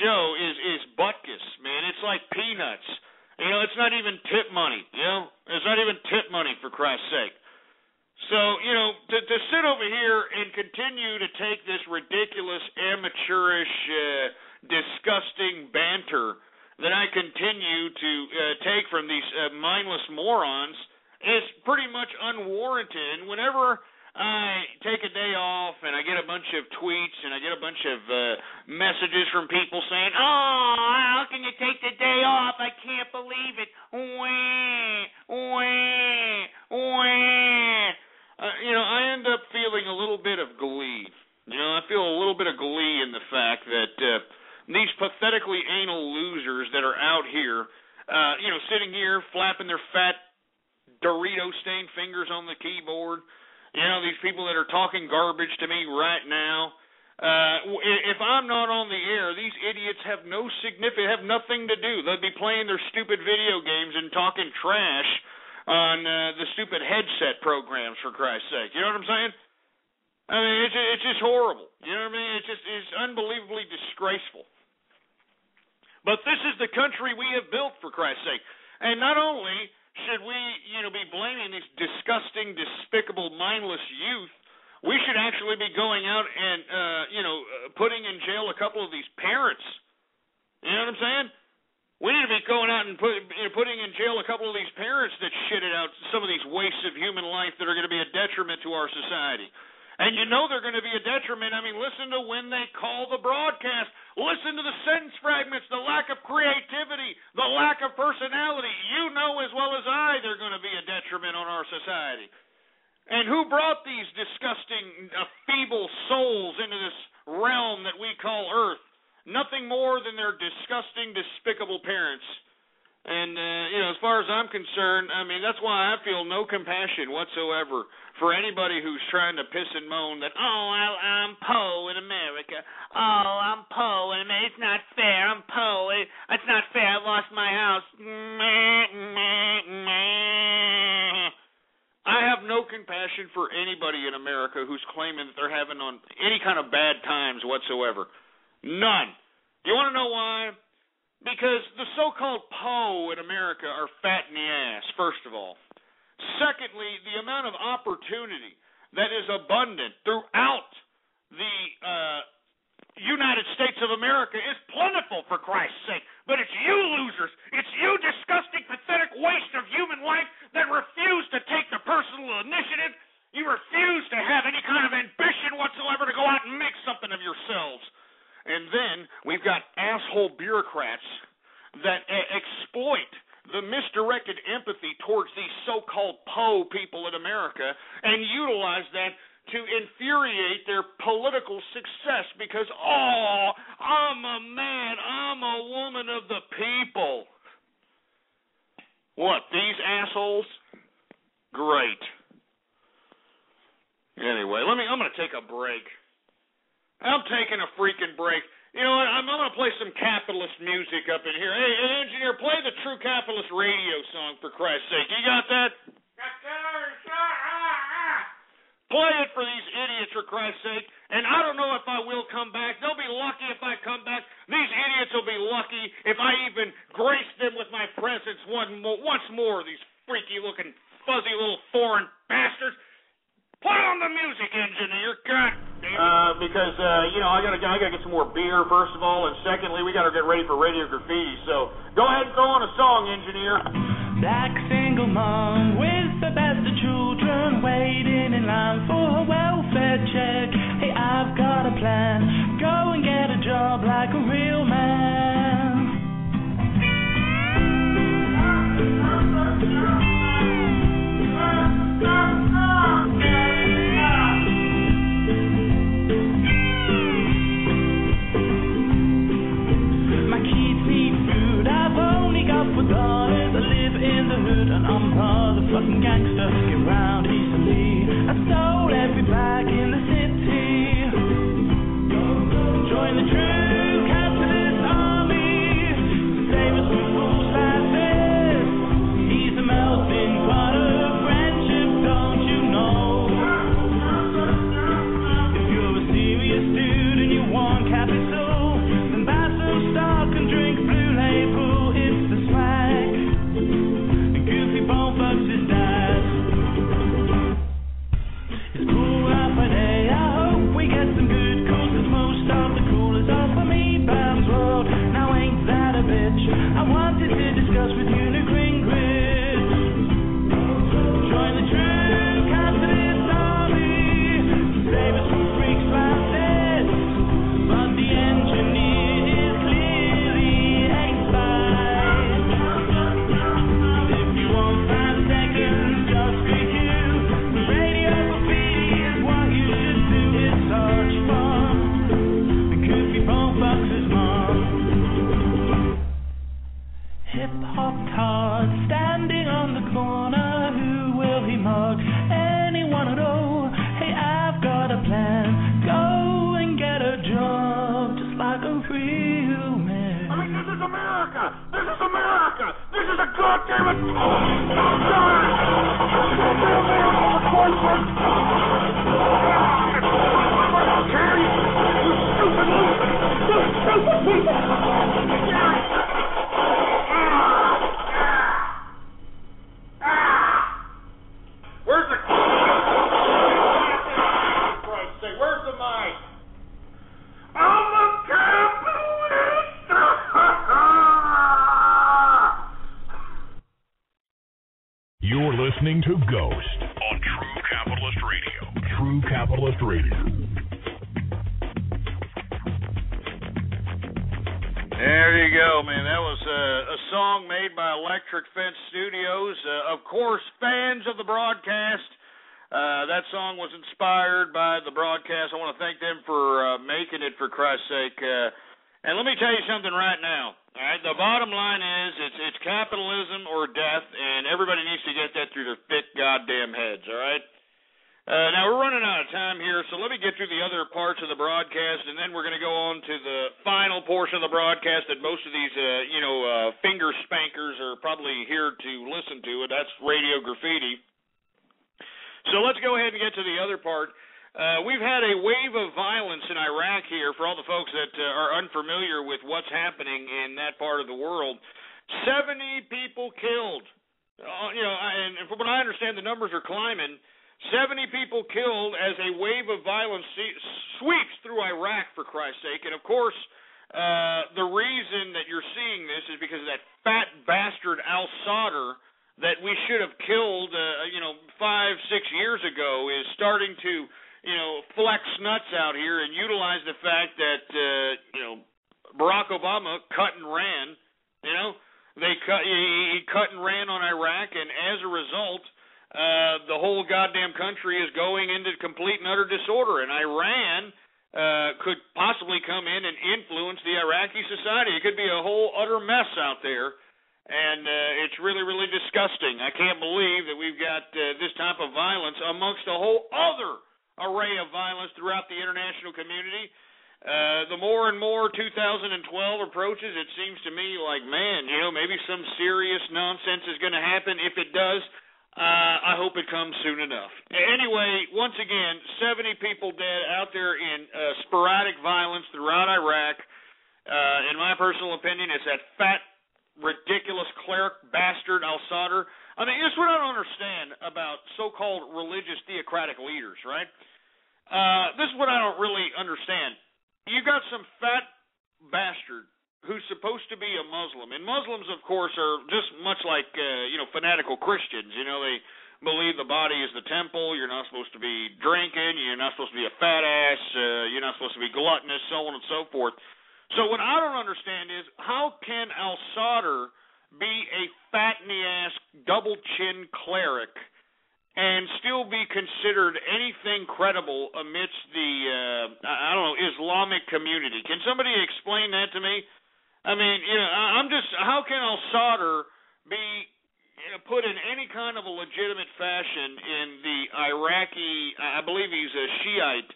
show is butkus, man. It's like peanuts. It's not even tip money, It's not even tip money, for Christ's sake. So, to sit over here and continue to take this ridiculous, amateurish, disgusting banter that I continue to take from these mindless morons is pretty much unwarranted. And whenever I take a day off and I get a bunch of tweets and I get a bunch of messages from people saying, oh, how can you take the day off? I can't believe it. I end up feeling a little bit of glee. I feel a little bit of glee in the fact that these pathetically anal losers that are out here, sitting here flapping their fat Dorito-stained fingers on the keyboard, these people that are talking garbage to me right now. If I'm not on the air, these idiots have have nothing to do. They'll be playing their stupid video games and talking trash on the stupid headset programs, for Christ's sake. You know what I'm saying? I mean, it's just horrible. You know what I mean? It's unbelievably disgraceful. But this is the country we have built, for Christ's sake. And not only should we, be blaming these disgusting, despicable, mindless youth, we should actually be going out and, putting in jail a couple of these parents You know what I'm saying? We need to be going out and putting in jail a couple of these parents that shitted out some of these wastes of human life that are going to be a detriment to our society. And you know they're going to be a detriment. I mean, listen to when they call the broadcast. Listen to the sentence fragments, the lack of creativity, the lack of personality. You know as well as I they're going to be a detriment on our society. And who brought these disgusting, feeble souls into this realm that we call Earth? Nothing more than their disgusting, despicable parents. And, as far as I'm concerned, I mean, that's why I feel no compassion whatsoever for anybody who's trying to piss and moan that, I'm Poe in America. I'm Poe in America. It's not fair. I'm Poe. It's not fair. I lost my house. I have no compassion for anybody in America who's claiming that they're having on any kind of bad times whatsoever. None. Do you want to know why? Because the so-called Poe in America are fat in the ass, first of all. Secondly, the amount of opportunity that is abundant throughout the United States of America is plentiful, for Christ's sake. But it's you losers, it's you disgusting, pathetic waste of human life that refuse to take the personal initiative. You refuse to have any kind of ambition whatsoever to go out and make something of yourselves. And then we've got asshole bureaucrats that exploit the misdirected empathy towards these so-called Poe people in America and utilize that to infuriate their political success because, I'm a man, I'm a woman of the people. What, these assholes? Great. Anyway, I'm going to take a break. I'm taking a freaking break. You know what? I'm going to play some capitalist music up in here. Hey, engineer, play the True Capitalist radio song, for Christ's sake. You got that? Play it for these idiots, for Christ's sake. And I don't know if I will come back. They'll be lucky if I come back. These idiots will be lucky if I even grace them with my presence once more, these freaky-looking, fuzzy little foreign bastards. Put on the music, engineer. God damn it. Because I gotta get some more beer, first of all, and secondly, we gotta get ready for Radio Graffiti. So go ahead and throw on a song, engineer. Black single mom with the best of children, waiting in line for a welfare check. Hey, I've got a plan. Go and get a job like a real man. I live in the hood and I'm a motherfucking gangster. Get round easily. I stole every bag in the city. Join the true capitalist army. Save us from fools like this. He's the melting pot of friendship, don't you know? If you're a serious dude and you want capital, then buy some stock and drink Blue Label. I wanted to discuss with you the green grid. Join the true capitalist army. Save us from freaks like this. But the engineer is clearly expired. If you want 5 seconds just for you, Radio Graffiti is what you should do. It's such fun. It could be both boxes, Mom. Hip-hop card standing on the corner. Who will he mug? Anyone at all? Hey, I've got a plan. Go and get a job just like a real man. I mean, this is America! This is America! This is a goddamn... Where's the mic? I'm a capitalist! listening to Ghost on True Capitalist Radio. True Capitalist Radio. There you go, man. That was a song made by Electric Fence Studios. Of course, fans of the broadcast, that song was inspired by the broadcast. I want to thank them for making it, for Christ's sake. And let me tell you something right now. All right, the bottom line is it's capitalism or death, and everybody needs to get that through their thick goddamn heads, all right? Now, we're running out of time here, so let me get through the other parts of the broadcast, and then we're going to go on to the final portion of the broadcast that most of these, finger spankers are probably here to listen to, and that's Radio Graffiti. So let's go ahead and get to the other part. We've had a wave of violence in Iraq here, for all the folks that are unfamiliar with what's happening in that part of the world. 70 people killed. And from what I understand, the numbers are climbing. 70 people killed as a wave of violence sweeps through Iraq, for Christ's sake. And, of course, the reason that you're seeing this is because of that fat bastard al-Sadr that we should have killed, 5-6 years ago, is starting to, flex nuts out here and utilize the fact that, Barack Obama cut and ran. He cut and ran on Iraq, and as a result, the whole goddamn country is going into complete and utter disorder, and Iran could possibly come in and influence the Iraqi society. It could be a whole utter mess out there, and it's really, really disgusting. I can't believe that we've got this type of violence amongst a whole other array of violence throughout the international community. The more and more 2012 approaches, it seems to me like, man, maybe some serious nonsense is going to happen. If it does, I hope it comes soon enough. Anyway, once again, 70 people dead out there in sporadic violence throughout Iraq. In my personal opinion, it's that fat, ridiculous cleric bastard al-Sadr. I mean, it's what I don't understand about so-called religious theocratic leaders, right? This is what I don't really understand. You got some fat bastard who's supposed to be a Muslim. And Muslims, of course, are just much like, fanatical Christians. They believe the body is the temple. You're not supposed to be drinking. You're not supposed to be a fat ass. You're not supposed to be gluttonous, so on and so forth. So what I don't understand is, how can al-Sadr be a fat-in-the-ass, double-chin cleric and still be considered anything credible amidst the, Islamic community? Can somebody explain that to me? I mean, how can al-Sadr be put in any kind of a legitimate fashion in the Iraqi, I believe he's a Shiite,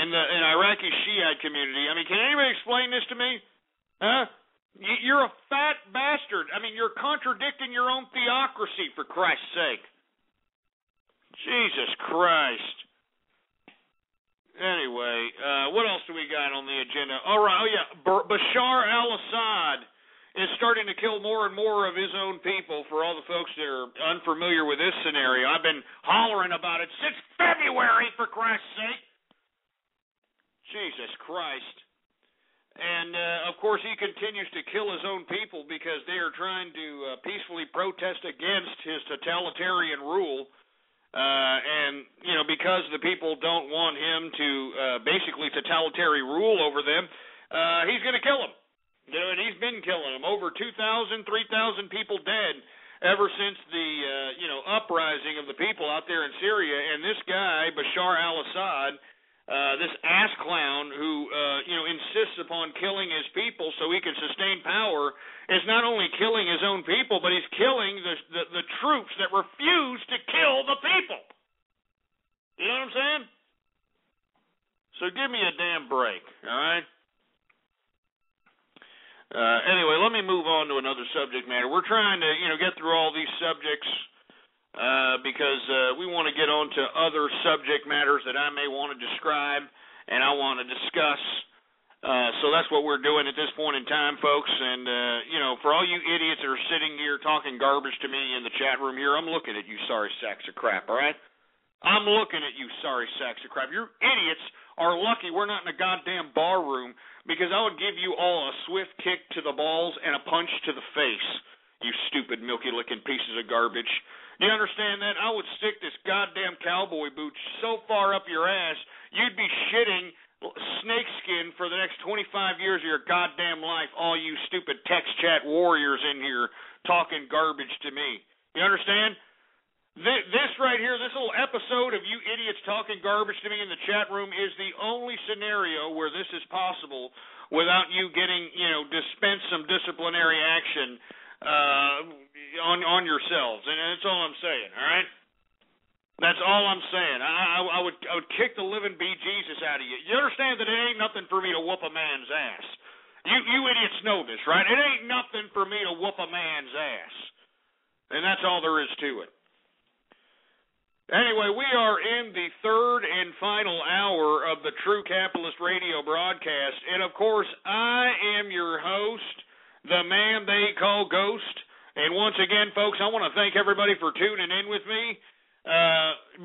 in Iraqi Shiite community? I mean, can anybody explain this to me? Huh? You're a fat bastard. I mean, you're contradicting your own theocracy, for Christ's sake. Jesus Christ. Anyway, what else do we got on the agenda? All right, Bashar al-Assad is starting to kill more and more of his own people, for all the folks that are unfamiliar with this scenario. I've been hollering about it since February, for Christ's sake. Jesus Christ. And, of course, he continues to kill his own people because they are trying to peacefully protest against his totalitarian rule. Because the people don't want him to basically totalitarian rule over them, he's going to kill them. And he's been killing them. Over 2,000, 3,000 people dead ever since the uprising of the people out there in Syria. And this guy, Bashar al-Assad, this ass clown who insists upon killing his people so he can sustain power, is not only killing his own people, but he's killing the troops that refuse to kill the people. You know what I'm saying? So give me a damn break, all right? Anyway, let me move on to another subject matter. We're trying to, get through all these subjects because we want to get on to other subject matters that I may want to describe and I want to discuss. So that's what we're doing at this point in time, folks. And, for all you idiots that are sitting here talking garbage to me in the chat room here, I'm looking at you sorry sacks of crap, all right? I'm looking at you sorry sacks of crap. You idiots are lucky we're not in a goddamn bar room, because I would give you all a swift kick to the balls and a punch to the face, you stupid milky-licking pieces of garbage. You understand that? I would stick this goddamn cowboy boot so far up your ass, you'd be shitting snakeskin for the next 25 years of your goddamn life, all you stupid text chat warriors in here talking garbage to me. You understand? This right here, this little episode of you idiots talking garbage to me in the chat room is the only scenario where this is possible without you getting, dispense some disciplinary action on yourselves, and that's all I'm saying. All right, that's all I'm saying. I would kick the living bejesus out of you. You understand that it ain't nothing for me to whoop a man's ass. You idiots know this, right? It ain't nothing for me to whoop a man's ass, and that's all there is to it. Anyway, we are in the third and final hour of the True Capitalist Radio broadcast, and of course, I am your host, the man they call Ghost. And once again, folks, I want to thank everybody for tuning in with me.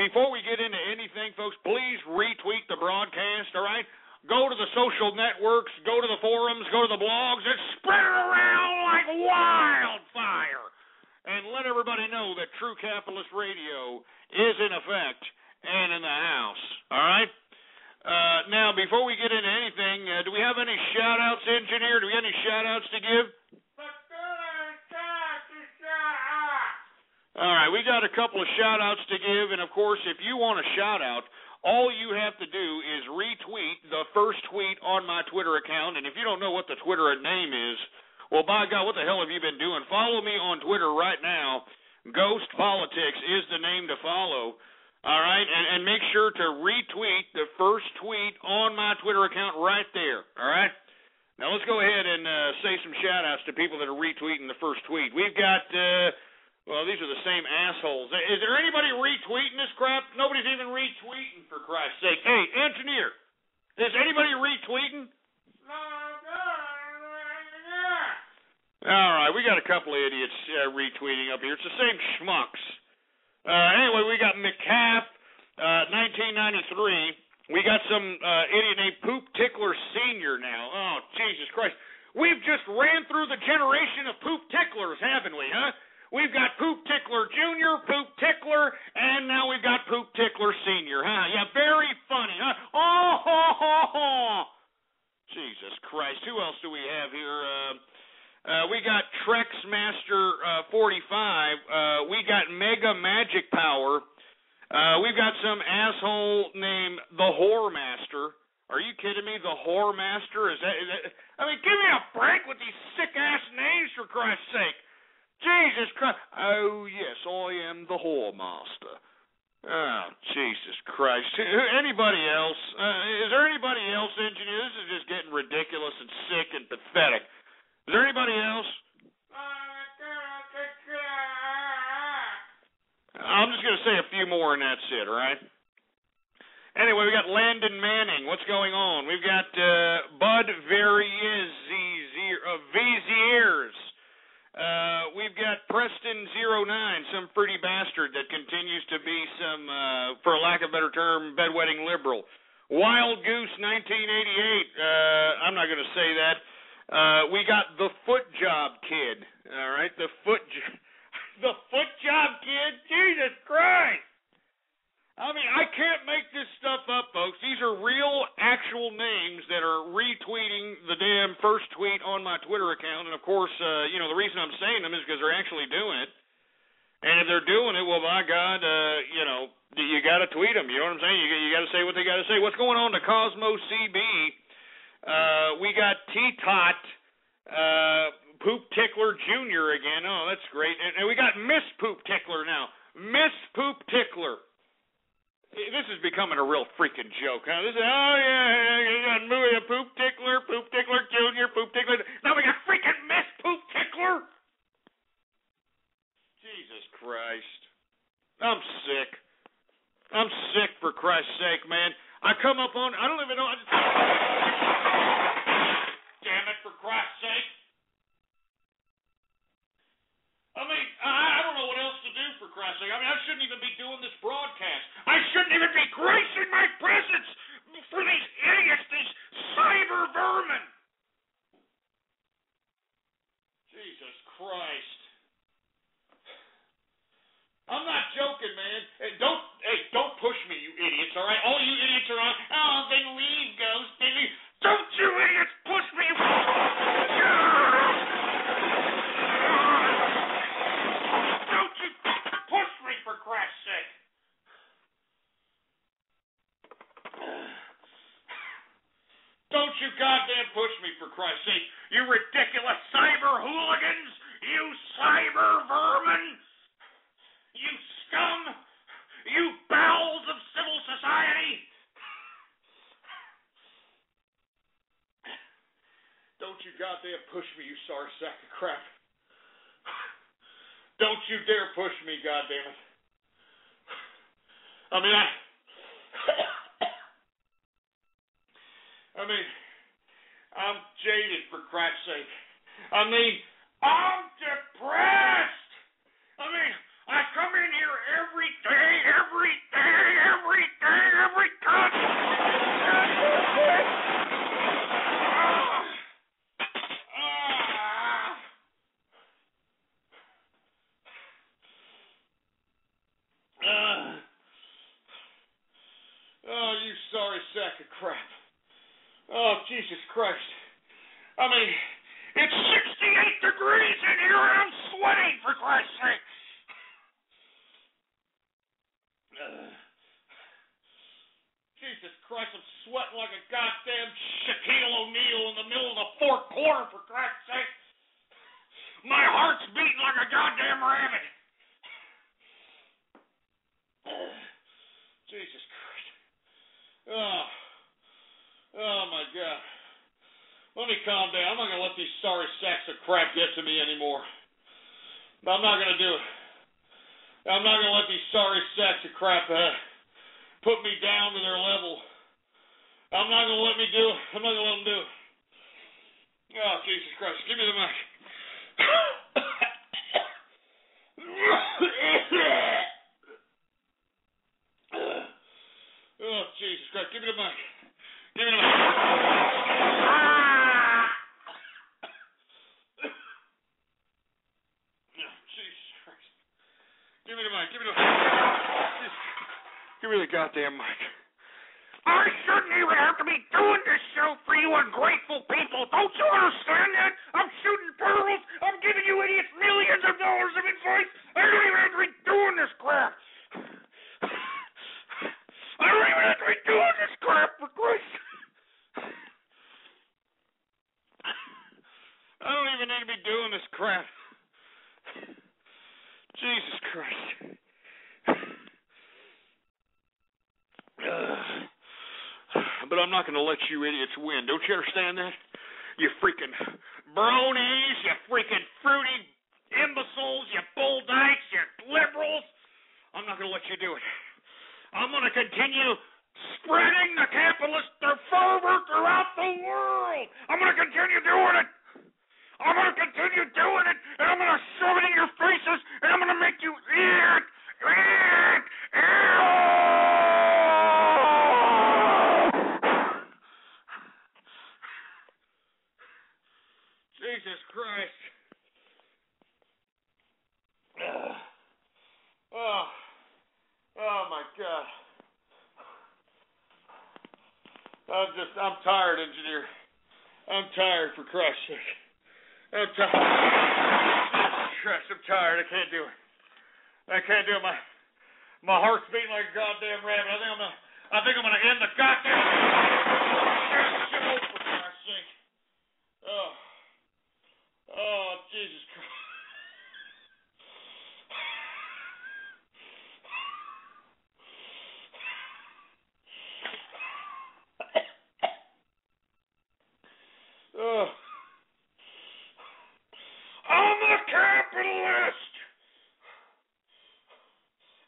Before we get into anything, folks, please retweet the broadcast, all right? Go to the social networks, go to the forums, go to the blogs, and spread it around like wildfire. And let everybody know that True Capitalist Radio is in effect and in the house, all right? Now, before we get into anything, do we have any shout-outs, engineer? Do we have any shout-outs to give? All right, we got a couple of shout-outs to give, and, of course, if you want a shout-out, all you have to do is retweet the first tweet on my Twitter account, and if you don't know what the Twitter name is, well, by God, what the hell have you been doing? Follow me on Twitter right now. Ghost Politics is the name to follow, all right? And make sure to retweet the first tweet on my Twitter account right there, all right? Now, let's go ahead and say some shout-outs to people that are retweeting the first tweet. We've got... well, these are the same assholes. Is there anybody retweeting this crap? Nobody's even retweeting, for Christ's sake. Hey, engineer, is anybody retweeting? All right, we got a couple of idiots retweeting up here. It's the same schmucks. Anyway, we got McCaff, 1993. We got some idiot named Poop Tickler Sr. now. Oh, Jesus Christ. We've just ran through the generation of Poop Ticklers, haven't we, huh? We've got Poop Tickler Jr., Poop Tickler, and now we've got Poop Tickler Sr., huh? Yeah, very funny, huh? Oh, ho, ho, ho. Jesus Christ. Who else do we have here? We got Trexmaster 45. We got Mega Magic Power. We've got some asshole named the Whore Master. Are you kidding me? The Whore Master? Is that I mean, give me a break with these sick-ass names, for Christ's sake. Jesus Christ. Oh, yes, I am the Whore Master. Oh, Jesus Christ. Anybody else? Is there anybody else, engineer? This is just getting ridiculous and sick and pathetic. Is there anybody else? I'm just going to say a few more and that's it, all right? Anyway, we got Landon Manning. What's going on? We've got Bud Viziers. We've got Preston09, some pretty bastard that continues to be some, for lack of a better term, bedwetting liberal. Wild Goose 1988. I'm not going to say that. We got the Foot Job Kid. All right, the Foot Job Kid. Jesus Christ! I mean, I can't make this stuff up, folks. These are real, actual names that are retweeting the damn first tweet on my Twitter account. And, of course, the reason I'm saying them is because they're actually doing it. And if they're doing it, well, by God, you got to tweet them. You know what I'm saying? You got to say what they got to say. What's going on to Cosmo CB? We got T-Tot, Poop Tickler Jr. again. Oh, that's great. And we got Miss Poop Tickler now. Miss Poop Tickler. This is becoming a real freaking joke, huh? This is, you got Poop Tickler Jr., Poop Tickler. Now we got freaking Miss Poop Tickler. Jesus Christ. I'm sick. I'm sick, for Christ's sake, man. I come up on, I don't even know. Damn it, for Christ's sake. I mean, I don't know what else to do, for Christ's sake. I mean, I shouldn't even be doing this broadcast. I shouldn't even be gracing my presence for these idiots, these cyber vermin. Jesus Christ. I'm not all right? All you idiots are on, oh, then leave, Ghost, then leave. Don't you idiots push me! Don't you push me, for Christ's sake! Don't you goddamn push me, for Christ's sake, you ridiculous cyber hooligans! You cyber vermin! You scum! You bowels of civil society! Don't you goddamn push me, you sorry sack of crap. Don't you dare push me, goddammit. I mean, I'm jaded, for crap's sake. I'm depressed. I come in here every day. Oh, you sorry sack of crap. Oh, Jesus Christ. It's 68 degrees in here and I'm sweating, for Christ's sake. Jesus Christ, I'm sweating like a goddamn Shaquille O'Neal in the middle of the fourth quarter, for Christ's sake. My heart's beating like a goddamn rabbit. Jesus Christ. Oh my God. Let me calm down. I'm not going to let these sorry sacks of crap get to me anymore. I'm not going to do it. I'm not going to let these sorry sacks of crap put me down to their level. I'm not going to let me do it. I'm not going to let them do it. Oh, Jesus Christ. Give me the mic. Oh, Jesus Christ. Give me the mic. Give me the mic. Jesus Christ. Give me the mic. Give me the mic. Give me the goddamn mic. I shouldn't even have to be doing this show for you ungrateful people. Don't you understand that? I'm shooting pearls. I'm giving you idiots millions of dollars of advice. I don't even have to be doing this crap. I don't even have to be doing this crap, for Christ. I don't even need to be doing this crap. Jesus Christ. But I'm not going to let you idiots win. Don't you understand that? You freaking bronies, you freaking fruity imbeciles, you bull dykes, you liberals. I'm not going to let you do it. I'm going to continue spreading the capitalist fervor throughout the world. I'm going to continue doing it. I'm going to continue doing it, and I'm going to shove it in your faces, and I'm going to make you eat. Jesus Christ. Oh my God. I'm tired, engineer. I'm tired, for Christ's sake. I'm tired. Jesus Christ, I'm tired. I can't do it. I can't do it. My heart's beating like a goddamn rabbit. I think I'm gonna end the goddamn show, for Christ's sake. Oh, Jesus Christ. I'm a capitalist,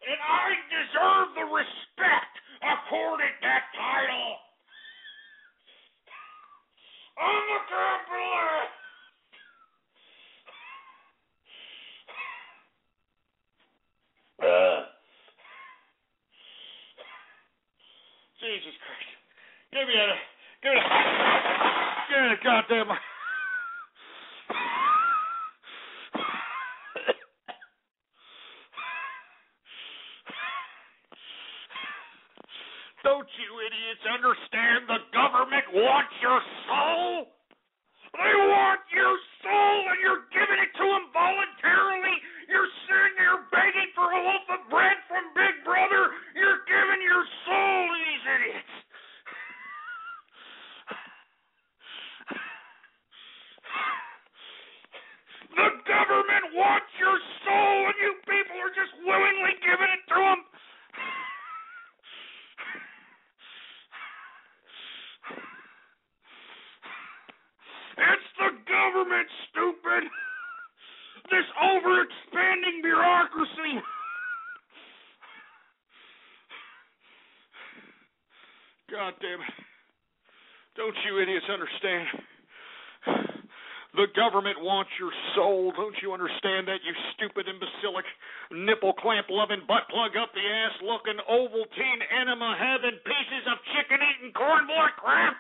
and I deserve the respect accorded that title. I'm a capitalist. Jesus Christ. Give me the goddamn. Don't you idiots understand the government wants your soul? They want your soul, and you're giving it to them voluntarily. You're sitting there begging for a loaf of bread from Big Brother. You're giving your soul to these idiots. The government wants your soul, and you people are just willingly giving it to them. It's the government, stupid. This over-expanding bureaucracy. God damn it. Don't you idiots understand? The government wants your soul. Don't you understand that, you stupid, imbecilic, nipple clamp loving, butt plug up the ass looking, Ovaltine enema having, pieces of chicken eating, corn boy crap?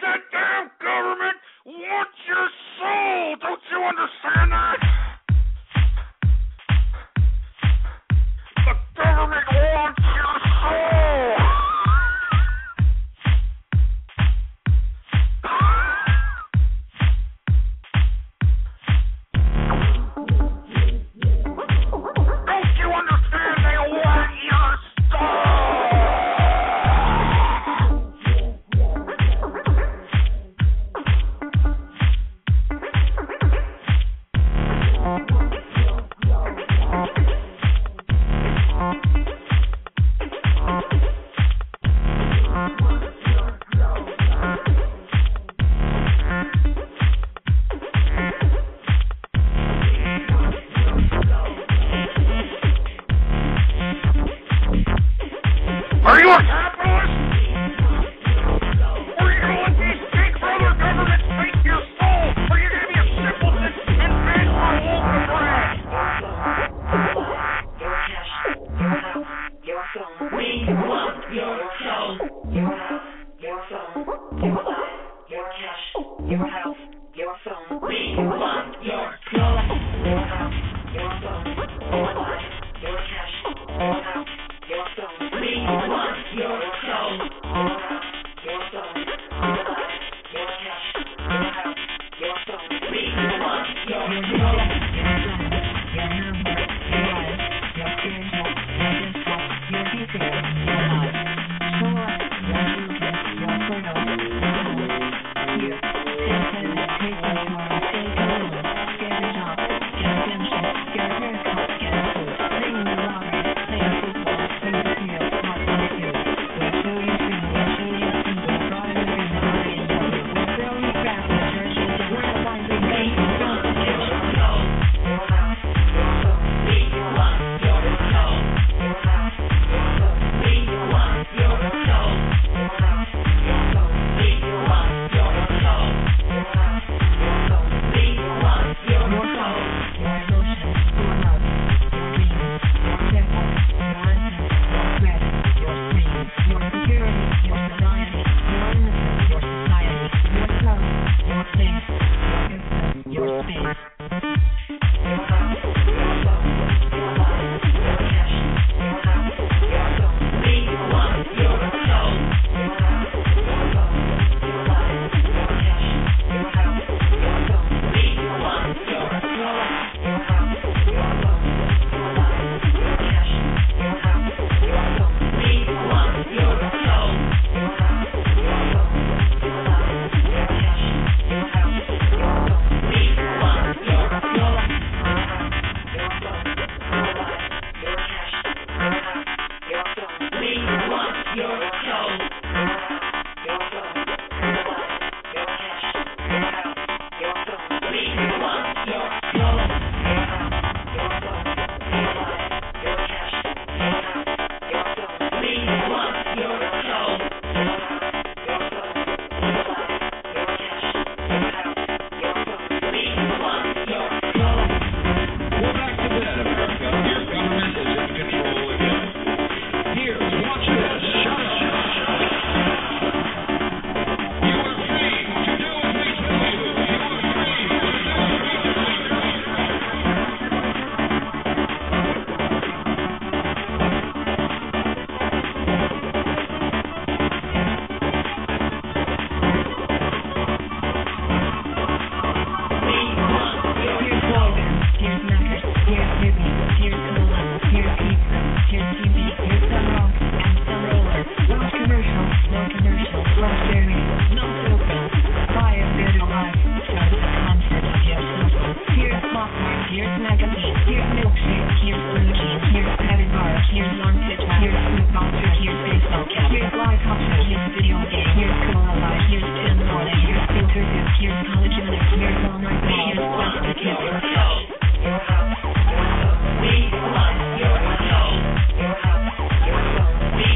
The damn government wants your soul. Don't you understand that? The government wants your soul. Don't you understand they want your soul? Are you a capitalist? Or are you going to let these Big Brother governments take your soul? Or are you going to be a simpleton and beg for a loaf of bread? Your cash, your house, your phone. We want your soul. Your house, your phone, your life, your cash, your house, your phone. We want your soul. Your house, your phone, your life, your cash, your house, your phone. We want your lolcow. Here's lolcow. Here's video game. Here's Koala. Here's Tim Morley. Here's Filter. Here's College Unit. Here's All Night. Here's Plastic. Here's we want your soul. We want your soul.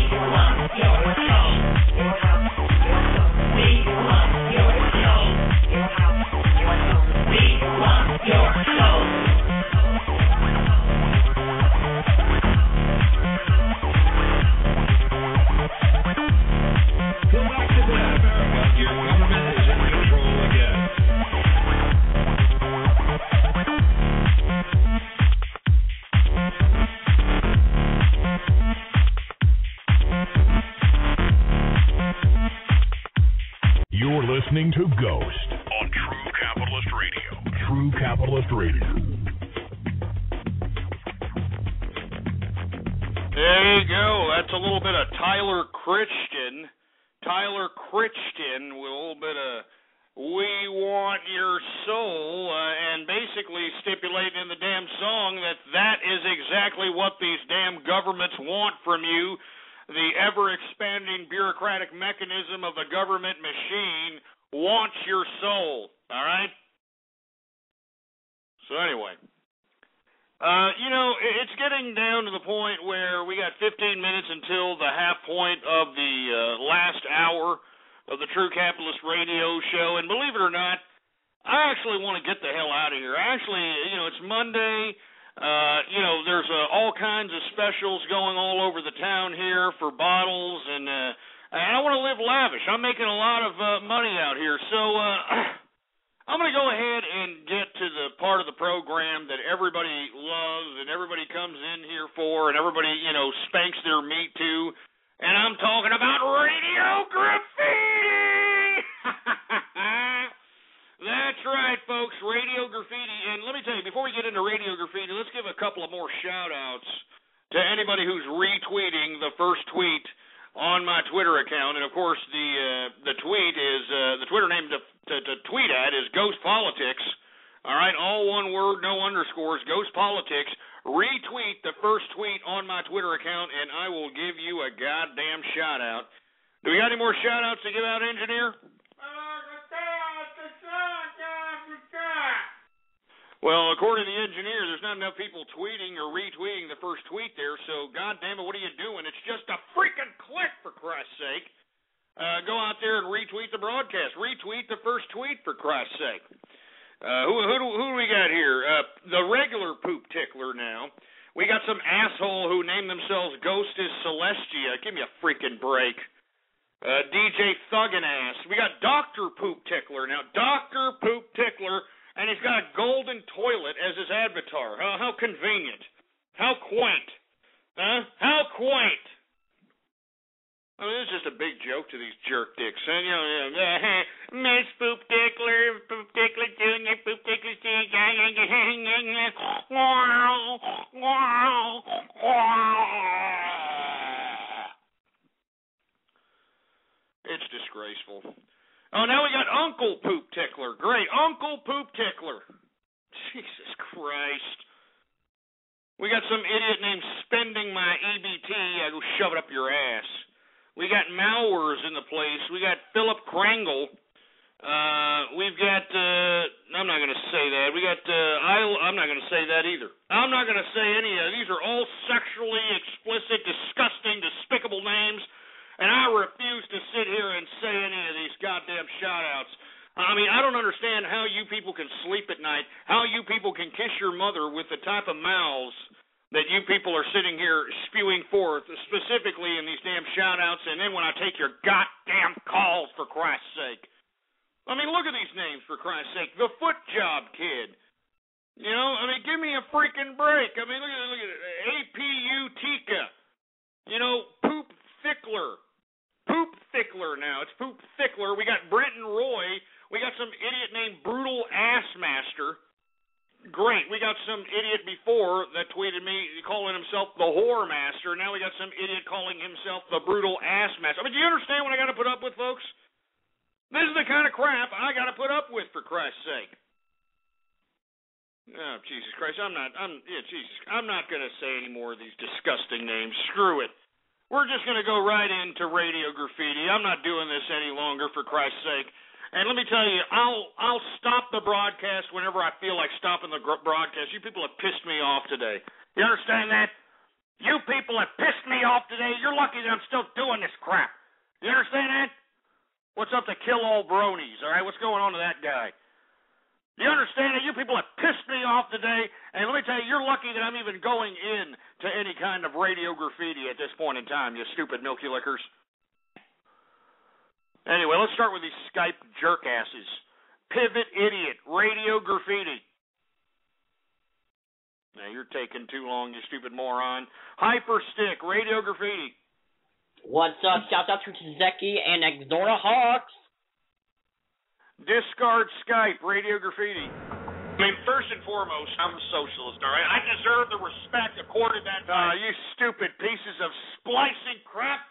We want your soul. We want your soul. Go back to that, America. Your government is in control again. You're listening to Ghost on True Capitalist Radio. True Capitalist Radio. There you go. That's a little bit of Tyler Crichton. Tyler Crichton with a little bit of We Want Your Soul, and basically stipulating in the damn song that is exactly what these damn governments want from you. The ever-expanding bureaucratic mechanism of the government machine wants your soul, all right? So anyway, it's getting down to the point where we got 15 minutes until the half point of the last hour of the True Capitalist Radio Show, and believe it or not, I actually want to get the hell out of here. Actually, it's Monday. There's all kinds of specials going all over the town here for bottles, and I want to live lavish. I'm making a lot of money out here, so I'm going to go ahead and get to the part of the program that everybody loves and everybody comes in here for and everybody, spanks their meat to, and I'm talking about Radio Graffiti! That's right, folks, Radio Graffiti. And let me tell you, before we get into Radio Graffiti, let's give a couple of more shout-outs to anybody who's retweeting the first tweet on my Twitter account. And, of course, the tweet is, the Twitter name to tweet at is Ghost Politics. All right, all one word, no underscores, Ghost Politics. Retweet the first tweet on my Twitter account, and I will give you a goddamn shout-out. Do we got any more shout-outs to give out, Engineer? Well, according to the engineer, there's not enough people tweeting or retweeting the first tweet there, so goddamn it, what are you doing? It's just a freaking click, for Christ's sake. Go out there and retweet the broadcast. Retweet the first tweet, for Christ's sake. Who do we got here? The regular poop tickler now. We got some asshole who named themselves Ghost is Celestia. Give me a freaking break. DJ Thuggin-Ass. We got Dr. Poop Tickler now. Dr. Poop Tickler. And he's got a golden toilet as his avatar. How convenient. How quaint. How quaint. I mean, this is just a big joke to these jerk dicks. Miss Poop Tickler, Poop Tickler Jr., Poop Tickler Senior. It's disgraceful. Oh, now we got Uncle Poop Tickler. Great. Uncle Poop Tickler. Jesus Christ. We got some idiot named Spending My EBT. I go shove it up your ass. We got Mowers in the place. We got Philip Krangle. We've got, I'm not going to say that. We got, I'm not going to say that either. I'm not going to say any of these are all sexually explicit, disgusting, despicable names. And I refuse to sit here and say any of these goddamn shout-outs. I mean, I don't understand how you people can sleep at night, how you people can kiss your mother with the type of mouths that you people are sitting here spewing forth, specifically in these damn shout-outs, and then when I take your goddamn calls, for Christ's sake. I mean, look at these names, for Christ's sake. The Foot Job Kid. Give me a freaking break. I mean, look at it. APU Tika. Poop Thickler. Poop Thickler now. It's Poop Thickler. We got Brenton Roy. We got some idiot named Brutal Assmaster. Great. We got some idiot before that tweeted me calling himself the Whore Master. Now we got some idiot calling himself the Brutal Assmaster. I mean, do you understand what I got to put up with, folks? This is the kind of crap I got to put up with, for Christ's sake. Oh, Jesus Christ. I'm not going to say any more of these disgusting names. Screw it. We're just going to go right into Radio Graffiti. I'm not doing this any longer, for Christ's sake. And let me tell you, I'll stop the broadcast whenever I feel like stopping the broadcast. You people have pissed me off today. You understand that? You people have pissed me off today. You're lucky that I'm still doing this crap. You understand that? What's up to Kill All Bronies, all right? What's going on to that guy? You understand that? You people have pissed me off today, and let me tell you, you're lucky that I'm even going in to any kind of Radio Graffiti at this point in time, you stupid milky lickers. Anyway, let's start with these Skype jerkasses. Pivot Idiot, Radio Graffiti. Now, you're taking too long, you stupid moron. Hyperstick, Radio Graffiti. What's up? Shout out to Zeki and Exora Hawks. Discard Skype, Radio Graffiti. I mean, first and foremost, I'm a socialist, all right? I deserve the respect accorded that time. You stupid pieces of splicing crap.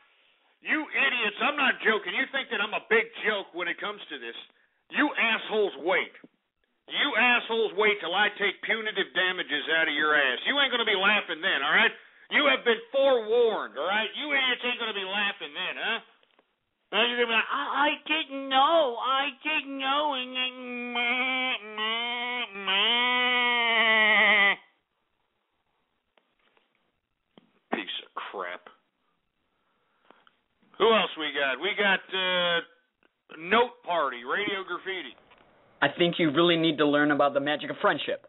You idiots, I'm not joking. You think that I'm a big joke when it comes to this. You assholes wait. You assholes wait till I take punitive damages out of your ass. You ain't going to be laughing then, all right? You have been forewarned, all right? You idiots ain't going to be laughing then, huh? Now you're going to be like, I didn't know. I didn't know. And then, piece of crap. Who else we got? We got Note Party, Radio Graffiti. I think you really need to learn about the magic of friendship.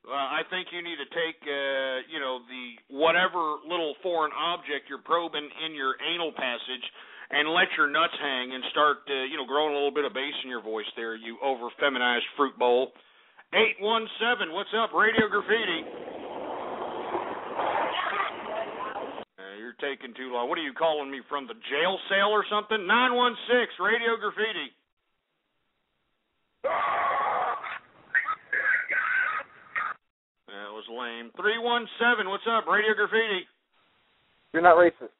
I think you need to take, the whatever little foreign object you're probing in your anal passage and let your nuts hang and start, growing a little bit of bass in your voice there, you over-feminized fruit bowl. 817, what's up, Radio Graffiti? You're taking too long. What are you calling me, from the jail cell or something? 916, Radio Graffiti. That was lame. 317, what's up, Radio Graffiti? You're not racist.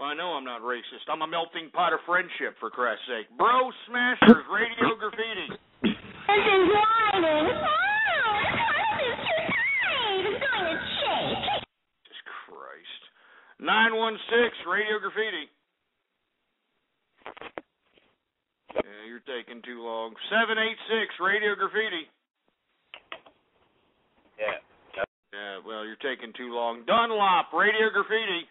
Well, I know I'm not racist. I'm a melting pot of friendship, for Christ's sake. Bro Smashers, Radio Graffiti. This is Lyman. Oh, the house is too tight. It's going to shake. Jesus Christ. 916, Radio Graffiti. Yeah, you're taking too long. 786, Radio Graffiti. Yeah. Yeah, well, you're taking too long. Dunlop, Radio Graffiti.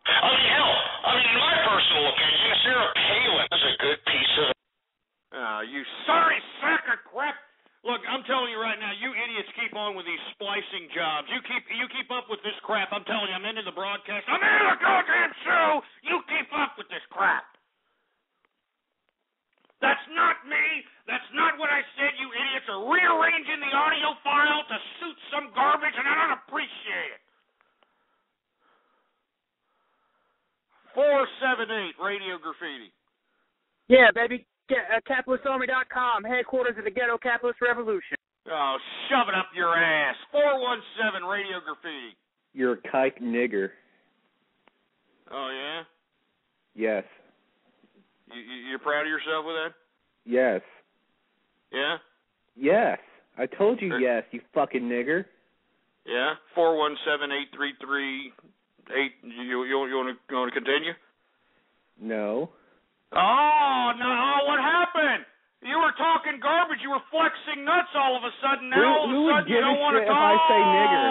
I mean, hell, in my personal opinion, Sarah Palin is a good piece of... You sorry sack of crap. Look, I'm telling you right now, you idiots keep on with these splicing jobs. You keep up with this crap. I'm telling you, I'm into the broadcast. I'm into the goddamn show. You keep up with this crap. That's not me. That's not what I said. You idiots are rearranging the audio file to suit some garbage, and I don't appreciate it. 478, Radio Graffiti. Yeah, baby. CapitalistArmy.com, headquarters of the Ghetto Capitalist Revolution. Oh, shove it up your ass. 417, Radio Graffiti. You're a kike nigger. Oh, yeah? Yes. You're proud of yourself with that? Yes. Yeah? Yes. I told you yes, you fucking nigger. Yeah? 417-833-8. You want to continue? No. Oh, no. What happened? You were talking garbage. You were flexing nuts all of a sudden. Now all of a sudden you don't want to talk. Who would give a shit if I say nigger?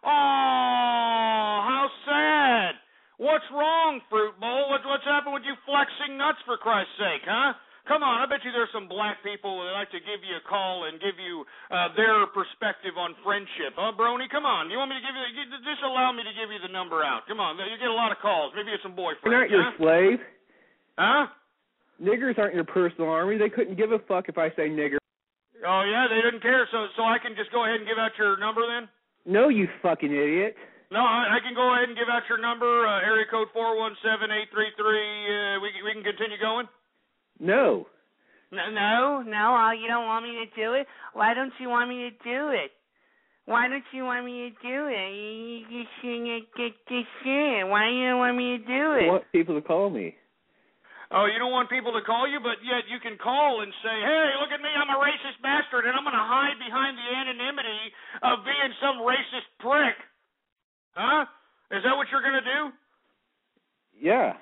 Oh, how sad. What's wrong, Fruit Bowl? What's happened with you flexing nuts, for Christ's sake, huh? Come on, I bet you there's some black people that like to give you a call and give you their perspective on friendship. Huh, Brony? Come on. You want me to give you just allow me to give you the number out. Come on. You get a lot of calls. Maybe it's some boyfriends. They're not your slave. Huh? Niggers aren't your personal army. They couldn't give a fuck if I say nigger. Oh, yeah? They didn't care, so I can just go ahead and give out your number then? No, you fucking idiot. No, I can go ahead and give out your number, area code 417-833. We can continue going? No. No, you don't want me to do it? Why don't you want me to do it? Why don't you want me to do it? You shouldn't get this shit. Why do you want me to do it? I want people to call me. Oh, you don't want people to call you, but yet you can call and say, hey, look at me, I'm a racist bastard, and I'm going to hide behind the anonymity of being some racist prick. Huh? Is that what you're going to do? Yeah.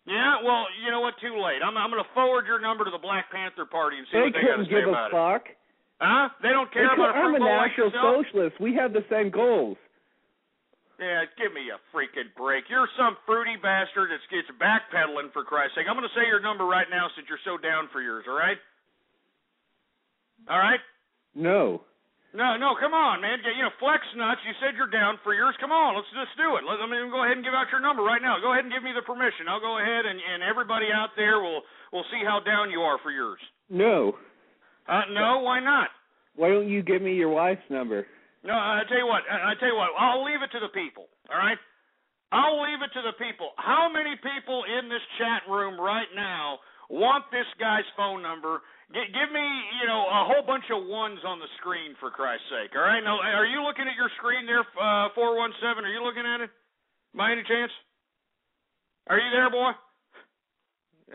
Yeah? Well, you know what? Too late. I'm going to forward your number to the Black Panther Party and see They what they got to couldn't say give a about fuck. it. Huh? They don't care about a I'm fruit a bowl like National yourself? Socialist. We have the same goals. Yeah, give me a freaking break. You're some fruity bastard that gets backpedaling, for Christ's sake. I'm going to say your number right now since you're so down for yours, all right? All right? No. No, come on, man. Flex nuts, you said you're down for yours. Come on, let's just do it. Let me go ahead and give out your number right now. Go ahead and give me the permission. I'll go ahead and everybody out there will see how down you are for yours. No. No, why not? Why don't you give me your wife's number? No, I tell you what, I'll leave it to the people, all right? I'll leave it to the people. How many people in this chat room right now want this guy's phone number? Give me, a whole bunch of ones on the screen, for Christ's sake, all right? Now, are you looking at your screen there, 417? Are you looking at it, by any chance? Are you there, boy?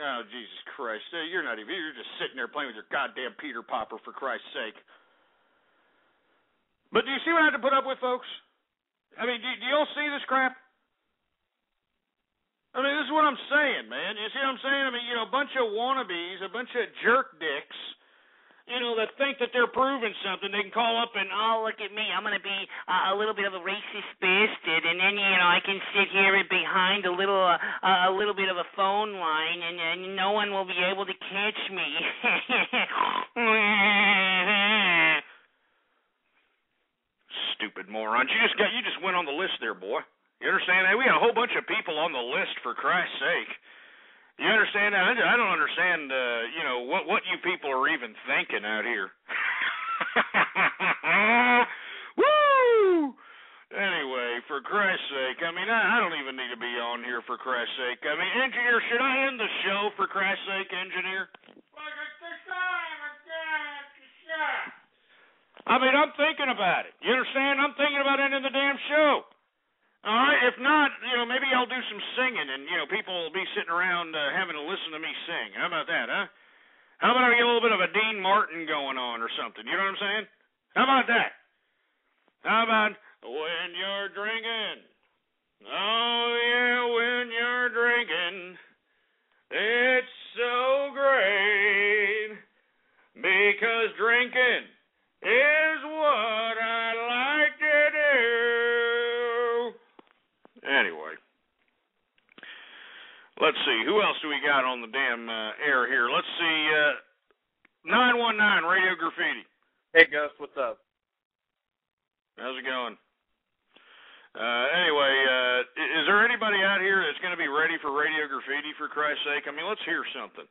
Oh, Jesus Christ. You're just sitting there playing with your goddamn Peter Popper, for Christ's sake. But do you see what I had to put up with, folks? I mean, do you all see this crap? I mean, this is what I'm saying, man. You see what I'm saying? I mean, a bunch of wannabes, a bunch of jerk dicks, that think that they're proving something. They can call up and, oh, look at me. I'm going to be a little bit of a racist bastard, and then, I can sit here behind a little bit of a phone line, and no one will be able to catch me. Stupid morons. You just went on the list there, boy. You understand that? We got a whole bunch of people on the list, for Christ's sake. You understand that? I don't understand, what you people are even thinking out here. Woo! Anyway, for Christ's sake, I mean, I don't even need to be on here, for Christ's sake. I mean, engineer, should I end the show, for Christ's sake, engineer? I mean, I'm thinking about it. You understand? I'm thinking about ending the damn show. All right? If not, maybe I'll do some singing, and, people will be sitting around having to listen to me sing. How about that, huh? How about I get a little bit of a Dean Martin going on or something? You know what I'm saying? How about that? How about when you're drinking? Oh, yeah, when you're drinking, it's so great because drinking is what I like to do. Anyway, let's see. Who else do we got on the damn air here? Let's see. 919 Radio Graffiti. Hey, Ghost, what's up? How's it going? Anyway, is there anybody out here that's going to be ready for Radio Graffiti, for Christ's sake? I mean, let's hear something.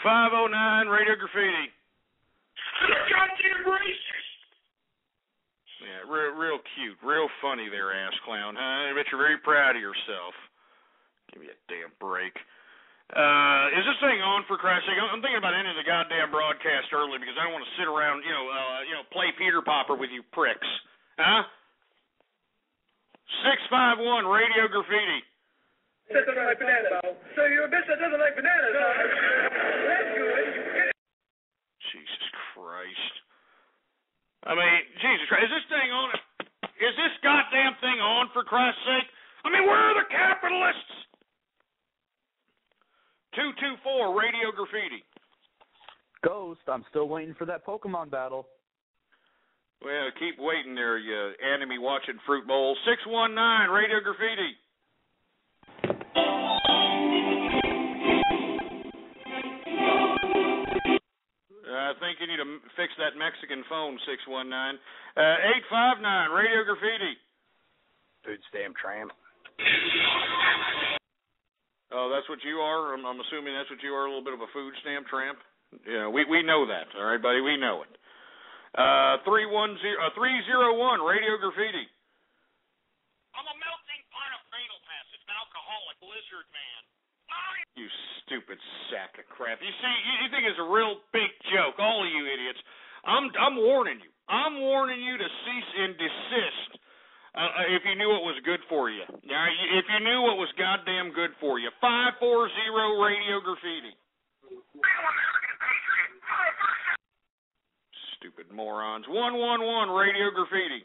509 Radio Graffiti. Goddamn racist! Yeah, real cute, real funny there, ass clown, huh? I bet you're very proud of yourself. Give me a damn break. Is this thing on, for Christ's sake? I'm thinking about ending the goddamn broadcast early because I don't want to sit around, play Peter Popper with you pricks. Huh? 651 Radio Graffiti. Doesn't like bananas. So you're a bitch that doesn't like bananas, huh? That's good. Jesus Christ. I mean, Jesus Christ, is this thing on? Is this goddamn thing on, for Christ's sake? I mean, where are the capitalists? 224 Radio Graffiti. Ghost, I'm still waiting for that Pokemon battle. Well, keep waiting there, you enemy-watching fruit bowl. 619 Radio Graffiti. I think you need to fix that Mexican phone, 619. 859, Radio Graffiti. Food stamp tramp. Oh, that's what you are? I'm assuming that's what you are, a little bit of a food stamp tramp? Yeah, we know that, all right, buddy? We know it. 301, Radio Graffiti. I'm a melting pot of fatal passage, an alcoholic lizard man. You stupid sack of crap. You see, you think it's a real big joke, all of you idiots. I'm warning you. I'm warning you to cease and desist if you knew what was good for you. All right? If you knew what was goddamn good for you. 540 Radio Graffiti. Stupid morons. 111 Radio Graffiti.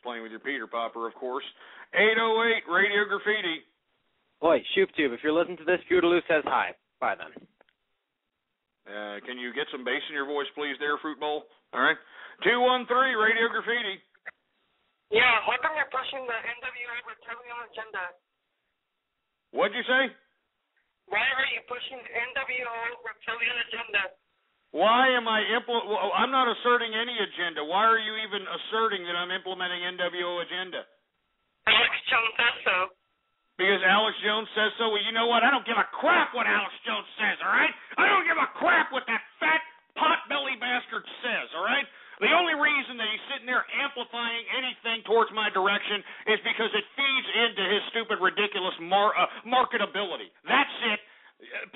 playing with your Peter Popper, of course. 808 Radio Graffiti. Oi, ShoopTube, if you're listening to this, Fruitaloo says hi. Bye then. Can you get some bass in your voice, please, there, Fruit Bowl? All right. 213 Radio Graffiti. Yeah, how come you're pushing the NWA Reptilian agenda? What'd you say? Why are you pushing the NWO Reptilian agenda? Why am I I'm not asserting any agenda. Why are you even asserting that I'm implementing NWO agenda? Alex Jones says so. Because Alex Jones says so? Well, you know what? I don't give a crap what Alex Jones says, all right? I don't give a crap what that fat, pot-belly bastard says, all right? The only reason that he's sitting there amplifying anything towards my direction is because it feeds into his stupid, ridiculous marketability. That's it.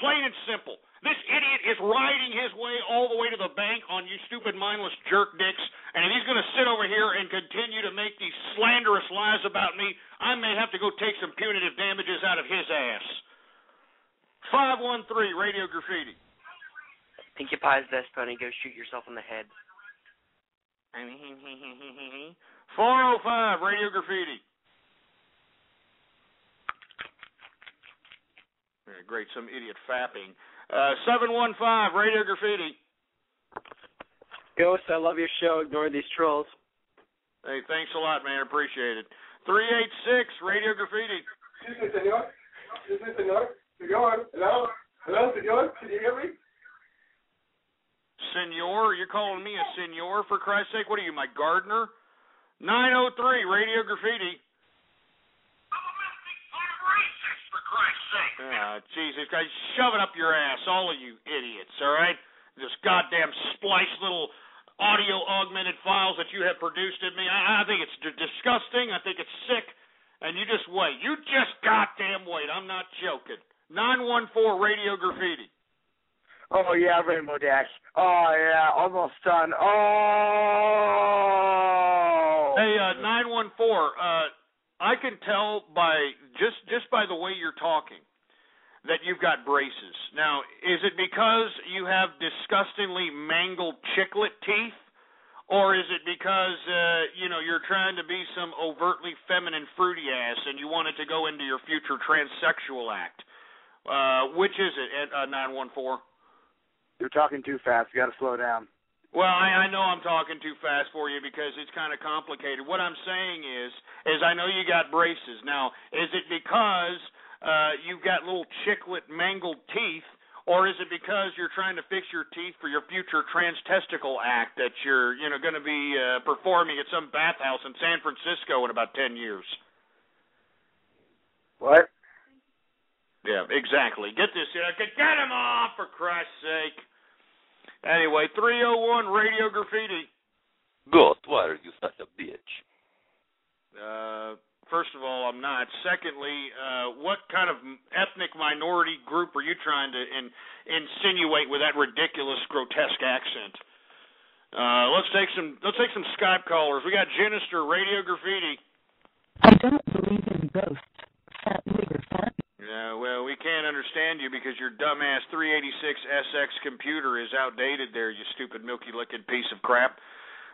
Plain and simple. This idiot is riding his way all the way to the bank on you stupid, mindless jerk dicks, and if he's going to sit over here and continue to make these slanderous lies about me, I may have to go take some punitive damages out of his ass. 513 Radio Graffiti. Pinkie Pie's best pony, go shoot yourself in the head. 405 Radio Graffiti. Great, some idiot fapping. 715 Radio Graffiti. Ghost, I love your show. Ignore these trolls. Hey, thanks a lot, man. Appreciate it. 386 Radio Graffiti. Excuse me, senor. Senor. Hello? Hello, senor? Can you hear me? Senor? You're calling me a senor, for Christ's sake? What are you, my gardener? 903 Radio Graffiti. Jesus Christ, shove it up your ass, all of you idiots, all right? This goddamn spliced little audio augmented files that you have produced at me, I think it's disgusting, I think it's sick, and you just wait. You just goddamn wait, I'm not joking. 914 Radio Graffiti. Oh, yeah, Rainbow Dash. Oh, yeah, almost done. Oh! Hey, 914, I can tell by just by the way you're talking that you've got braces. Now, is it because you have disgustingly mangled chiclet teeth, or is it because you're trying to be some overtly feminine fruity ass and you want it to go into your future transsexual act? Which is it, 914? You're talking too fast. You got to slow down. Well, I know I'm talking too fast for you because it's kind of complicated. What I'm saying is I know you got braces. Now, is it because you've got little chiclet mangled teeth, or is it because you're trying to fix your teeth for your future trans-testicle act that you're going to be performing at some bathhouse in San Francisco in about 10 years? What? Yeah, exactly. Get this. Get him off, for Christ's sake. Anyway, 301 Radio Graffiti. Ghost, why are you such a bitch? First of all, I'm not. Secondly, what kind of ethnic minority group are you trying to insinuate with that ridiculous, grotesque accent? Let's take some Skype callers. We got Ginister, Radio Graffiti. I don't believe in ghosts. Fat nigger, fat. Yeah, well, we can't understand you because your dumbass 386SX computer is outdated there, you stupid milky-licking piece of crap.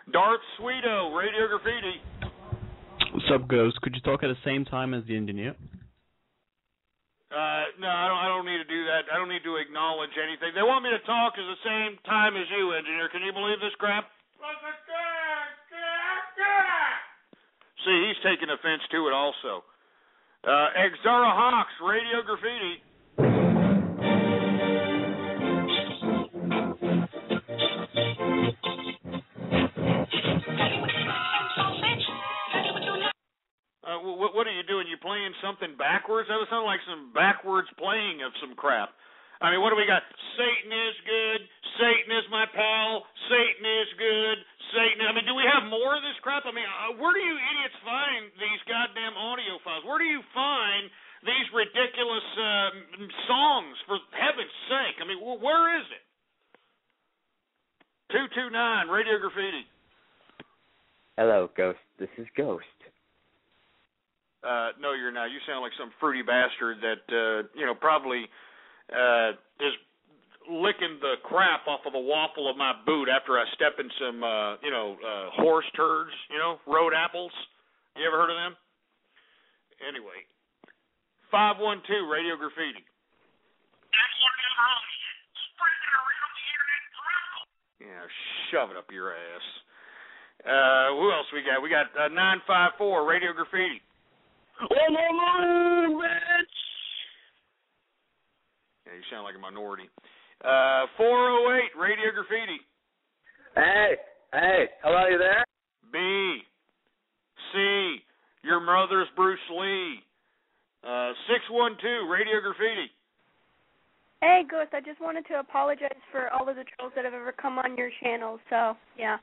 Darth Sweeto, Radio Graffiti. What's up, Ghost? Could you talk at the same time as the engineer? No, I don't need to do that. I don't need to acknowledge anything. They want me to talk at the same time as you, engineer. Can you believe this crap? See, he's taking offense to it also. Exara Hawks, Radio Graffiti. What are you doing? You playing something backwards? That would sound like some backwards playing of some crap. I mean, what do we got? Satan is good. Satan is my pal. Satan is good. Satan. I mean, do we have more of this crap? I mean, where do you idiots find these goddamn audio files? Where do you find these ridiculous songs, for heaven's sake? I mean, where is it? 229, Radio Graffiti. Hello, Ghost. This is Ghost. No, you're not. You sound like some fruity bastard that, probably is licking the crap off of the waffle of my boot after I step in some, horse turds, road apples. You ever heard of them? Anyway, 512 Radio Graffiti. Yeah, shove it up your ass. Who else we got? We got 954 Radio Graffiti. bitch! Yeah, you sound like a minority. 408 Radio Graffiti. Hey, hello, you there? B. C. Your mother's Bruce Lee. 612 Radio Graffiti. Hey, Ghost, I just wanted to apologize for all of the trolls that have ever come on your channel, so, yeah.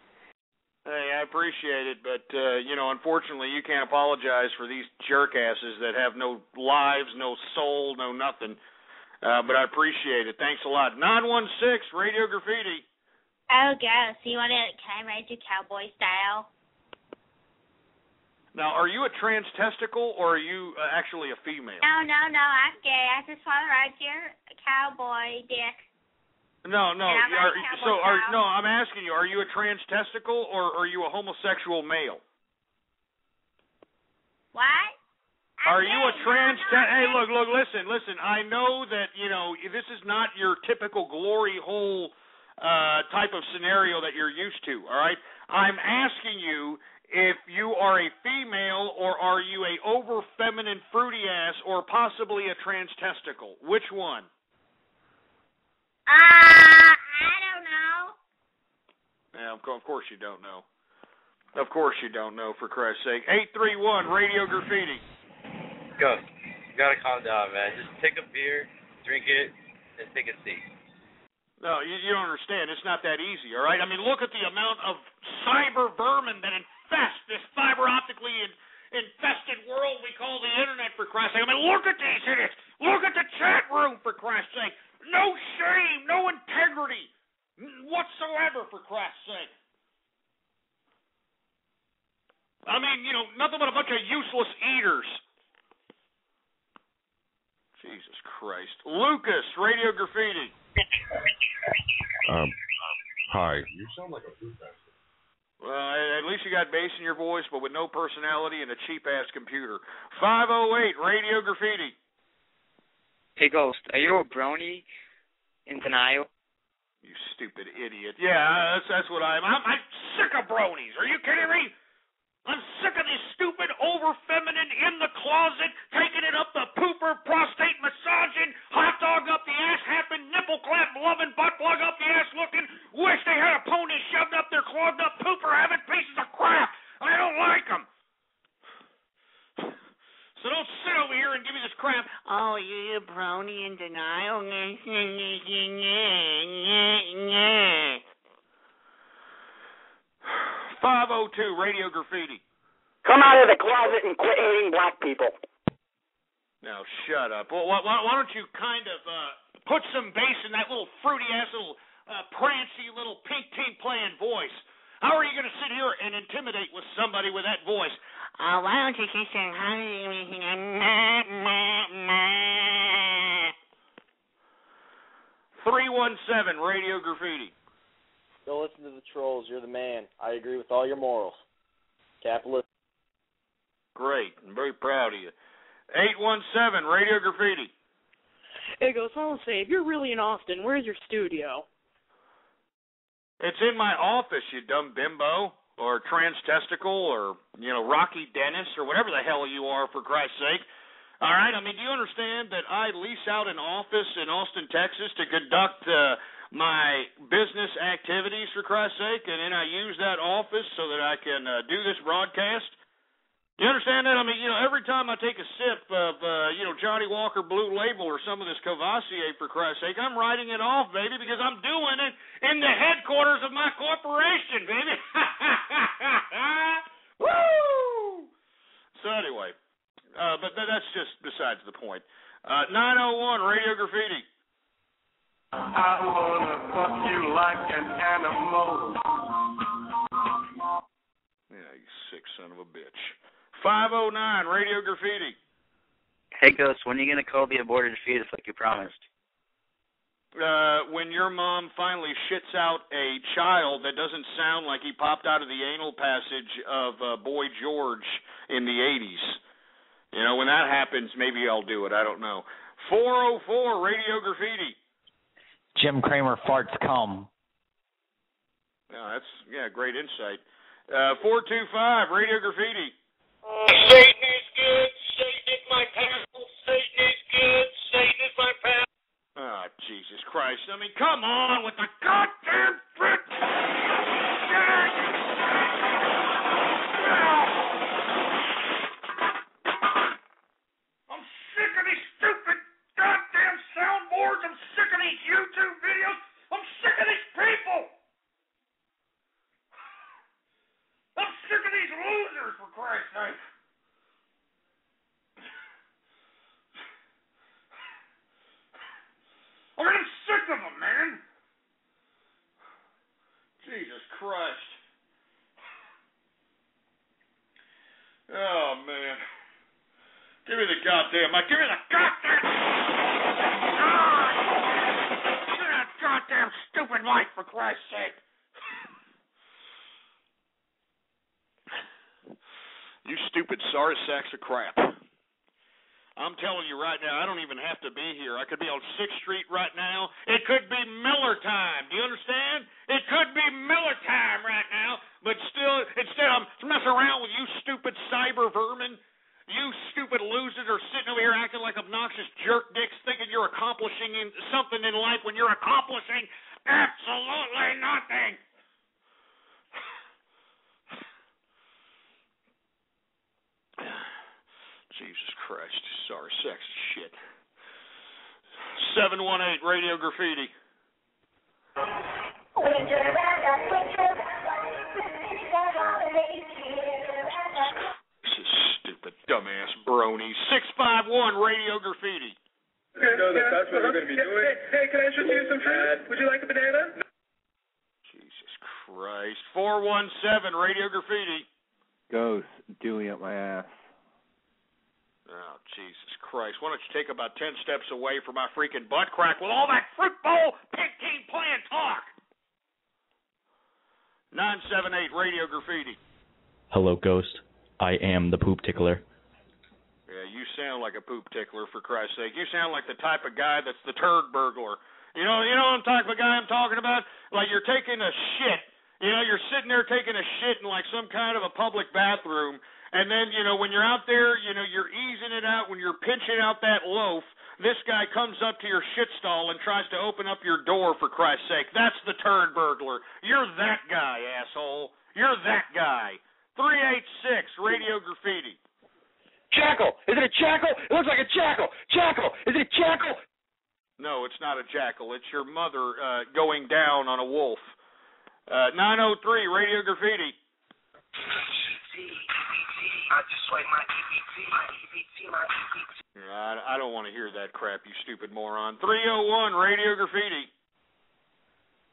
Hey, I appreciate it, but, unfortunately you can't apologize for these jerkasses that have no lives, no soul, no nothing. But I appreciate it. Thanks a lot. 916 Radio Graffiti. Oh, Ghost, can I ride you cowboy style? Now, are you a trans testicle or are you actually a female? No, I'm gay. I just want to ride your cowboy dick. No. I'm asking you, are you a trans testicle or are you a homosexual male? What? Are you a trans? Hey, look, listen. I know that this is not your typical glory hole type of scenario that you're used to. All right, I'm asking you if you are a female or are you a over feminine fruity ass or possibly a trans testicle. Which one? I don't know. Yeah, of course you don't know. Of course you don't know, for Christ's sake. 831 Radio Graffiti. Go. You gotta calm down, man. Just take a beer, drink it, and take a seat. No, you don't understand. It's not that easy, all right? I mean, look at the amount of cyber vermin that infest this fiber optically infested world we call the internet, for Christ's sake. I mean, look at these idiots. Look at the chat room, for Christ's sake. No shame, no integrity whatsoever, for Christ's sake. I mean, nothing but a bunch of useless eaters. Jesus Christ. Lucas, Radio Graffiti. Hi. You sound like a food bastard. Well, at least you got bass in your voice, but with no personality and a cheap-ass computer. 508, Radio Graffiti. Hey, Ghost, are you a brony in denial? You stupid idiot. Yeah, that's what I am. I'm sick of bronies. Are you kidding me? I'm sick of this stupid, over-feminine, in-the-closet, taking it up the pooper, prostate massaging, hot dog up the ass-happing, nipple-clap, loving, butt-plug up the ass looking, wish they had a pony shoved up their clogged-up pooper having pieces of crap. I don't like them. So don't sit over here and give me this crap. Oh, you're a brony in denial? 502 Radio Graffiti. Come out of the closet and quit hating black people. Now shut up. Well, why don't you kind of put some bass in that little fruity-ass little prancy little pink team playing voice? How are you going to sit here and intimidate with somebody with that voice? Why don't you keep saying 317 Radio Graffiti. Go listen to the trolls. You're the man. I agree with all your morals. Capitalist. Great. I'm very proud of you. 817 Radio Graffiti. Hey, Ghost, I want to say, if you're really in Austin, where's your studio? It's in my office, you dumb bimbo, or trans testicle, or, Rocky Dennis, or whatever the hell you are, for Christ's sake. All right? I mean, do you understand that I lease out an office in Austin, Texas to conduct my business activities, for Christ's sake, and then I use that office so that I can do this broadcast? Do you understand that? I mean, every time I take a sip of, Johnny Walker Blue Label or some of this Courvoisier, for Christ's sake, I'm writing it off, baby, because I'm doing it in the headquarters of my corporation, baby. Woo! So anyway, but that's just besides the point. 901 Radio Graffiti. I wanna fuck you like an animal. Yeah, you sick son of a bitch. 509 Radio Graffiti. Hey, Ghost, when are you going to call the aborted fetus like you promised? When your mom finally shits out a child that doesn't sound like he popped out of the anal passage of Boy George in the 80s. You know, when that happens, maybe I'll do it. I don't know. 404 Radio Graffiti. Jim Cramer farts cum. That's great insight. 425 Radio Graffiti. Satan is good. Satan is my pal. Satan is good. Satan is my pal. Oh, Jesus Christ. I mean, come on with the goddamn frick. I'm sick of these stupid goddamn soundboards. I'm sick of these YouTube videos. I'm sick of these people. I'm sick of these losers, for Christ's sake. I mean, I'm sick of them, man. Jesus Christ. Oh, man. Give me the goddamn mic. Give me the goddamn... Give me that goddamn stupid mic, for Christ's sake. You stupid sorry sacks of crap. I'm telling you right now, I don't even have to be here. I could be on 6th Street right now. It could be Miller time. Do you understand? It could be Miller time right now. But still, instead I'm messing around with you stupid cyber vermin. You stupid losers are sitting over here acting like obnoxious jerk dicks thinking you're accomplishing something in life when you're accomplishing absolutely nothing. Jesus Christ. Sorry, sex shit. 718 Radio Graffiti. This is stupid, dumbass brony. 651 Radio Graffiti. Okay, no, that's what we're going to be doing. Hey, can I introduce you some food? Would you like a banana? Jesus Christ. 417 Radio Graffiti. Ghost, Dewey up my ass. Oh, Jesus Christ. Why don't you take about 10 steps away from my freaking butt crack with all that fruitbowl pig team playing talk? 978 Radio Graffiti. Hello, Ghost. I am the poop tickler. Yeah, you sound like a poop tickler, for Christ's sake. You sound like the type of guy that's the turd burglar. You know the type of guy I'm talking about? Like you're taking a shit. You know, you're sitting there taking a shit in like some kind of a public bathroom. And then, when you're out there, you're easing it out, when you're pinching out that loaf, this guy comes up to your shit stall and tries to open up your door, for Christ's sake. That's the turd burglar. You're that guy, asshole. You're that guy. 386 Radio Graffiti. Jackal! Is it a jackal? It looks like a jackal! Jackal! Is it a jackal? No, it's not a jackal. It's your mother going down on a wolf. 903 Radio Graffiti. I just swipe my EBT. I don't want to hear that crap, you stupid moron. 301 Radio Graffiti.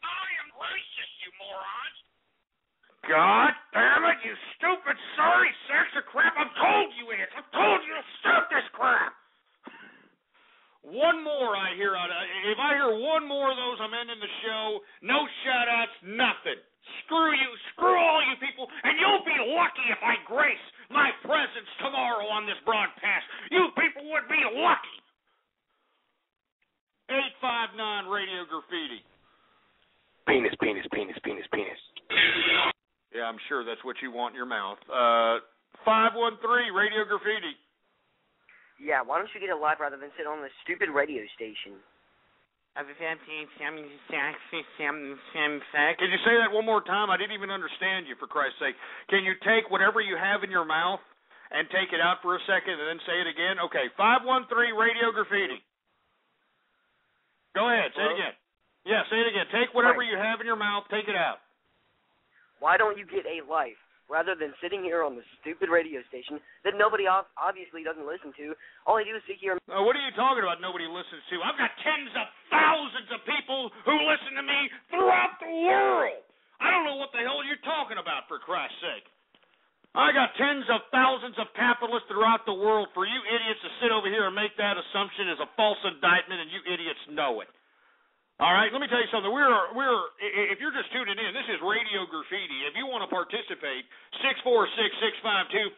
I am racist, you morons. God damn it, you stupid sorry sacks of crap. I've told you idiots. I've told you to stop this crap. One more I hear. If I hear one more of those, I'm ending the show. No shout-outs, nothing. Screw you, screw all you people, and you'll be lucky if I grace my presence tomorrow on this broadcast. You people would be lucky. 859 Radio Graffiti. Penis. Yeah, I'm sure that's what you want in your mouth. 513 Radio Graffiti. Yeah, why don't you get a life rather than sit on this stupid radio station? Can you say that one more time? I didn't even understand you, for Christ's sake. Can you take whatever you have in your mouth and take it out for a second and then say it again? Okay, 513 Radio Graffiti. Go ahead, say it again. Yeah, say it again. Take whatever you have in your mouth, take it out. Why don't you get a life rather than sitting here on the stupid radio station that nobody obviously doesn't listen to? All I do is sit here. What are you talking about nobody listens to? I've got tens of thousands of people who listen to me throughout the world. I don't know what the hell you're talking about, for Christ's sake. I got tens of thousands of capitalists throughout the world. For you idiots to sit over here and make that assumption is a false indictment, and you idiots know it. All right, let me tell you something. We're if you're just tuning in, this is Radio Graffiti. If you want to participate, 646-652-4869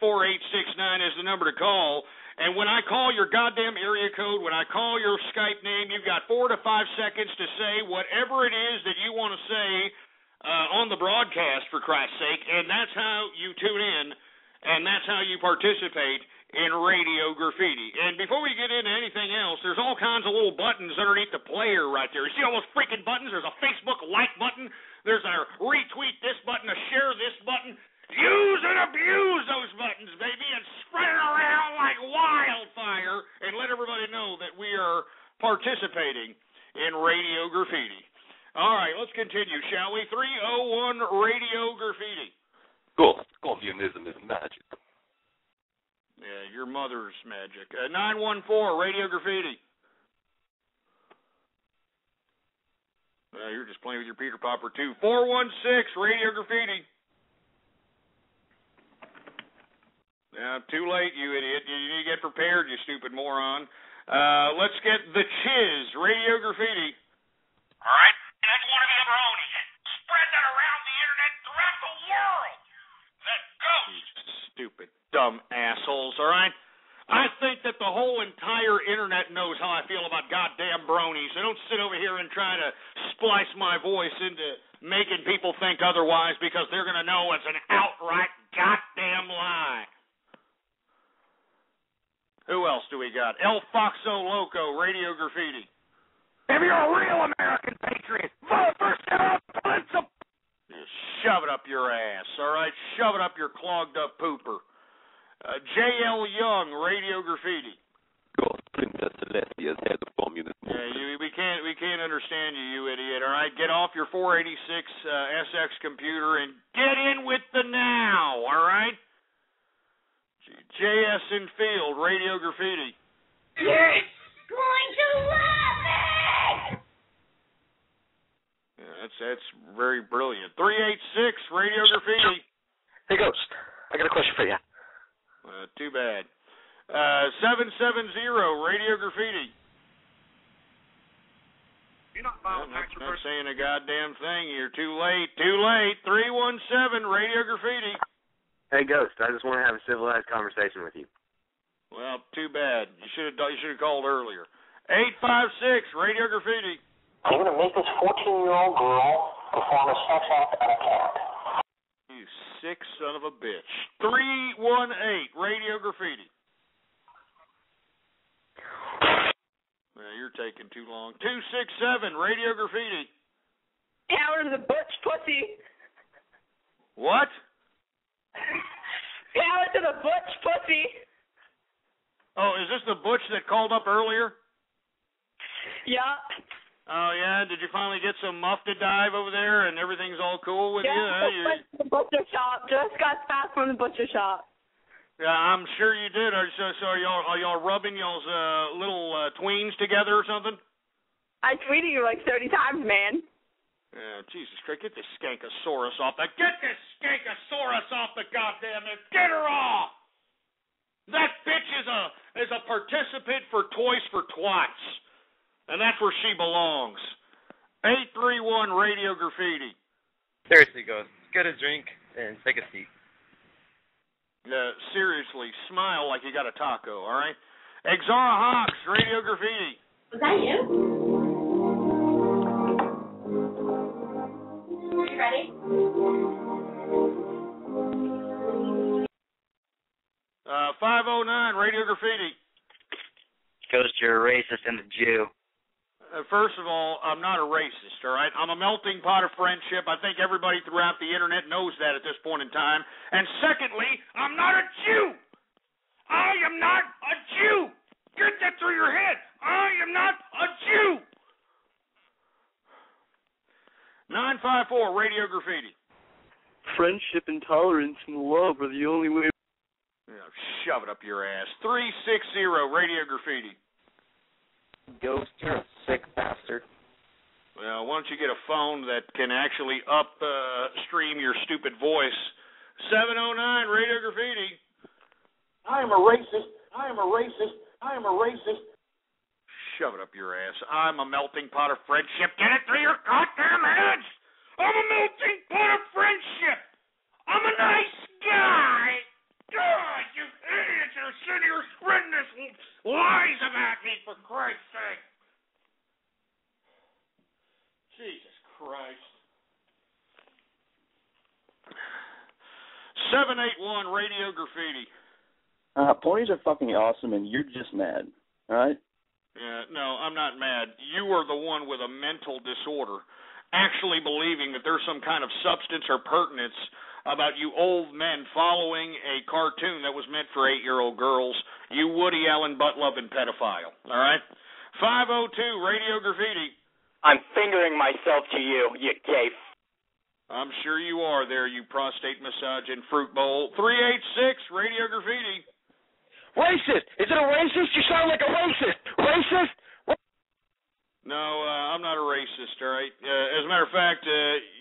is the number to call. And when I call your goddamn area code, when I call your Skype name, you've got 4 to 5 seconds to say whatever it is that you want to say on the broadcast, for Christ's sake, and that's how you tune in, and that's how you participate in Radio Graffiti. And before we get into anything else, there's all kinds of little buttons underneath the player right there. You see all those freaking buttons? There's a Facebook like button. There's a retweet this button, a share this button. Use and abuse those buttons, baby, and spread it around like wildfire and let everybody know that we are participating in Radio Graffiti. All right, let's continue, shall we? 301 Radio Graffiti. Ghost, communism is magic. Yeah, your mother's magic. 914, Radio Graffiti. You're just playing with your Peter Popper, too. 416, Radio Graffiti. Too late, you idiot. You need to get prepared, you stupid moron. Let's get the Chiz, Radio Graffiti. All right? That's one of the bronies. Spread that around the internet throughout the world. That ghost. Stupid, dumb assholes, all right? I think that the whole entire internet knows how I feel about goddamn bronies. They don't sit over here and try to splice my voice into making people think otherwise because they're going to know it's an outright goddamn lie. Who else do we got? El Foxo Loco, Radio Graffiti. If you're a real American patriot, vote for Sarah Prince. Shove it up your ass, all right? Shove it up your clogged up pooper. J.L. Young, Radio Graffiti. Ghost, Princess Celestia's head of communism. Yeah, we can't understand you, you idiot, all right? Get off your 486 SX computer and get in with the now, all right? J.S. in Field, Radio Graffiti. You're going to love it! Yeah, that's very brilliant. 386, Radio Graffiti. Hey, Ghost, I got a question for you. Too bad. 770, Radio Graffiti. You're not not saying a goddamn thing. You're too late. Too late. 317, Radio Graffiti. Hey, Ghost, I just want to have a civilized conversation with you. Well, too bad. You should have called earlier. 856, Radio Graffiti. I'm going to make this 14-year-old girl perform a sex act on a cat. You sick son of a bitch. 318, Radio Graffiti. You're taking too long. 267, Radio Graffiti. Power to the butch pussy. What? Power to the butch pussy. Oh, is this the butch that called up earlier? Yeah. Oh, yeah? Did you finally get some muff to dive over there and everything's all cool with you? Yeah, the butcher shop. Just got back from the butcher shop. Yeah, I'm sure you did. So are y'all rubbing y'all's little tweens together or something? I tweeted you like 30 times, man. Yeah, Jesus Christ, get this skankosaurus off the... Get this skankosaurus off the goddamn... Get her off! That bitch is a participant for Toys for Twats. And that's where she belongs. 831 Radio Graffiti. Seriously, Ghost, get a drink and take a seat. Seriously, smile like you got a taco, all right? Exara Hawks, Radio Graffiti. Was that you? You ready? 509, Radio Graffiti. Ghost, you're a racist and a Jew. First of all, I'm not a racist, all right? I'm a melting pot of friendship. I think everybody throughout the internet knows that at this point in time. And secondly, I'm not a Jew. I am not a Jew. Get that through your head. I am not a Jew. 954, Radio Graffiti. Friendship and tolerance and love are the only way. Yeah, shove it up your ass. 360, Radio Graffiti. Ghost, you're a sick bastard. Well, why don't you get a phone that can actually stream your stupid voice? 709, Radio Graffiti. I am a racist. I am a racist. I am a racist. Shove it up your ass. I'm a melting pot of friendship. Get it through your goddamn heads! I'm a melting pot of friendship! I'm a nice guy! God, you idiots are sitting here spreading this lies about me, for Christ's sake! Jesus Christ. 781 Radio Graffiti. Ponies are fucking awesome, and you're just mad, all right? Yeah, no, I'm not mad. You are the one with a mental disorder, actually believing that there's some kind of substance or pertinence about you old men following a cartoon that was meant for 8-year-old girls, you Woody Allen butt-loving pedophile, all right? 502 Radio Graffiti. I'm fingering myself to you, you gay I'm sure you are there, you prostate massage and fruit bowl. 386 Radio Graffiti. Racist! Is it a racist? You sound like a racist! Racist? No, I'm not a racist, all right? As a matter of fact,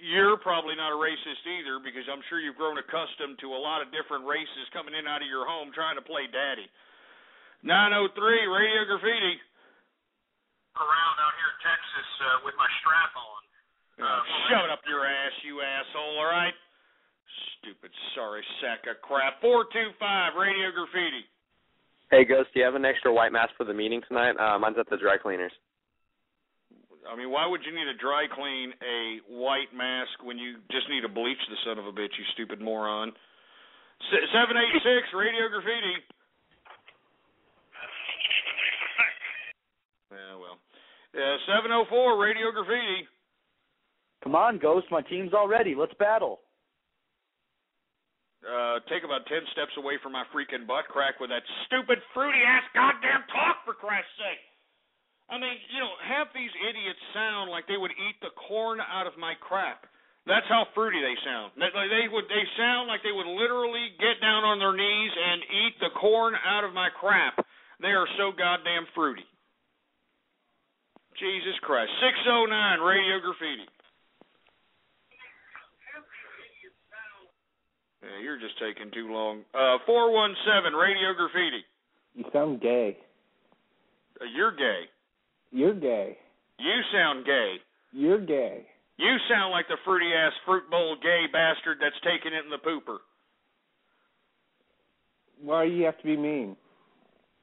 you're probably not a racist either, because I'm sure you've grown accustomed to a lot of different races coming in out of your home trying to play daddy. 903 Radio Graffiti. Around out here in Texas with my strap on. Shut up your ass, you asshole, all right? Stupid sorry sack of crap. 425 Radio Graffiti. Hey, Ghost, do you have an extra white mask for the meeting tonight? Mine's at the dry cleaners. I mean, why would you need to dry clean a white mask when you just need to bleach the son of a bitch, you stupid moron? 786 Radio Graffiti. Yeah, well. 704 Radio Graffiti. Come on, Ghost. My team's all ready. Let's battle. Take about 10 steps away from my freaking butt crack with that stupid, fruity-ass goddamn talk, for Christ's sake. I mean, you know, half these idiots sound like they would eat the corn out of my crap. That's how fruity they sound. They sound like they would literally get down on their knees and eat the corn out of my crap. They are so goddamn fruity. Jesus Christ. 609 Radio Graffiti. Yeah, you're just taking too long. 417 Radio Graffiti. You sound gay. You're gay. You're gay. You sound gay. You're gay. You sound like the fruity-ass fruit bowl gay bastard that's taking it in the pooper. Why do you have to be mean?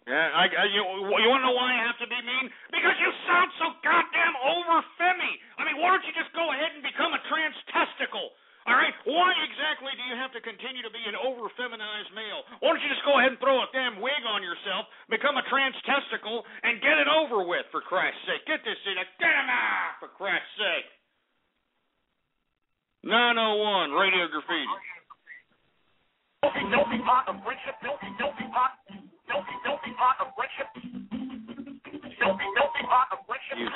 Yeah, you want to know why I have to be mean? Because you sound so goddamn over-femmy. I mean, why don't you just go ahead and become a trans-testicle? All right? Why exactly do you have to continue to be an over-feminized male? Why don't you just go ahead and throw a damn wig on yourself, become a trans-testicle, and get it over with, for Christ's sake? Get this in. Get him out, for Christ's sake. 901 Radio Graffiti. Filthy pot of friendship. Filthy pot of friendship. Filthy pot of friendship. You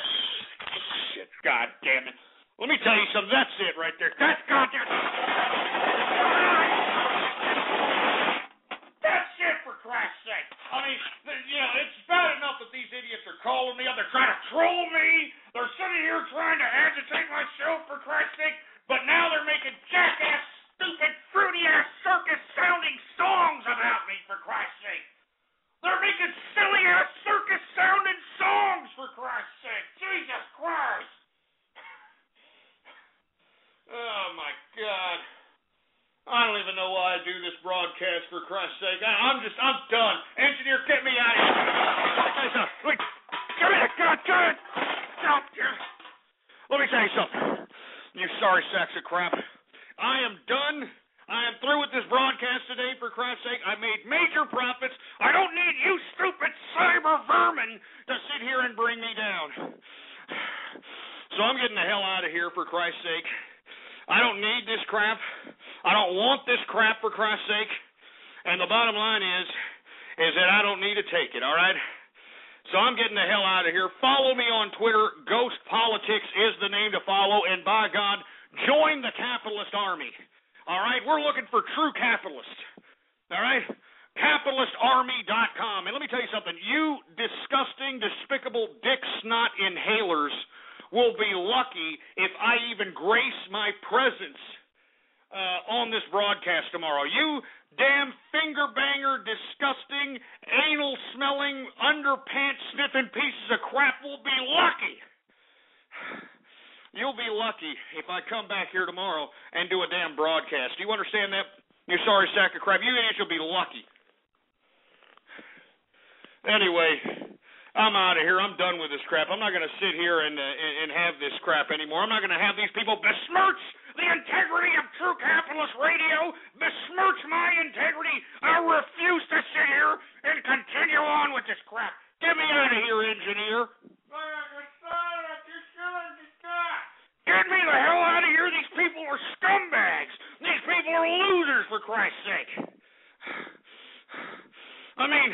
shit. God damn it. Let me tell you something. That's it right there. That's goddamn. That's it, for Christ's sake. I mean, you know, it's bad enough that these idiots are calling me up. They're trying to troll me. They're sitting here trying to agitate my show, for Christ's sake. But now they're making jackass, stupid, fruity-ass, circus-sounding songs about me, for Christ's sake. They're making silly-ass, circus-sounding songs, for Christ's sake. Jesus Christ. Oh, my God. I don't even know why I do this broadcast, for Christ's sake. I'm done. Engineer, get me out of here. Give me the goddamn. Let me tell you something. You sorry sacks of crap. I am done. I am through with this broadcast today, for Christ's sake. I made major profits. I don't need you stupid cyber vermin to sit here and bring me down. So I'm getting the hell out of here, for Christ's sake. I don't need this crap. I don't want this crap, for Christ's sake. And the bottom line is that I don't need to take it, all right? So I'm getting the hell out of here. Follow me on Twitter. Ghost Politics is the name to follow. And by God, join the capitalist army. All right? We're looking for true capitalists. All right? CapitalistArmy.com. And let me tell you something. You disgusting, despicable dick snot inhalers will be lucky if I even grace my presence on this broadcast tomorrow. You damn finger banger, disgusting, anal smelling, underpants sniffing sniffing pieces of crap will be lucky. You'll be lucky if I come back here tomorrow and do a damn broadcast. Do you understand that? You sorry sack of crap. You idiots will be lucky. Anyway, I'm out of here. I'm done with this crap. I'm not going to sit here and have this crap anymore. I'm not going to have these people besmirch the integrity of True Capitalist Radio, besmirch my integrity. I refuse to sit here and continue on with this crap. Get me out of here, engineer. Get me the hell out of here. These people are scumbags. These people are losers, for Christ's sake. I mean,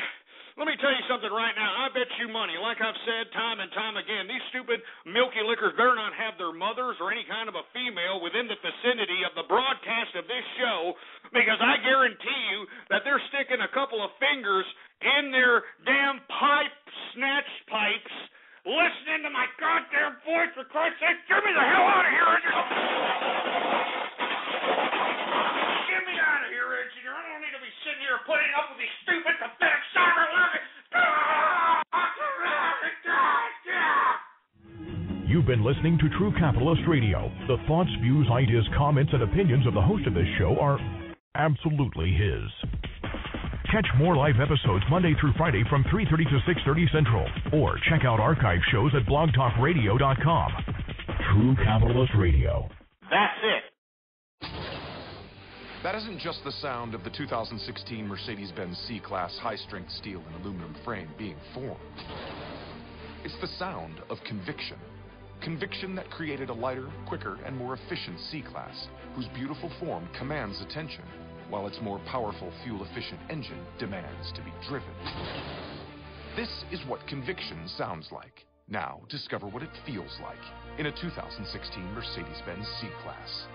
let me tell you something right now. I bet you money, like I've said time and time again, these stupid milky lickers better not have their mothers or any kind of a female within the vicinity of the broadcast of this show, because I guarantee you that they're sticking a couple of fingers in their damn snatch pipes, listening to my goddamn voice, for Christ's sake. Get me the hell out of here, engineer. Get me out of here, engineer. I don't need to be sitting here putting up with these stupid, pathetic cyber living. You've been listening to True Capitalist Radio. The thoughts, views, ideas, comments, and opinions of the host of this show are absolutely his. Catch more live episodes Monday through Friday from 3:30 to 6:30 Central, or check out archive shows at blogtalkradio.com. True Capitalist Radio. That's it. That isn't just the sound of the 2016 Mercedes-Benz C-Class high-strength steel and aluminum frame being formed. It's the sound of conviction. Conviction that created a lighter, quicker, and more efficient C-Class, whose beautiful form commands attention, while its more powerful, fuel-efficient engine demands to be driven. This is what conviction sounds like. Now, discover what it feels like in a 2016 Mercedes-Benz C-Class.